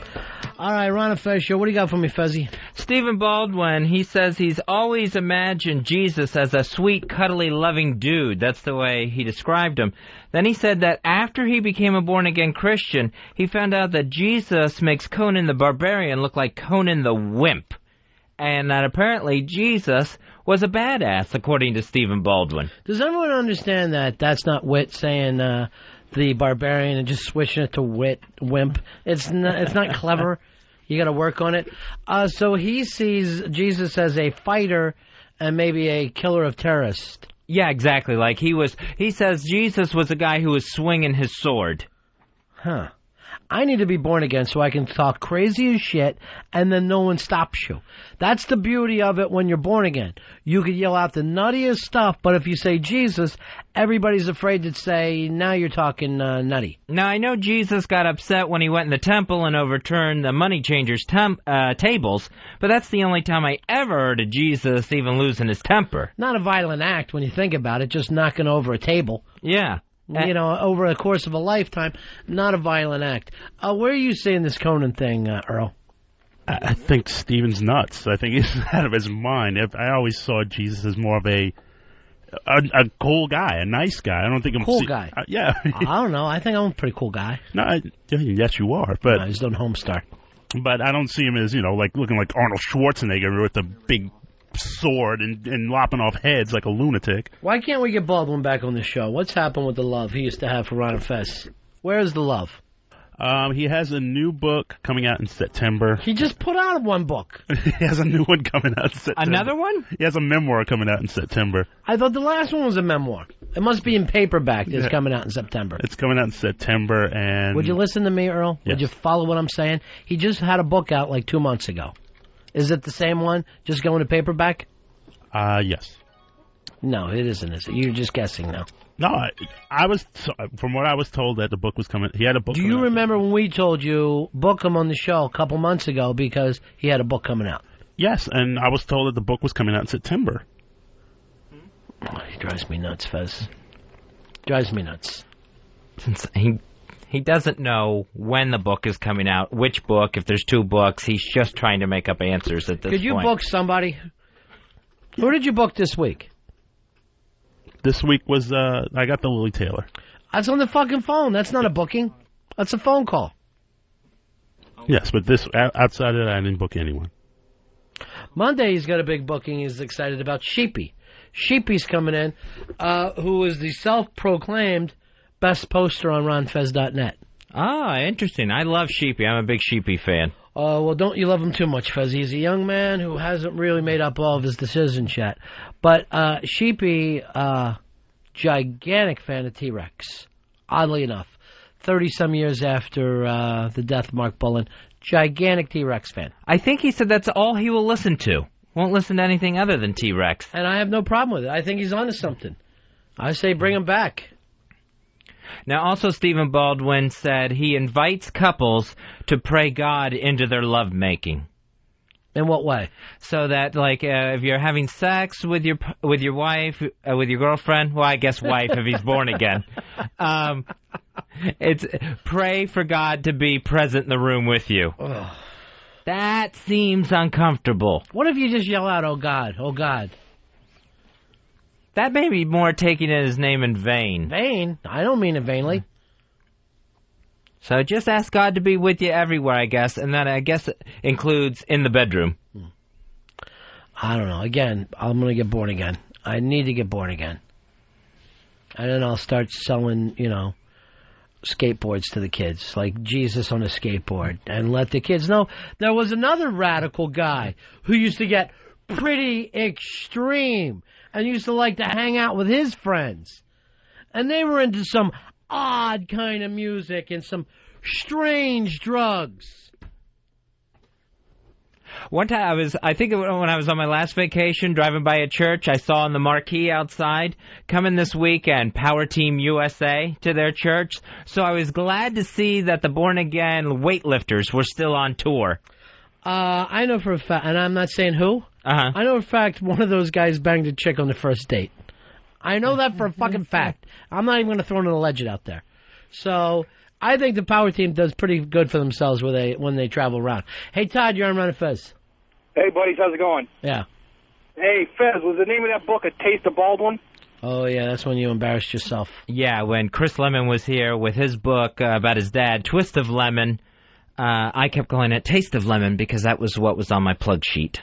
All right, Ron and Fez show. What do you got for me, Fezzy? Stephen Baldwin, he says he's always imagined Jesus as a sweet, cuddly, loving dude. That's the way he described him. Then he said that after he became a born-again Christian, he found out that Jesus makes Conan the Barbarian look like Conan the Wimp. And that apparently Jesus was a badass, according to Stephen Baldwin. Does everyone understand that that's not Wit saying the Barbarian and just switching it to Wimp? It's not clever. You got to work on it. So he sees Jesus as a fighter and maybe a killer of terrorists. Yeah, exactly. Like he says Jesus was a guy who was swinging his sword. Huh. I need to be born again so I can talk crazy as shit and then no one stops you. That's the beauty of it when you're born again. You can yell out the nuttiest stuff, but if you say Jesus, everybody's afraid to say, now you're talking nutty. Now, I know Jesus got upset when he went in the temple and overturned the money changers' tables, but that's the only time I ever heard of Jesus even losing his temper. Not a violent act when you think about it, just knocking over a table. Yeah. You know, over the course of a lifetime, not a violent act. Where are you seeing this Conan thing, Earl? I think Steven's nuts. I think he's out of his mind. I always saw Jesus as more of a cool guy, a nice guy. I don't think I'm cool guy. Yeah. I don't know. I think I'm a pretty cool guy. No, yes, you are. But no, he's done Homestar. But I don't see him as like looking like Arnold Schwarzenegger with a big sword and lopping off heads like a lunatic. Why can't we get Baldwin back on the show? What's happened with the love he used to have for Ron and Fez? Where's the love? He has a new book coming out in September. He just put out one book. He has a new one coming out in September. Another one? He has a memoir coming out in September. I thought the last one was a memoir. It must be in paperback that's coming out in September. It's coming out in September, and... Would you listen to me, Earl? Yes. Would you follow what I'm saying? He just had a book out like 2 months ago. Is it the same one, just going to paperback? Yes. No, it isn't, is it? You're just guessing now. No, I was, from what I was told, that the book was coming. He had a book. Do you remember when we told you book him on the show a couple months ago because he had a book coming out? Yes, and I was told that the book was coming out in September. Oh, he drives me nuts, Fez. Drives me nuts. Since he doesn't know when the book is coming out, which book, if there's 2 books. He's just trying to make up answers at this point. Could you book somebody? Who did you book this week? This week was, I got the Lily Taylor. That's on the fucking phone. That's not a booking. That's a phone call. Yes, but outside of that, I didn't book anyone. Monday, he's got a big booking he's excited about. Sheepy. Sheepy's coming in, who is the self-proclaimed best poster on RonFez.net. Ah, interesting. I love Sheepy. I'm a big Sheepy fan. Well, don't you love him too much, Fez. He's a young man who hasn't really made up all of his decisions yet. But Sheepy, gigantic fan of T-Rex, oddly enough. 30-some years after the death of Mark Bullen, gigantic T-Rex fan. I think he said that's all he will listen to. Won't listen to anything other than T-Rex. And I have no problem with it. I think he's onto something. I say bring him back. Now, also, Stephen Baldwin said he invites couples to pray God into their lovemaking. In what way? So that, like, if you're having sex with your wife, with your girlfriend, well, I guess wife if he's born again, it's pray for God to be present in the room with you. Ugh. That seems uncomfortable. What if you just yell out, "Oh God, oh God"? That may be more taking his name in vain. Vain? I don't mean it vainly. So just ask God to be with you everywhere, I guess, and that, I guess, includes in the bedroom. I don't know. Again, I'm going to get born again. I need to get born again. And then I'll start selling, skateboards to the kids, like Jesus on a skateboard, and let the kids know there was another radical guy who used to get pretty extreme and used to like to hang out with his friends. And they were into some odd kind of music and some strange drugs. One time I think when I was on my last vacation driving by a church, I saw on the marquee outside, coming this weekend, Power Team USA to their church. So I was glad to see that the born-again weightlifters were still on tour. I know for a fact, and I'm not saying who, I know for a fact one of those guys banged a chick on the first date. I know that for a fucking fact. I'm not even going to throw an alleged out there. So, I think the power team does pretty good for themselves when they travel around. Hey, Todd, you're on Ron and Fez. Hey, buddies, how's it going? Yeah. Hey, Fez, was the name of that book A Taste of Baldwin? Oh, yeah, that's when you embarrassed yourself. Yeah, when Chris Lemon was here with his book about his dad, Twist of Lemon, I kept calling it Taste of Lemon because that was what was on my plug sheet.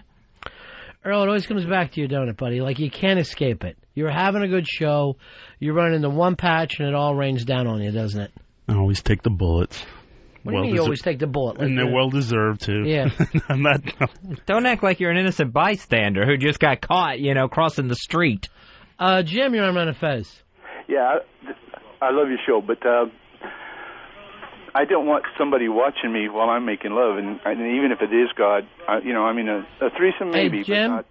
Earl, it always comes back to you, don't it, buddy? Like, you can't escape it. You're having a good show, you run into one patch, and it all rains down on you, doesn't it? I always take the bullets. What do you mean you always take the bullet? And they're well-deserved, too. Yeah. I'm not... Don't act like you're an innocent bystander who just got caught, crossing the street. Jim, you're on Ron and Fez. Yeah, I love your show, but I don't want somebody watching me while I'm making love, and even if it is God, a threesome maybe. Hey, Jim,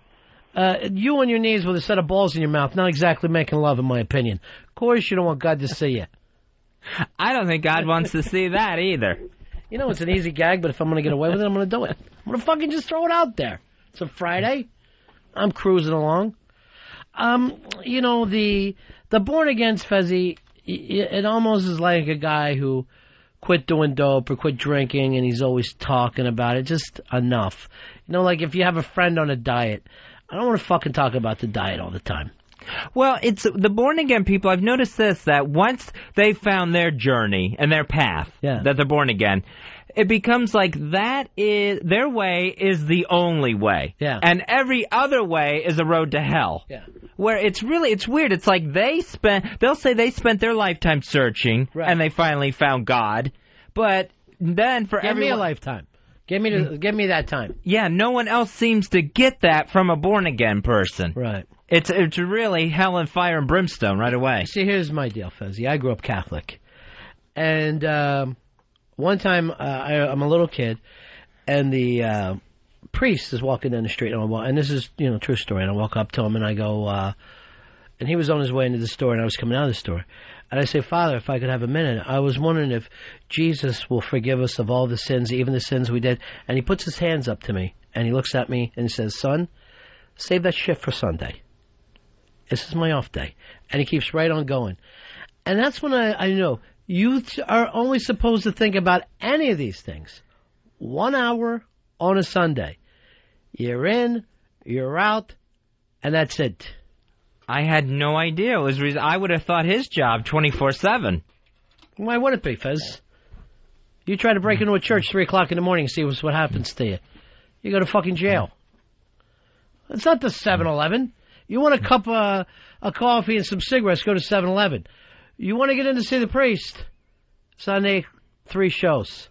you on your knees with a set of balls in your mouth, not exactly making love, in my opinion. Of course you don't want God to see you. I don't think God wants to see that either. You know, it's an easy gag, but if I'm going to get away with it, I'm going to do it. I'm going to fucking just throw it out there. It's a Friday. I'm cruising along. The Born Against Fezzy, it almost is like a guy who quit doing dope or quit drinking, and he's always talking about it. Just enough. Like if you have a friend on a diet, I don't want to fucking talk about the diet all the time. Well, it's the born-again people. I've noticed this, that once they found their journey and their path, that they're born again, it becomes like that is their way is the only way. Yeah. And every other way is a road to hell. Yeah. Where it's weird. It's like they'll say they spent their lifetime searching, and they finally found God. But then for Give me a lifetime. Give me that time. Yeah, no one else seems to get that from a born-again person. Right. It's really hell and fire and brimstone right away. See, here's my deal, Fezzy. I grew up Catholic. And one time, I'm a little kid, and the priest is walking down the street, and this is, true story, and I walk up to him, and I go, and he was on his way into the store, and I was coming out of the store. And I say, Father, if I could have a minute, I was wondering if Jesus will forgive us of all the sins, even the sins we did. And he puts his hands up to me, and he looks at me, and he says, son, save that shit for Sunday. This is my off day. And he keeps right on going. And that's when I know you are only supposed to think about any of these things 1 hour on a Sunday. You're in, you're out, and that's it. I had no idea. I would have thought his job 24/7. Why would it be, Fez? You try to break into a church 3 o'clock in the morning and see what happens to you. You go to fucking jail. It's not the 7-Eleven. You want a cup of coffee and some cigarettes, go to 7-Eleven. You want to get in to see the priest, Sunday, 3 shows.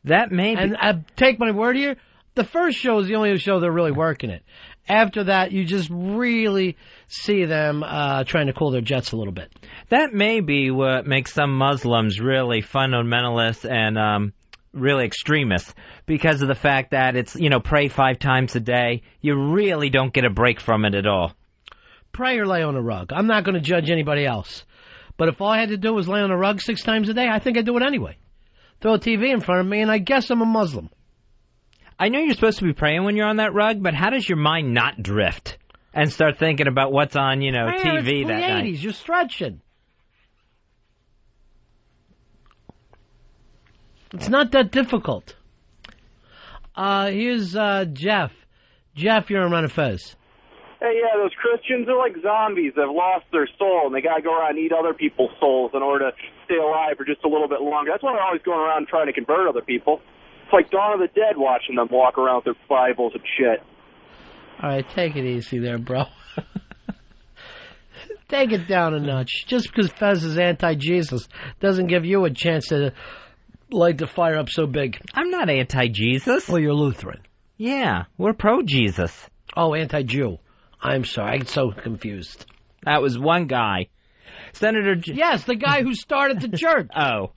That may be. And take my word here, the first show is the only show they're really working it. After that, you just really see them trying to cool their jets a little bit. That may be what makes some Muslims really fundamentalists and really extremists, because of the fact that it's, pray 5 times a day. You really don't get a break from it at all. Pray or lay on a rug. I'm not going to judge anybody else. But if all I had to do was lay on a rug 6 times a day, I think I'd do it anyway. Throw a TV in front of me, and I guess I'm a Muslim. I know you're supposed to be praying when you're on that rug, but how does your mind not drift and start thinking about what's on, TV that night? It's You're stretching. It's not that difficult. Here's Jeff. Jeff, you're on Ron and Fez. Hey, yeah, those Christians are like zombies. They've lost their soul, and they got to go around and eat other people's souls in order to stay alive for just a little bit longer. That's why they're always going around trying to convert other people. It's like Dawn of the Dead watching them walk around with their Bibles and shit. All right, take it easy there, bro. Take it down a notch. Just because Fez is anti-Jesus doesn't give you a chance to light the fire up so big. I'm not anti-Jesus. Well, you're Lutheran. Yeah, we're pro-Jesus. Oh, anti-Jew. I'm sorry, I get so confused. That was one guy. Yes, the guy who started the church. Oh.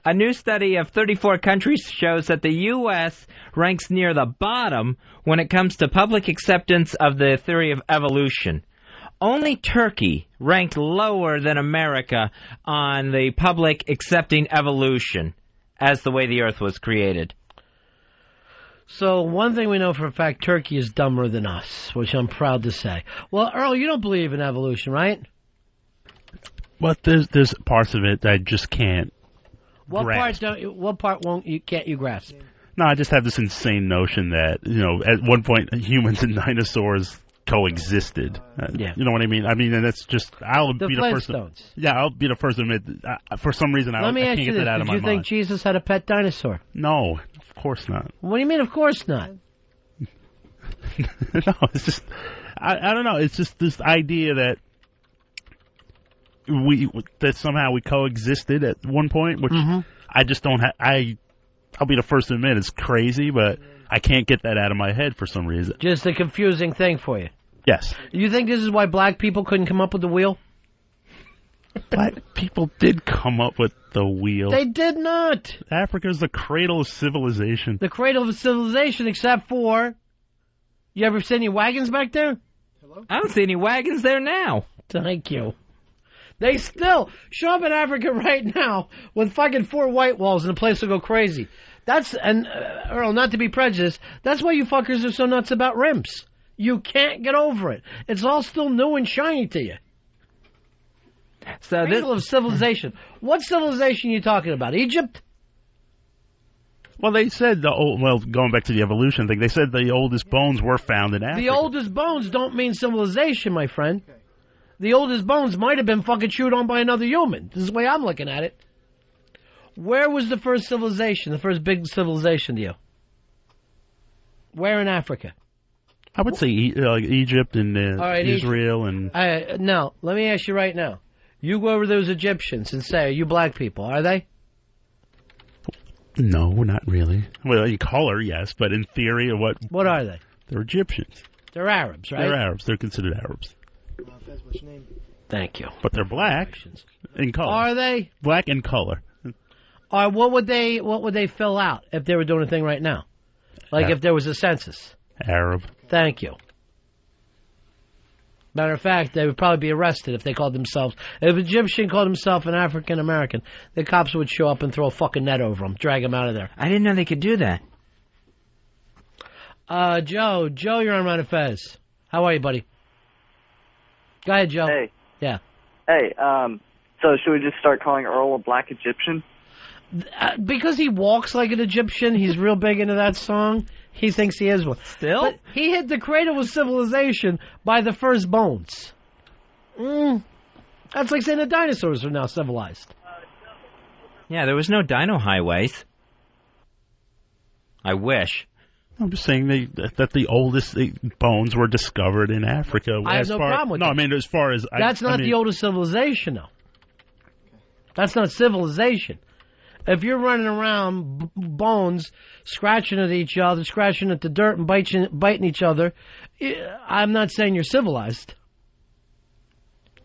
A new study of 34 countries shows that the U.S. ranks near the bottom when it comes to public acceptance of the theory of evolution. Only Turkey ranked lower than America on the public accepting evolution as the way the Earth was created. So one thing we know for a fact, Turkey is dumber than us, which I'm proud to say. Well, Earl, you don't believe in evolution, right? But there's parts of it that I just can't grasp. What part can't you grasp? No, I just have this insane notion that, at one point humans and dinosaurs coexisted. Yeah. You know what I mean? I mean, and that's just, I'll be the first. Yeah, I'll be the first to admit, for some reason, I can't get that out of my mind. Did you think Jesus had a pet dinosaur? No, of course not. What do you mean, of course not? No, it's just, I don't know. It's just this idea that somehow we coexisted at one point, which I just don't have. I'll be the first to admit it's crazy, but I can't get that out of my head for some reason. Just a confusing thing for you. Yes. You think this is why black people couldn't come up with the wheel? Black people did come up with the wheel. They did not. Africa's the cradle of civilization. The cradle of civilization, except for... You ever see any wagons back there? Hello? I don't see any wagons there now. Thank you. They still show up in Africa right now with fucking 4 white walls and the place will go crazy. Earl, not to be prejudiced, that's why you fuckers are so nuts about rims. You can't get over it. It's all still new and shiny to you. So cradle of civilization. What civilization are you talking about? Egypt? Well, they said going back to the evolution thing, they said the oldest bones were found in Africa. The oldest bones don't mean civilization, my friend. The oldest bones might have been fucking chewed on by another human. This is the way I'm looking at it. Where was the first civilization, the first big civilization to you? Where in Africa? I would say Egypt and Israel. No, let me ask you right now. You go over those Egyptians and say, are you black people? Are they? No, not really. Well, in color, yes, but in theory, what are they? They're Egyptians. They're Arabs, right? They're Arabs. They're considered Arabs. What's your name? Thank you. But they're black in color. Are they? Black in color. All right, what would they fill out if they were doing a thing right now? Like if there was a census? Arab. Thank you. Matter of fact, they would probably be arrested if they called themselves... If an Egyptian called himself an African American, the cops would show up and throw a fucking net over him, drag him out of there. I didn't know they could do that. Joe, you're on Ron and Fez. How are you, buddy? Go ahead, Joe. Hey. Yeah. Hey, so should we just start calling Earl a black Egyptian? Because he walks like an Egyptian, he's real big into that song. He thinks he is one. Still? But he hit the cradle of civilization by the first bones. That's like saying the dinosaurs are now civilized. Yeah, there was no dino highways. I wish. I'm just saying that the oldest bones were discovered in Africa. I have no problem with that. No, I mean, as far as... That's not the oldest civilization, though. That's not civilization. If you're running around bones, scratching at each other, scratching at the dirt and biting each other, I'm not saying you're civilized.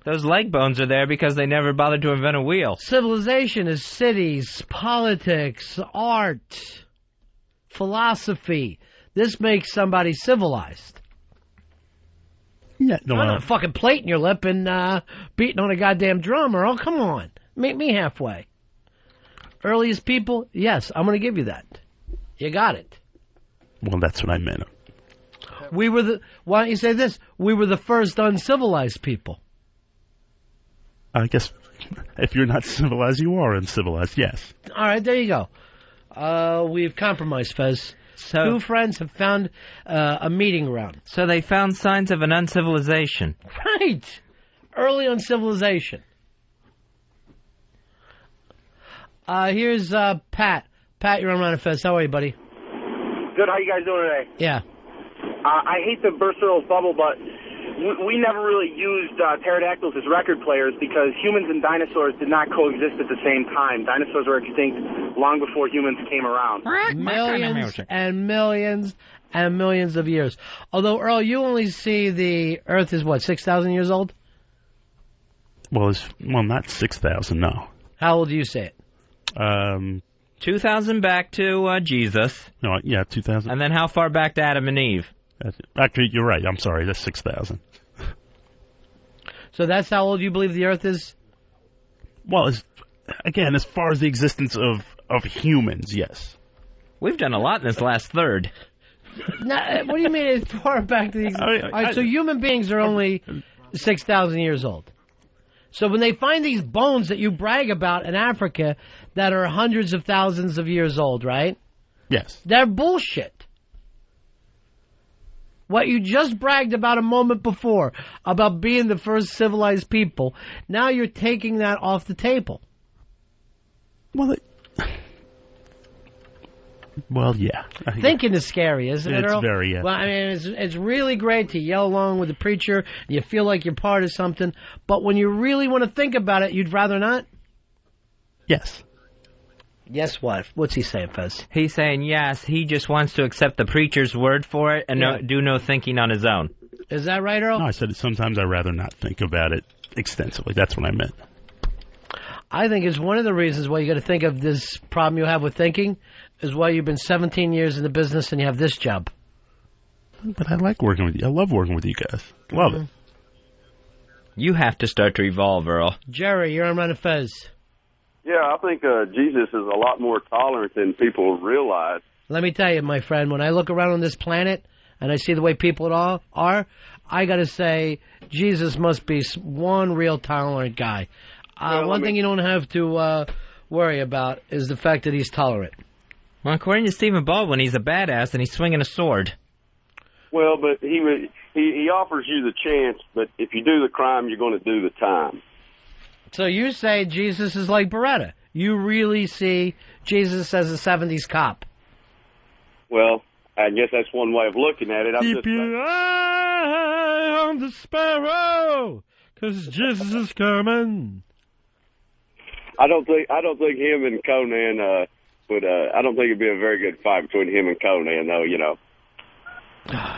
Those leg bones are there because they never bothered to invent a wheel. Civilization is cities, politics, art, philosophy. This makes somebody civilized. Yeah, I'm not fucking plating your lip and beating on a goddamn drum, Earl. Come on. Meet me halfway. Earliest people, yes, I'm going to give you that. You got it. Well, that's what I meant. Why don't you say this? We were the first uncivilized people. I guess if you're not civilized, you are uncivilized, yes. All right, there you go. We've compromised, Fez. So, 2 friends have found a meeting ground. So they found signs of an uncivilization. Right. Early uncivilization. Here's Pat. Pat, you're on Ron and Fez. How are you, buddy? Good. How you guys doing today? Yeah. I hate to burst Earl's bubble, but we never really used pterodactyls as record players because humans and dinosaurs did not coexist at the same time. Dinosaurs were extinct long before humans came around. Millions and millions and millions of years. Although, Earl, you only see the Earth is, 6,000 years old? Well, not 6,000, no. How old do you say it? 2,000 back to Jesus. No, yeah, 2,000. And then how far back to Adam and Eve? Actually, you're right. I'm sorry. That's 6,000. So that's how old you believe the Earth is? Well, as far as the existence of humans, yes. We've done a lot in this last third. What do you mean as far back to the existence? All right, so human beings are only 6,000 years old. So when they find these bones that you brag about in Africa that are hundreds of thousands of years old, right? Yes. They're bullshit. What you just bragged about a moment before, about being the first civilized people, now you're taking that off the table. Well, yeah. Thinking is scary, isn't it, It's Earl? very, yeah. Well, I mean, it's really great to yell along with the preacher, and you feel like you're part of something, but when you really want to think about it, you'd rather not? Yes. Yes, what? What's he saying, Fez? He's saying yes, he just wants to accept the preacher's word for it and do no thinking on his own. Is that right, Earl? No, I said sometimes I'd rather not think about it extensively. That's what I meant. I think it's one of the reasons why you got to think of this problem you have with thinking is why you've been 17 years in the business and you have this job. But I like working with you. I love working with you guys. Love it. You have to start to evolve, Earl. Jerry, you're on Ron and Fez. Yeah, I think Jesus is a lot more tolerant than people realize. Let me tell you, my friend, when I look around on this planet and I see the way people are, I got to say Jesus must be one real tolerant guy. One thing you don't have to worry about is the fact that he's tolerant. Well, according to Stephen Baldwin, he's a badass and he's swinging a sword. Well, but he offers you the chance, but if you do the crime, you're going to do the time. So you say Jesus is like Beretta. You really see Jesus as a 70s cop. Well, I guess that's one way of looking at it. Keep your eye on the sparrow, 'cause Jesus is coming. I don't think him and Conan would. I don't think it'd be a very good fight between him and Conan, though. You know.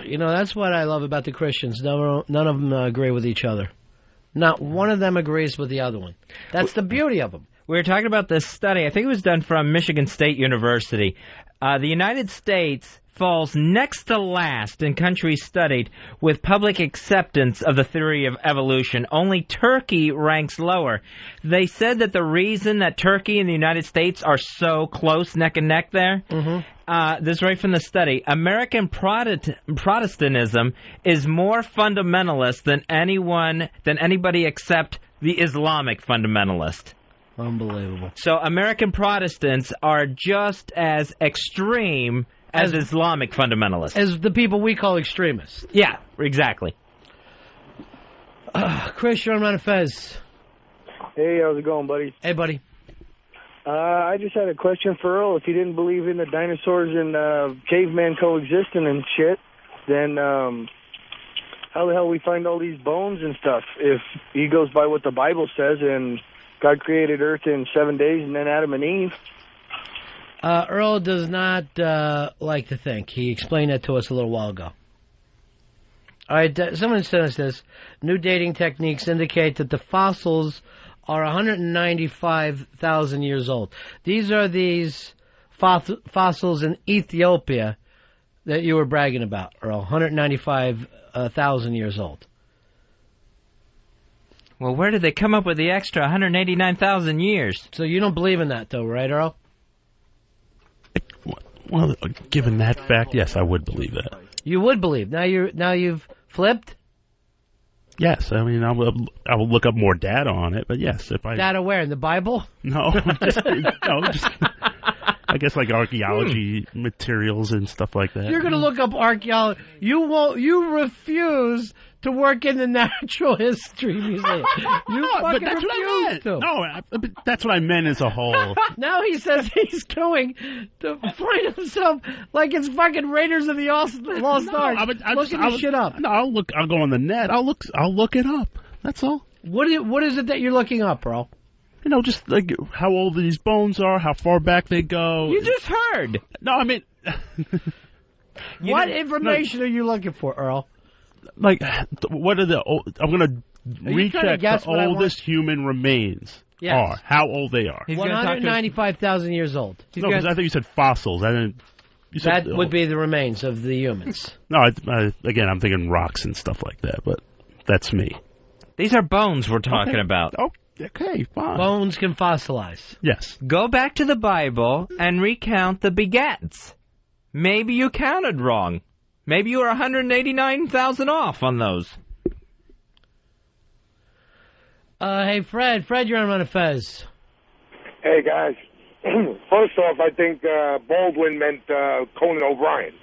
You know, that's what I love about the Christians. None of them agree with each other. Not one of them agrees with the other one. That's the beauty of them. We were talking about this study. I think it was done from Michigan State University. The United States falls next to last in countries studied with public acceptance of the theory of evolution. Only Turkey ranks lower. They said that the reason that Turkey and the United States are so close, neck and neck there, this is right from the study, American Protestantism is more fundamentalist than anybody except the Islamic fundamentalist. Unbelievable. So American Protestants are just as extreme as Islamic fundamentalists. As the people we call extremists. Yeah, exactly. Chris, you're on Ron and Fez. Hey, how's it going, buddy? Hey, buddy. I just had a question for Earl. If he didn't believe in the dinosaurs and caveman coexisting and shit, then how the hell we find all these bones and stuff? If he goes by what the Bible says and God created Earth in 7 days and then Adam and Eve. Earl does not like to think. He explained that to us a little while ago. All right, someone sent us this. New dating techniques indicate that the fossils are 195,000 years old. These are these fossils in Ethiopia that you were bragging about, Earl. 195,000 years old. Well, where did they come up with the extra 189,000 years? So you don't believe in that, though, right, Earl? Well, given that fact, yes, I would believe that. You would believe. Now you've flipped? Yes, I mean, I will look up more data on it, but yes, if I... Data where, in the Bible? No, just I guess like archaeology materials and stuff like that. You're going to look up archaeology. You refuse to work in the Natural History Museum. You fucking that's refuse to. No, that's what I meant as a whole. Now he says he's going to find himself like it's fucking Raiders of the Lost Ark. Looking this shit up. No, I'll go on the net. I'll look it up. That's all. What is it that you're looking up, bro? You know, just like how old these bones are, how far back they go. You just heard. No, I mean... What information are you looking for, Earl? Like, what are I'm going to recheck the oldest human remains are, how old they are. 195,000 years old. No, because I think you said fossils. I didn't. That would be the remains of the humans. No, again, I'm thinking rocks and stuff like that, but that's me. These are bones we're talking about. Oh, okay, fine. Bones can fossilize. Yes. Go back to the Bible and recount the begats. Maybe you counted wrong. Maybe you were 189,000 off on those. Hey, Fred. Fred, you're on Ron and Fez. Hey, guys. First off, I think Baldwin meant Conan O'Brien.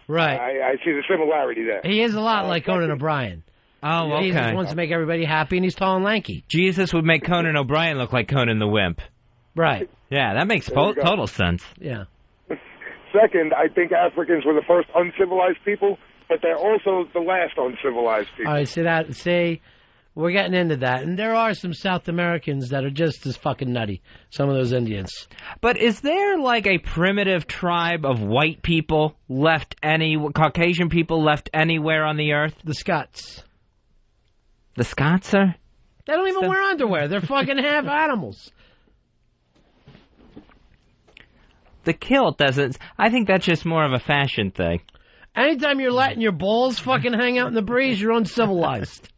Right. I see the similarity there. He is a lot like Conan O'Brien. Oh, okay. He just wants to make everybody happy, and he's tall and lanky. Jesus would make Conan O'Brien look like Conan the Wimp. Right. Yeah, that makes There you go. total sense. Yeah. Second, I think Africans were the first uncivilized people, but they're also the last uncivilized people. All right, see, we're getting into that. And there are some South Americans that are just as fucking nutty, some of those Indians. But is there like a primitive tribe of white people left Caucasian people left anywhere on the earth? The Scots. The Scots are? They don't even wear underwear. They're fucking half animals. The kilt doesn't... I think that's just more of a fashion thing. Anytime you're letting your balls fucking hang out in the breeze, you're uncivilized.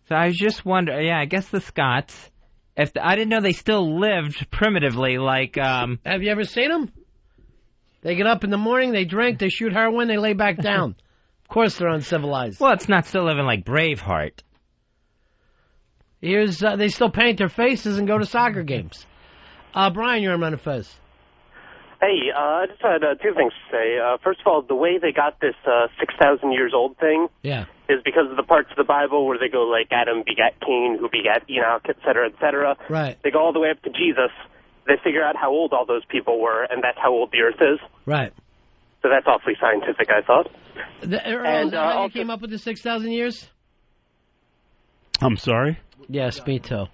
So I was just wondering, I guess the Scots, I didn't know they still lived primitively, like, Have you ever seen them? They get up in the morning, they drink, they shoot heroin, they lay back down. Of course they're uncivilized. Well, it's not still living like Braveheart. They still paint their faces and go to soccer games. Brian, you're on Ron and Fez. Hey, I just had two things to say. First of all, the way they got this 6,000 years old thing is because of the parts of the Bible where they go like Adam begat Cain, who begat Enoch, et cetera, et cetera. Right. They go all the way up to Jesus. They figure out how old all those people were, and that's how old the Earth is. Right. So that's awfully scientific, I thought. And how you came up with the 6,000 years? I'm sorry? Yes, me too.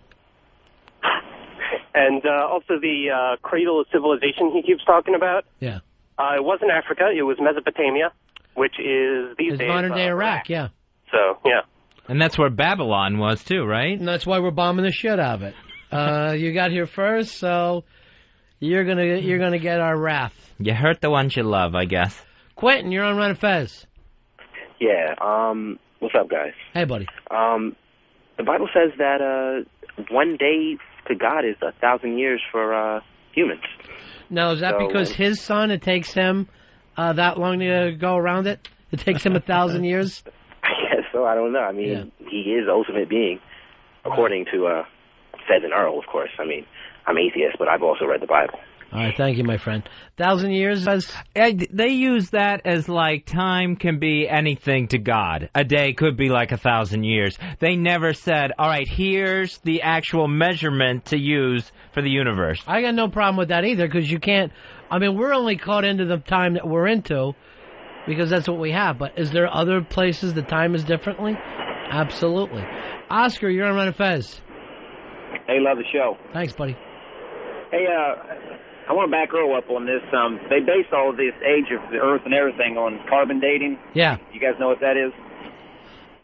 And also the cradle of civilization he keeps talking about. Yeah. It wasn't Africa. It was Mesopotamia, which is these days modern-day Iraq, yeah. So, yeah. And that's where Babylon was, too, right? And that's why we're bombing the shit out of it. You got here first, so you're gonna get our wrath. You hurt the ones you love, I guess. Quentin, you're on Ron and Fez. Yeah, what's up, guys? Hey, buddy. The Bible says that one day to God is 1,000 years for humans. Now, is that because his son, it takes him that long to go around it? It takes him 1,000 years? I guess so. I don't know. I mean, he is the ultimate being, according to Fez and Earl, of course. I mean, I'm atheist, but I've also read the Bible. All right, thank you, my friend. 1,000 years? They use that as like time can be anything to God. A day could be like 1,000 years. They never said, all right, here's the actual measurement to use for the universe. I got no problem with that either, because you can't... I mean, we're only caught into the time that we're into, because that's what we have. But is there other places the time is differently? Absolutely. Oscar, you're on Ron and Fez. Hey, love the show. Thanks, buddy. Hey, I want to back Earl up on this. They based all of this age of the Earth and everything on carbon dating. Yeah. You guys know what that is?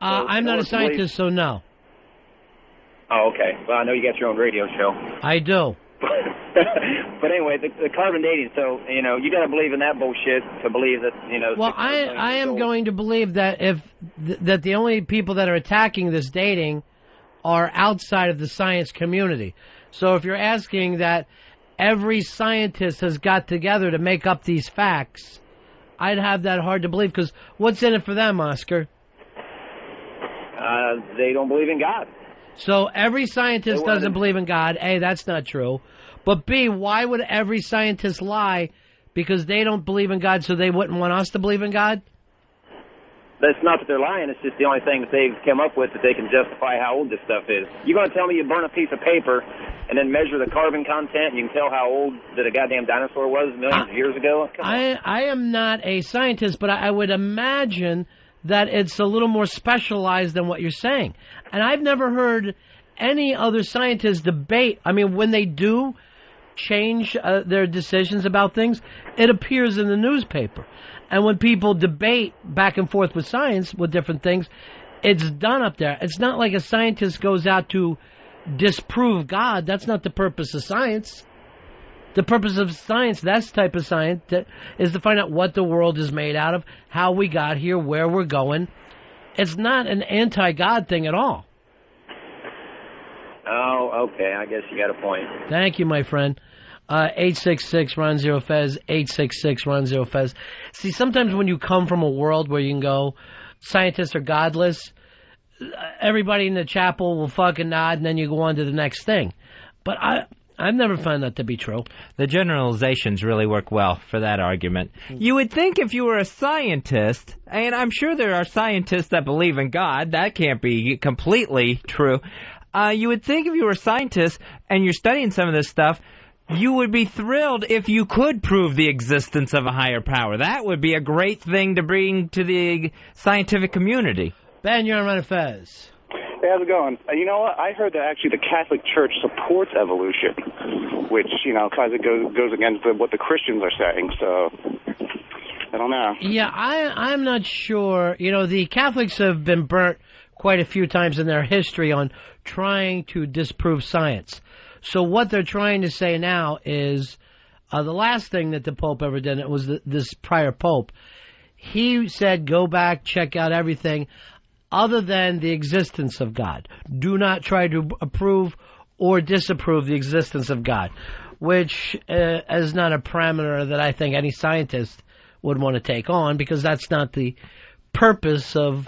I'm not a scientist, so no. Oh, okay. Well, I know you got your own radio show. I do. But anyway, the carbon dating, so, you know, you got to believe in that bullshit to believe that, you know... Well, I am going to believe that that the only people that are attacking this dating are outside of the science community. So if you're asking that every scientist has got together to make up these facts, I'd have that hard to believe, because what's in it for them, Oscar? They don't believe in God. So every scientist doesn't believe in God. A, that's not true. But B, why would every scientist lie? Because they don't believe in God, so they wouldn't want us to believe in God? That's not that they're lying. It's just the only thing that they've come up with that they can justify how old this stuff is. You're going to tell me you burn a piece of paper and then measure the carbon content and you can tell how old that a goddamn dinosaur was millions of years ago? I am not a scientist, but I would imagine that it's a little more specialized than what you're saying. And I've never heard any other scientists debate. I mean, when they do change their decisions about things, it appears in the newspaper. And when people debate back and forth with science, with different things, it's done up there. It's not like a scientist goes out to disprove God. That's not the purpose of science. The purpose of science, that type of science, is to find out what the world is made out of, how we got here, where we're going. It's not an anti-God thing at all. Oh, okay. I guess you got a point. Thank you, my friend. 866-RON-0-FEZ, 866-RON-0-FEZ. See, sometimes when you come from a world where you can go, scientists are godless, everybody in the chapel will fucking nod, and then you go on to the next thing. But I've never found that to be true. The generalizations really work well for that argument. You would think if you were a scientist, and I'm sure there are scientists that believe in God, that can't be completely true. You would think if you were a scientist and you're studying some of this stuff, you would be thrilled if you could prove the existence of a higher power. That would be a great thing to bring to the scientific community. Ben, you're on Ron and Fez. Hey, how's it going? You know what? I heard that actually the Catholic Church supports evolution, which, kind of goes against what the Christians are saying, so I don't know. Yeah, I'm not sure. The Catholics have been burnt quite a few times in their history on trying to disprove science. So what they're trying to say now is the last thing that the Pope ever did, it was this prior Pope, he said, go back, check out everything other than the existence of God. Do not try to approve or disapprove the existence of God, which is not a parameter that I think any scientist would want to take on, because that's not the purpose of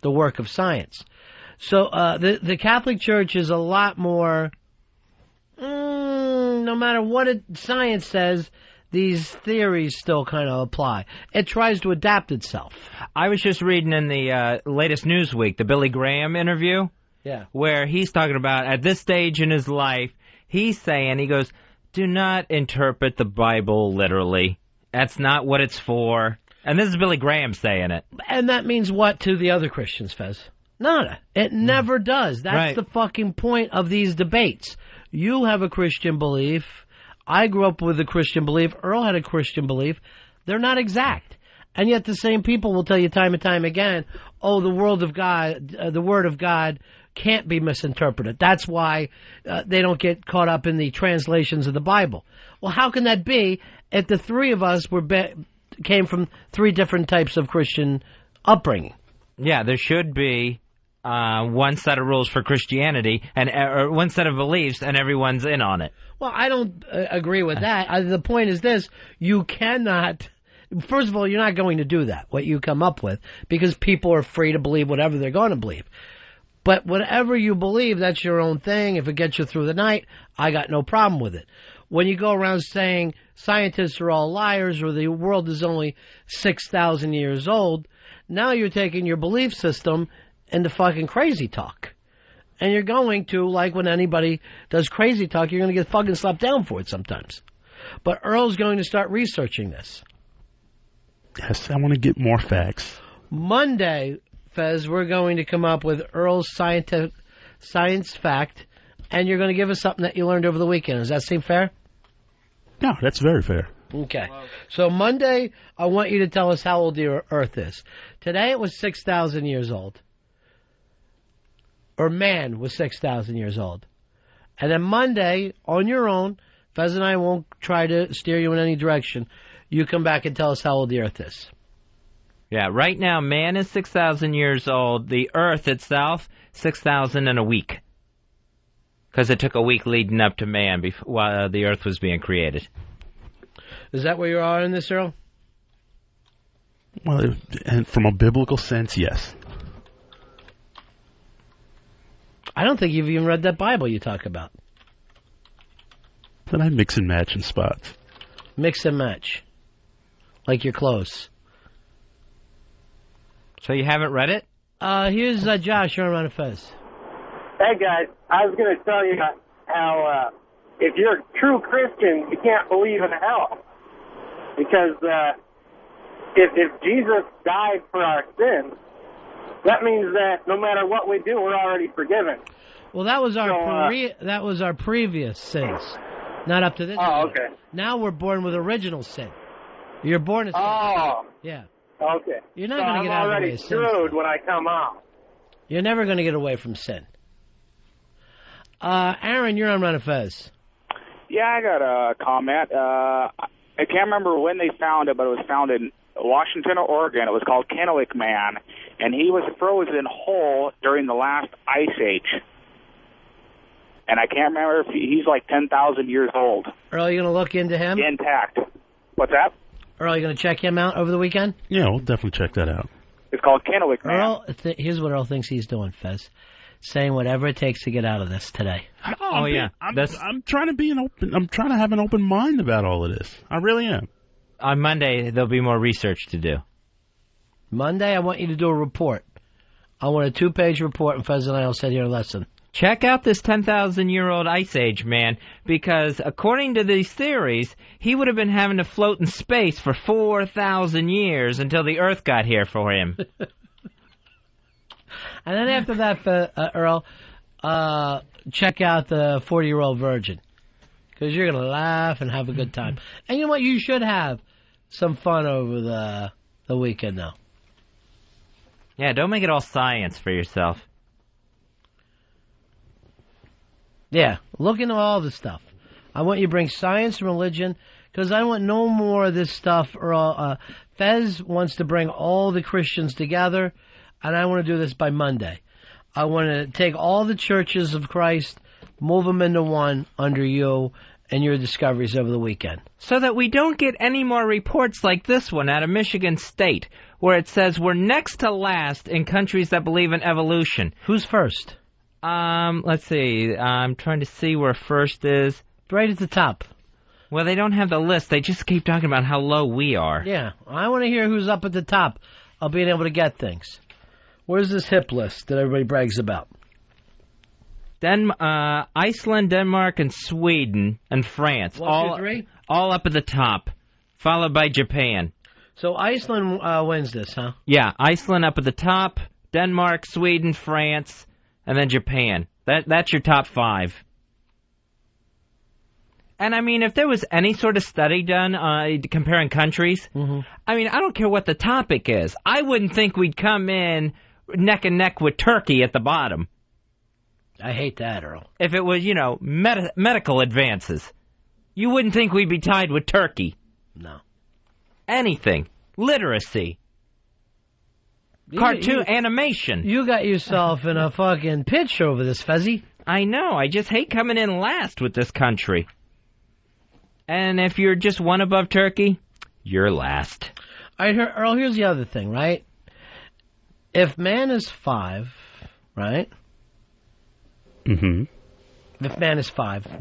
the work of science. So the Catholic Church is a lot more, no matter what science says, these theories still kind of apply. It tries to adapt itself. I was just reading in the latest Newsweek, the Billy Graham interview, where he's talking about at this stage in his life, he goes, do not interpret the Bible literally. That's not what it's for. And this is Billy Graham saying it. And that means what to the other Christians, Fez? Nada. It never does. That's Right. the fucking point of these debates. You have a Christian belief. I grew up with a Christian belief. Earl had a Christian belief. They're not exact. And yet the same people will tell you time and time again, oh, the Word of God can't be misinterpreted. That's why they don't get caught up in the translations of the Bible. Well, how can that be if the three of us came from three different types of Christian upbringing? Yeah, there should be one set of rules for Christianity or one set of beliefs, and everyone's in on it. Well, I don't agree with that. The point is this: you cannot. First of all, you're not going to do that, what you come up with, because people are free to believe whatever they're going to believe. But whatever you believe, that's your own thing. If it gets you through the night, I got no problem with it. When you go around saying scientists are all liars or the world is only 6,000 years old, now you're taking your belief system into fucking crazy talk. And you're going to, like when anybody does crazy talk, you're going to get fucking slapped down for it sometimes. But Earl's going to start researching this. Yes, I want to get more facts. Monday, Fez, we're going to come up with Earl's science fact, and you're going to give us something that you learned over the weekend. Does that seem fair? No, that's very fair. Okay. So Monday, I want you to tell us how old the Earth is. Today it was 6,000 years old. Or man was 6,000 years old. And then Monday, on your own, Fez and I won't try to steer you in any direction. You come back and tell us how old the Earth is. Yeah, right now, man is 6,000 years old. The Earth itself, 6,000 in a week. Because it took a week leading up to man while the Earth was being created. Is that where you are in this, Earl? Well, and from a biblical sense, yes. I don't think you've even read that Bible you talk about. Then I mix and match in spots. Mix and match. Like your clothes. So you haven't read it? Here's Josh. You're on Ron and Fez. Hey, guys. I was going to tell you how if you're a true Christian, you can't believe in hell. Because if Jesus died for our sins, that means that no matter what we do, we're already forgiven. Well, that was our previous sins, not up to this. Oh, okay. Now we're born with original sin. You're born a sin. Oh. Yeah. Okay. You're not going to get out of the way of sin. I'm already screwed when I come out. You're never going to get away from sin. Aaron, you're on Ron and Fez. Yeah, I got a comment. I can't remember when they found it, but it was found in Washington or Oregon. It was called Kennewick Man, and he was frozen whole during the last ice age. And I can't remember if he's like 10,000 years old. Earl, you going to look into him? Intact. What's that? Earl, you going to check him out over the weekend? Yeah, we'll definitely check that out. It's called Kennewick Man. Earl, here's what Earl thinks he's doing, Fez. Saying whatever it takes to get out of this today. I'm trying to be I'm trying to have an open mind about all of this. I really am. On Monday, there'll be more research to do. Monday, I want you to do a report. I want a 2-page report, and Fez and I will sit here and listen. Check out this 10,000-year-old Ice Age man, because according to these theories, he would have been having to float in space for 4,000 years until the Earth got here for him. And then after that, Earl, check out the 40-year-old virgin, because you're going to laugh and have a good time. And you know what? You should have some fun over the weekend now. Yeah, don't make it all science for yourself. Yeah, look into all the stuff. I want you to bring science and religion, because I want no more of this stuff. Fez wants to bring all the Christians together, and I want to do this by Monday. I want to take all the churches of Christ, move them into one under you and your discoveries over the weekend. So that we don't get any more reports like this one out of Michigan State, where it says we're next to last in countries that believe in evolution. Who's first? Let's see. I'm trying to see where first is. Right at the top. Well, they don't have the list. They just keep talking about how low we are. Yeah, I want to hear who's up at the top of being able to get things. Where's this hip list that everybody brags about? Iceland, Denmark, and Sweden, and France. 1, 2, 3? All up at the top, followed by Japan. So Iceland wins this, huh? Yeah, Iceland up at the top, Denmark, Sweden, France, and then Japan. That's your top 5. And, I mean, if there was any sort of study done comparing countries, I mean, I don't care what the topic is. I wouldn't think we'd come in neck and neck with Turkey at the bottom. I hate that, Earl. If it was, medical advances. You wouldn't think we'd be tied with Turkey. No. Anything. Literacy. Cartoon animation. You got yourself in a fucking pitch over this, Fezzy. I know. I just hate coming in last with this country. And if you're just one above Turkey, you're last. All right, Earl, here's the other thing, right? If man is 5, right? Mm-hmm. If man is 5,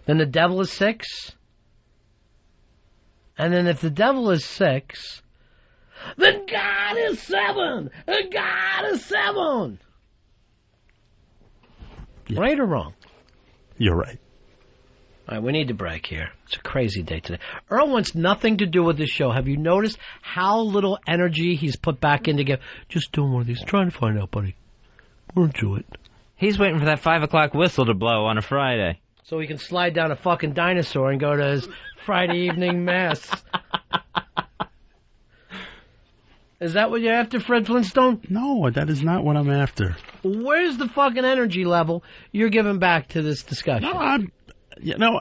then the devil is 6. And then if the devil is 6, then God is 7. And God is 7. Yeah. Right or wrong? You're right. All right, we need to break here. It's a crazy day today. Earl wants nothing to do with this show. Have you noticed how little energy he's put back in to give? Just doing one of these. Trying to find out, buddy. We'll do it. He's waiting for that 5 o'clock whistle to blow on a Friday. So he can slide down a fucking dinosaur and go to his Friday evening mass. Is that what you're after, Fred Flintstone? No, that is not what I'm after. Where's the fucking energy level you're giving back to this discussion? No,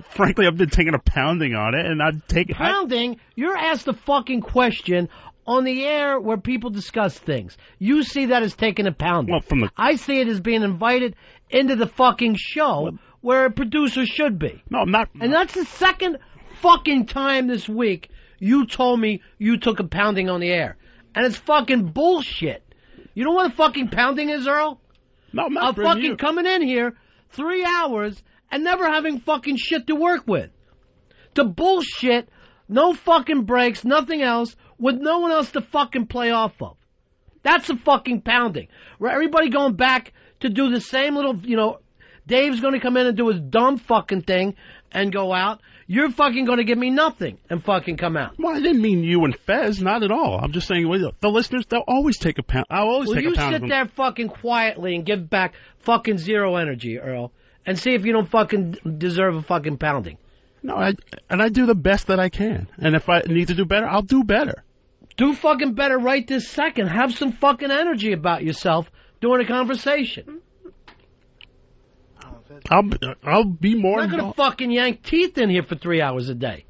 frankly, I've been taking a pounding on it, and I'd take it. Pounding? You're asked a fucking question on the air where people discuss things. You see that as taking a pounding. Well, I see it as being invited into the fucking show where a producer should be. No, I'm not. And that's the second fucking time this week you told me you took a pounding on the air. And it's fucking bullshit. You know what a fucking pounding is, Earl? No, I'm not. Fucking coming in here 3 hours and never having fucking shit to work with. To bullshit, no fucking breaks, nothing else, with no one else to fucking play off of. That's a fucking pounding. Where everybody going back to do the same little, Dave's going to come in and do his dumb fucking thing and go out. You're fucking going to give me nothing and fucking come out. Well, I didn't mean you and Fez, not at all. I'm just saying, the listeners, they'll always take a pound. I'll always take a pound. You sit there fucking quietly and give back fucking zero energy, Earl, and see if you don't fucking deserve a fucking pounding. No, I do the best that I can. And if I need to do better, I'll do better. Do fucking better right this second. Have some fucking energy about yourself during a conversation. I'll be more. I'm not going to fucking yank teeth in here for 3 hours a day.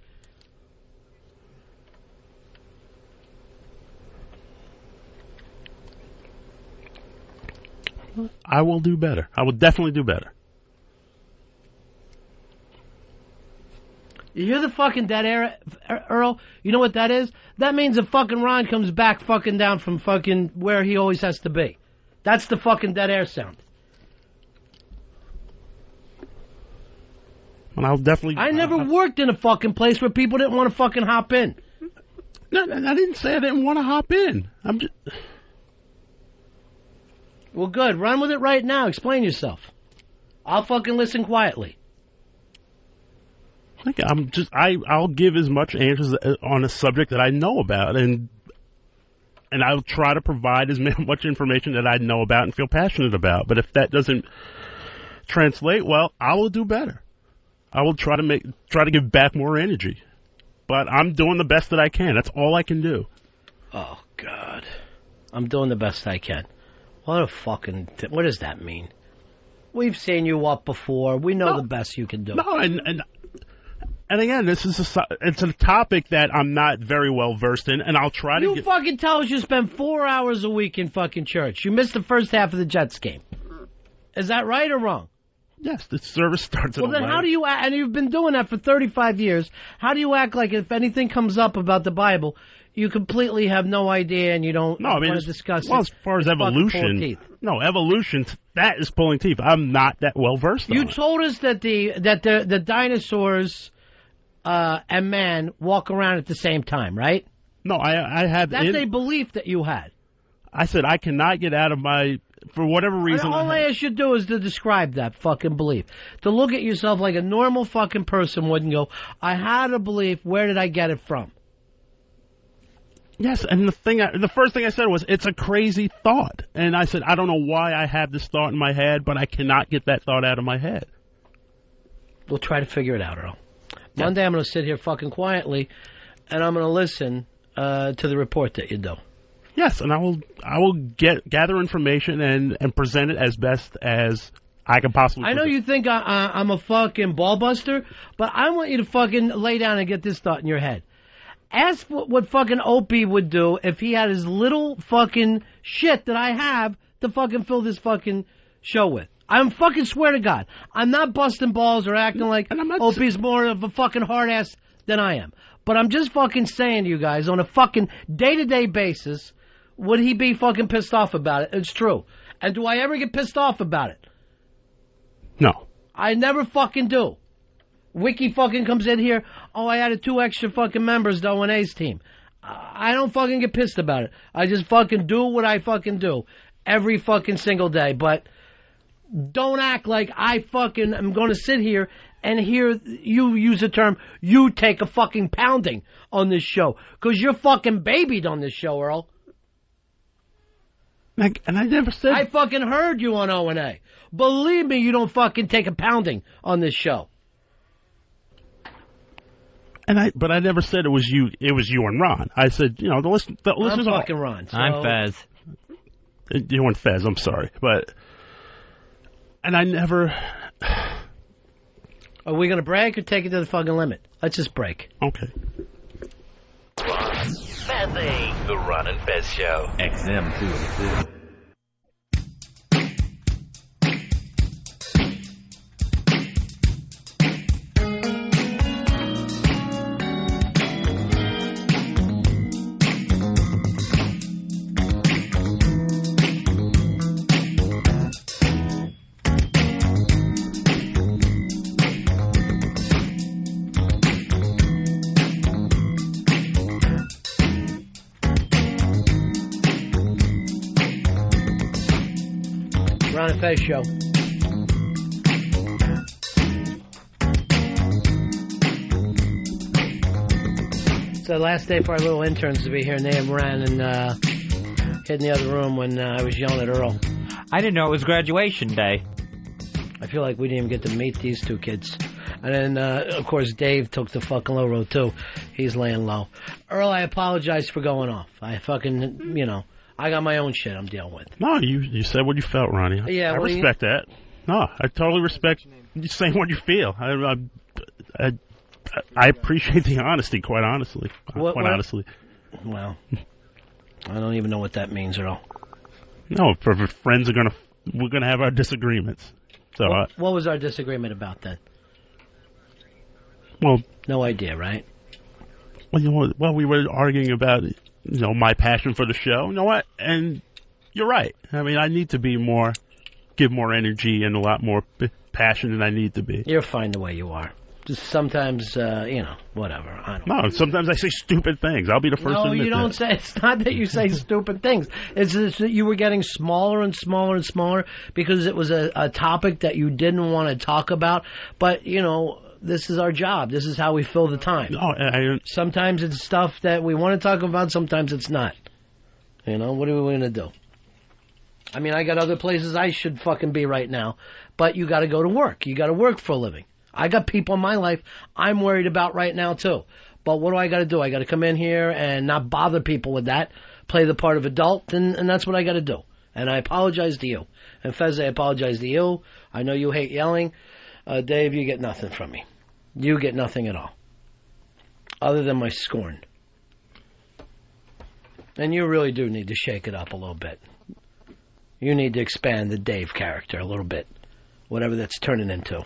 I will do better. I will definitely do better. You hear the fucking dead air, Earl? You know what that is? That means that fucking Ron comes back fucking down from fucking where he always has to be. That's the fucking dead air sound. And I'll definitely... I never worked in a fucking place where people didn't want to fucking hop in. No, I didn't say I didn't want to hop in. I'm just... Well, good. Run with it right now. Explain yourself. I'll fucking listen quietly. I'll give as much answers on a subject that I know about, and I'll try to provide as much information that I know about and feel passionate about. But if that doesn't translate well, I will do better. I will try to give back more energy. But I'm doing the best that I can. That's all I can do. Oh God, I'm doing the best I can. What does that mean? We've seen you up before. We know the best you can do. No, and again, this is it's a topic that I'm not very well versed in, and I'll try to. You fucking tell us you spend 4 hours a week in fucking church. You missed the first half of the Jets game. Is that right or wrong? Yes, the service starts at 11. Well, then how do you act, and you've been doing that for 35 years, how do you act like if anything comes up about the Bible, you completely have no idea and you don't want to discuss it? Well, as far as evolution, evolution, that is pulling teeth. I'm not that well versed on it. You told us that the dinosaurs and man walk around at the same time, right? No, I had... That's a belief that you had. I said I cannot get out of my... For whatever reason... All I ask you to do is to describe that fucking belief. To look at yourself like a normal fucking person would and go, I had a belief, where did I get it from? Yes, and the first thing I said was, it's a crazy thought. And I said, I don't know why I have this thought in my head, but I cannot get that thought out of my head. We'll try to figure it out, Earl. Monday I'm going to sit here fucking quietly, and I'm going to listen to the report that you do. Yes, and I will gather information and present it as best as I can possibly. I know you think I'm a fucking ball buster, but I want you to fucking lay down and get this thought in your head. Ask what fucking Opie would do if he had his little fucking shit that I have to fucking fill this fucking show with. I fucking swear to God, I'm not busting balls or acting like Opie's more of a fucking hard ass than I am. But I'm just fucking saying to you guys, on a fucking day-to-day basis, would he be fucking pissed off about it? It's true. And do I ever get pissed off about it? No. I never fucking do. Wiki fucking comes in here, I added 2 extra fucking members to ONA's team. I don't fucking get pissed about it. I just fucking do what I fucking do every fucking single day. But don't act like I fucking am going to sit here and hear you use the term, you take a fucking pounding on this show. Because you're fucking babied on this show, Earl. And I never said... I fucking heard you on O&A. Believe me, you don't fucking take a pounding on this show. But I never said it was you and Ron. I said, the listeners... I'm fucking Ron. So... I'm Fez. You and Fez, I'm sorry. And I never... Are we going to break or take it to the fucking limit? Let's just break. Okay. Ron, Fezzy. The Ron and Fez Show. XM 202. Ron and Fez Show. It's the last day for our little interns to be here, and they ran and hid in the other room when I was yelling at Earl. I didn't know it was graduation day. I feel like we didn't even get to meet these 2 kids. And then, of course, Dave took the fucking low road, too. He's laying low. Earl, I apologize for going off. I fucking, I got my own shit I'm dealing with. No, you said what you felt, Ronnie. Yeah, I respect that. No, I totally respect you saying what you feel. I appreciate the honesty, quite honestly. Honestly. Well, I don't even know what that means, Earl. No, for friends we're gonna have our disagreements. So what was our disagreement about then? Well, no idea, right? Well, we were arguing about, my passion for the show. You know what? And you're right. I mean, I need to be give more energy and a lot more passion than I need to be. You're fine the way you are. Just sometimes, whatever. I don't know. No, sometimes I say stupid things. I'll be the first to admit No, you don't say. It's not that you say stupid things. It's that you were getting smaller and smaller and smaller because it was a topic that you didn't want to talk about. But, this is our job. This is how we fill the time. Sometimes it's stuff that we want to talk about. Sometimes it's not. What are we going to do? I mean, I got other places I should fucking be right now. But you got to go to work. You got to work for a living. I got people in my life I'm worried about right now, too. But what do I got to do? I got to come in here and not bother people with that, play the part of adult, and that's what I got to do. And I apologize to you. And Fez, I apologize to you. I know you hate yelling. Dave, you get nothing from me. You get nothing at all. Other than my scorn. And you really do need to shake it up a little bit. You need to expand the Dave character a little bit. Whatever that's turning into.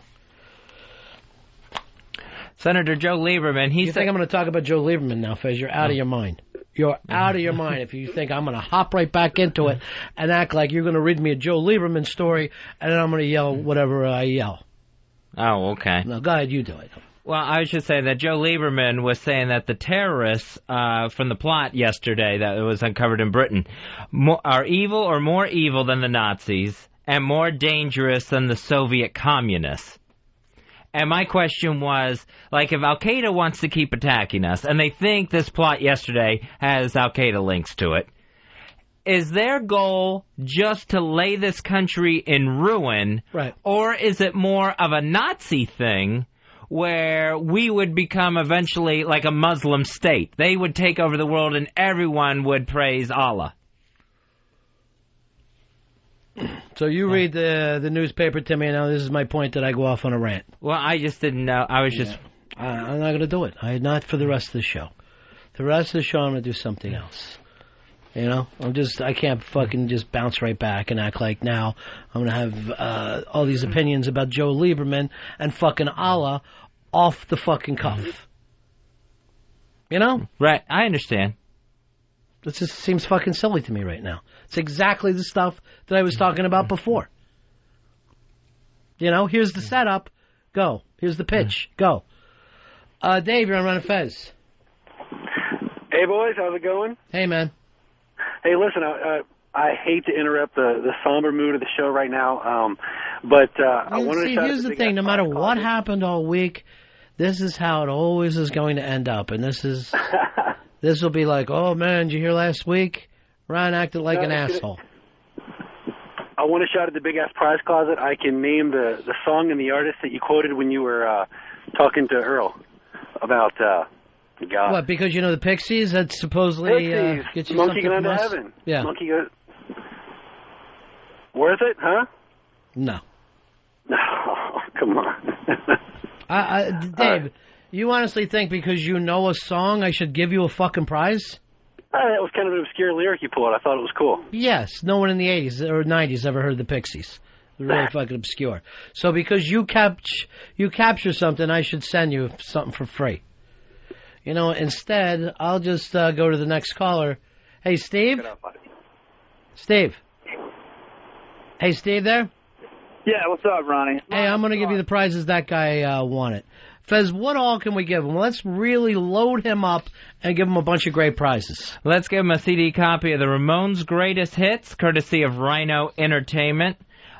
Senator Joe Lieberman, You think I'm going to talk about Joe Lieberman now, Fez? You're out of your mind. You're out of your mind if you think I'm going to hop right back into it and act like you're going to read me a Joe Lieberman story and then I'm going to yell whatever I yell. Oh, okay. No, go ahead, you do it. Well, I was just saying that Joe Lieberman was saying that the terrorists from the plot yesterday that was uncovered in Britain are evil or more evil than the Nazis and more dangerous than the Soviet communists. And my question was, if Al-Qaeda wants to keep attacking us, and they think this plot yesterday has Al-Qaeda links to it, is their goal just to lay this country in ruin? Right. Or is it more of a Nazi thing where we would become eventually like a Muslim state? They would take over the world and everyone would praise Allah. So you read the newspaper to me, and now this is my point that I go off on a rant. Well, I just didn't know. I was just... I'm not going to do it. Not for the rest of the show. The rest of the show, I'm going to do something else. I can't fucking just bounce right back and act like now I'm going to have all these opinions about Joe Lieberman and fucking Allah off the fucking cuff. Right, I understand. This just seems fucking silly to me right now. It's exactly the stuff that I was talking about before. Here's the setup. Go. Here's the pitch. Go. Dave, you're on Ron and Fez. Hey, boys. How's it going? Hey, man. Hey, listen, I hate to interrupt the somber mood of the show right now, but I wanted to shout here's the thing. No matter what happened all week, this is how it always is going to end up. And this will be like, oh, man, did you hear last week? Ron acted like an asshole. I want to shout at the Big Ass Prize Closet. I can name the song and the artist that you quoted when you were talking to Earl about God. What, because you know the Pixies? That supposedly gets you Monkey something Gone from to us? Heaven. Yeah. Monkey Go... Worth it, huh? No. No, come on. Dave, you honestly think because you know a song I should give you a fucking prize? That was kind of an obscure lyric you pulled. I thought it was cool. Yes, no one in the 80s or 90s ever heard the Pixies. They're really fucking obscure. So because you capture something, I should send you something for free. Instead, I'll just go to the next caller. Hey, Steve? Steve? Hey, Steve there? Yeah, what's up, Ronnie? Hey, I'm going to give you the prizes that guy wanted. Fez, what all can we give him? Let's really load him up and give him a bunch of great prizes. Let's give him a CD copy of the Ramones' Greatest Hits, courtesy of Rhino Entertainment.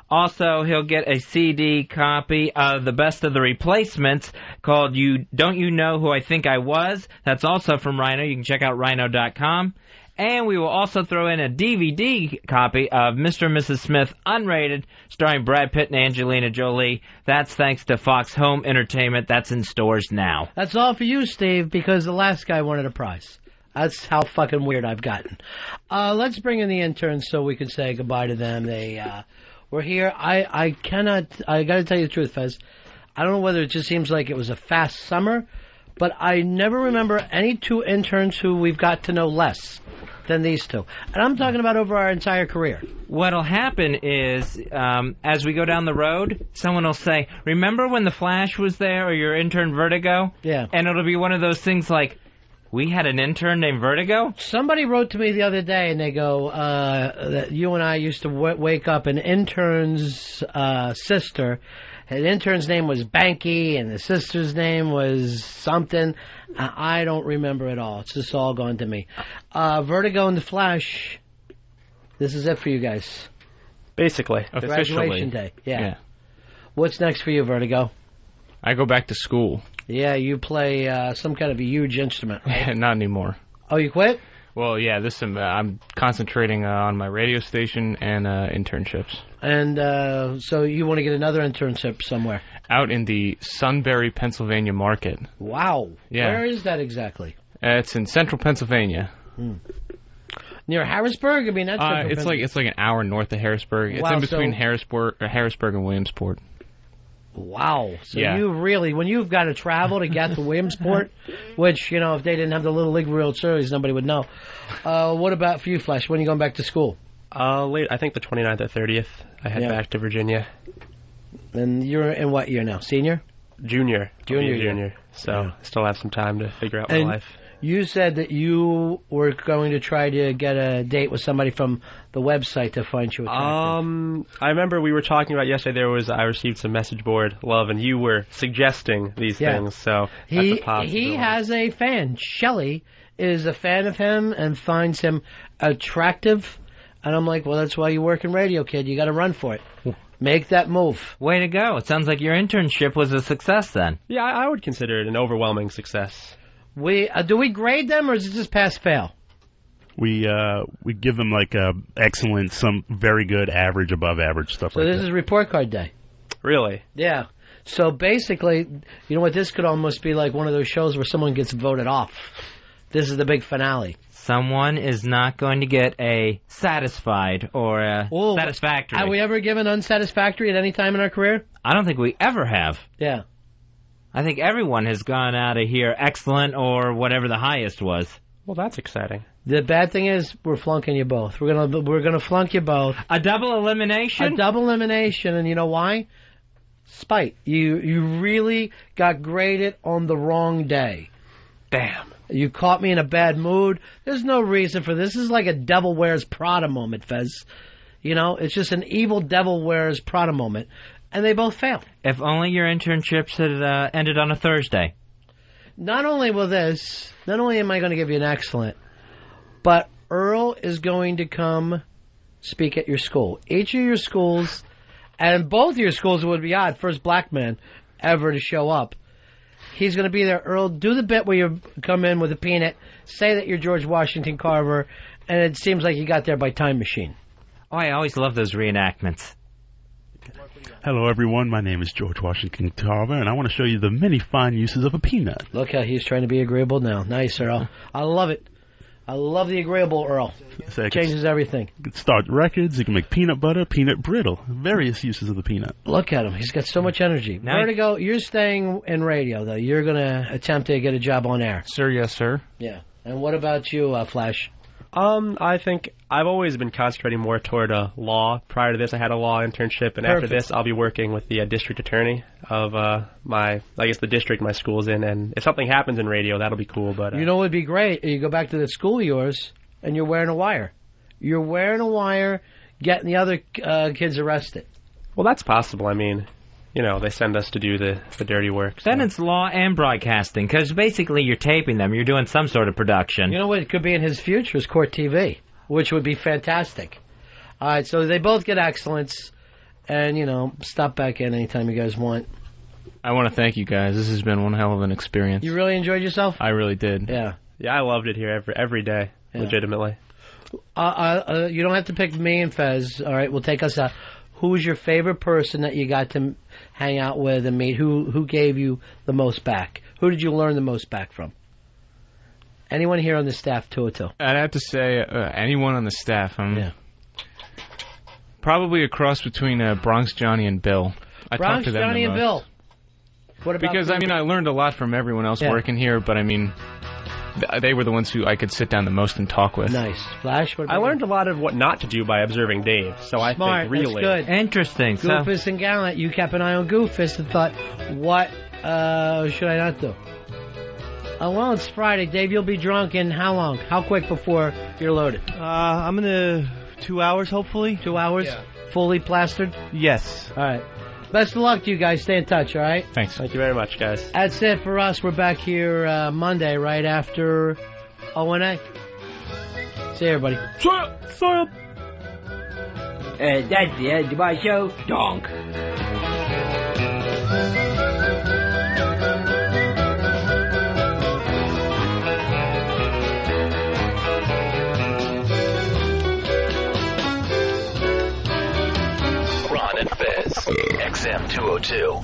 Also, he'll get a CD copy of the Best of the Replacements called Don't You Know Who I Think I Was? That's also from Rhino. You can check out rhino.com. And we will also throw in a DVD copy of Mr. and Mrs. Smith Unrated, starring Brad Pitt and Angelina Jolie. That's thanks to Fox Home Entertainment. That's in stores now. That's all for you, Steve, because the last guy wanted a prize. That's how fucking weird I've gotten. Let's bring in the interns so we can say goodbye to them. They were here. I got to tell you the truth, Fez. I don't know whether it just seems like it was a fast summer, but I never remember any two interns who we've got to know less than these two. And I'm talking about over our entire career. What'll happen is, as we go down the road, someone will say, remember when the Flash was there or your intern Vertigo? Yeah. And it'll be one of those things like, we had an intern named Vertigo? Somebody wrote to me the other day, and they go, that you and I used to wake up an intern's sister. His intern's name was Banky, and the sister's name was something. I don't remember it all. It's just all gone to me. Vertigo and the Flash, this is it for you guys. Basically. Graduation day. Yeah. What's next for you, Vertigo? I go back to school. Yeah, you play some kind of a huge instrument, right? Not anymore. Oh, you quit? Well, yeah, I'm concentrating on my radio station and internships. And so you want to get another internship somewhere? Out in the Sunbury, Pennsylvania market. Wow. Yeah. Where is that exactly? It's in central Pennsylvania. Near Harrisburg? I mean, that's it's like an hour north of Harrisburg. It's in between Harrisburg and Williamsport. Wow. So yeah. you really, when you've got to travel to get to Williamsport, which, you know, if they didn't have the Little League World Series, nobody would know. What about for you, Flash? When are you going back to school? Late. I think the 29th or 30th. I head back to Virginia. And you're in what year now? Senior? Junior. Junior. So I still have some time to figure out my life. You said that you were going to try to get a date with somebody from the website to find you attractive. I remember we were talking about yesterday. I received some message board love, and you were suggesting these things. So that's a possibility. He has a fan. Shelley is a fan of him and finds him attractive. And I'm like, well, that's why you work in radio, kid. You got to run for it. Make that move. Way to go. It sounds like your internship was a success then. Yeah, I would consider it an overwhelming success. Do we grade them, or is it just pass-fail? We give them like excellent, some very good, average, above average stuff. So this is report card day. Really? Yeah. So basically, you know what? This could almost be like one of those shows where someone gets voted off. This is the big finale. Someone is not going to get a satisfied or a satisfactory. Have we ever given unsatisfactory at any time in our career? I don't think we ever have. Yeah. I think everyone has gone out of here excellent or whatever the highest was. Well, that's exciting. The bad thing is we're flunking you both. We're gonna flunk you both. A double elimination? A double elimination, and you know why? Spite. You really got graded on the wrong day. Damn. You caught me in a bad mood. There's no reason for this. This is like a Devil Wears Prada moment, Fez. You know, it's just an evil Devil Wears Prada moment. And they both failed. If only your internships had ended on a Thursday. Not only am I going to give you an excellent, but Earl is going to come speak at your school. Each of your schools, and both your schools would be odd, first black man ever to show up. He's going to be there. Earl, do the bit where you come in with a peanut, say that you're George Washington Carver, and it seems like you got there by time machine. Oh, I always love those reenactments. Hello, everyone. My name is George Washington Carver, and I want to show you the many fine uses of a peanut. Look how he's trying to be agreeable now. Nice, Earl. I love it. I love the agreeable Earl. So changes everything. You can start records. You can make peanut butter, peanut brittle. Various uses of the peanut. Look at him. He's got so much energy. Vertigo, you're staying in radio, though. You're going to attempt to get a job on air. Sir, yes, sir. Yeah. And what about you, Flash? I think I've always been concentrating more toward law. Prior to this, I had a law internship, and after this, I'll be working with the district attorney of the district my school's in. And if something happens in radio, that'll be cool. But you know what would be great? You go back to the school of yours, and you're wearing a wire. You're wearing a wire, getting the other kids arrested. Well, that's possible. I mean, you know, they send us to do the dirty work. So. Then it's law and broadcasting, because basically you're taping them. You're doing some sort of production. You know what? It could be in his future is Court TV, which would be fantastic. All right, so they both get excellence, and, you know, stop back in anytime you guys want. I want to thank you guys. This has been one hell of an experience. You really enjoyed yourself? I really did. Yeah. Yeah, I loved it here every day, legitimately. You don't have to pick me and Fez. All right, we'll take us out. Who's your favorite person that you got to hang out with and meet? Who gave you the most back? Who did you learn the most back from? Anyone here on the staff, two or two? I'd have to say anyone on the staff. Probably a cross between Bronx Johnny and Bill. Bronx Johnny and Bill. What about because, I mean, I learned a lot from everyone else working here, but, I mean, they were the ones who I could sit down the most and talk with. Nice. Flash, what I learned a lot of what not to do by observing Dave, so I Smart, think really... that's good. Interesting. Goofus and Gallant, you kept an eye on Goofus and thought, what should I not do? Oh, well, it's Friday. Dave, you'll be drunk in how long? How quick before you're loaded? I'm gonna 2 hours, hopefully. 2 hours? Yeah. Fully plastered? Yes. All right. Best of luck to you guys. Stay in touch, all right? Thanks. Thank you very much, guys. That's it for us. We're back here Monday right after O&A. See you, everybody. That's the end of my show. Donk. Ron and Fez, XM 202.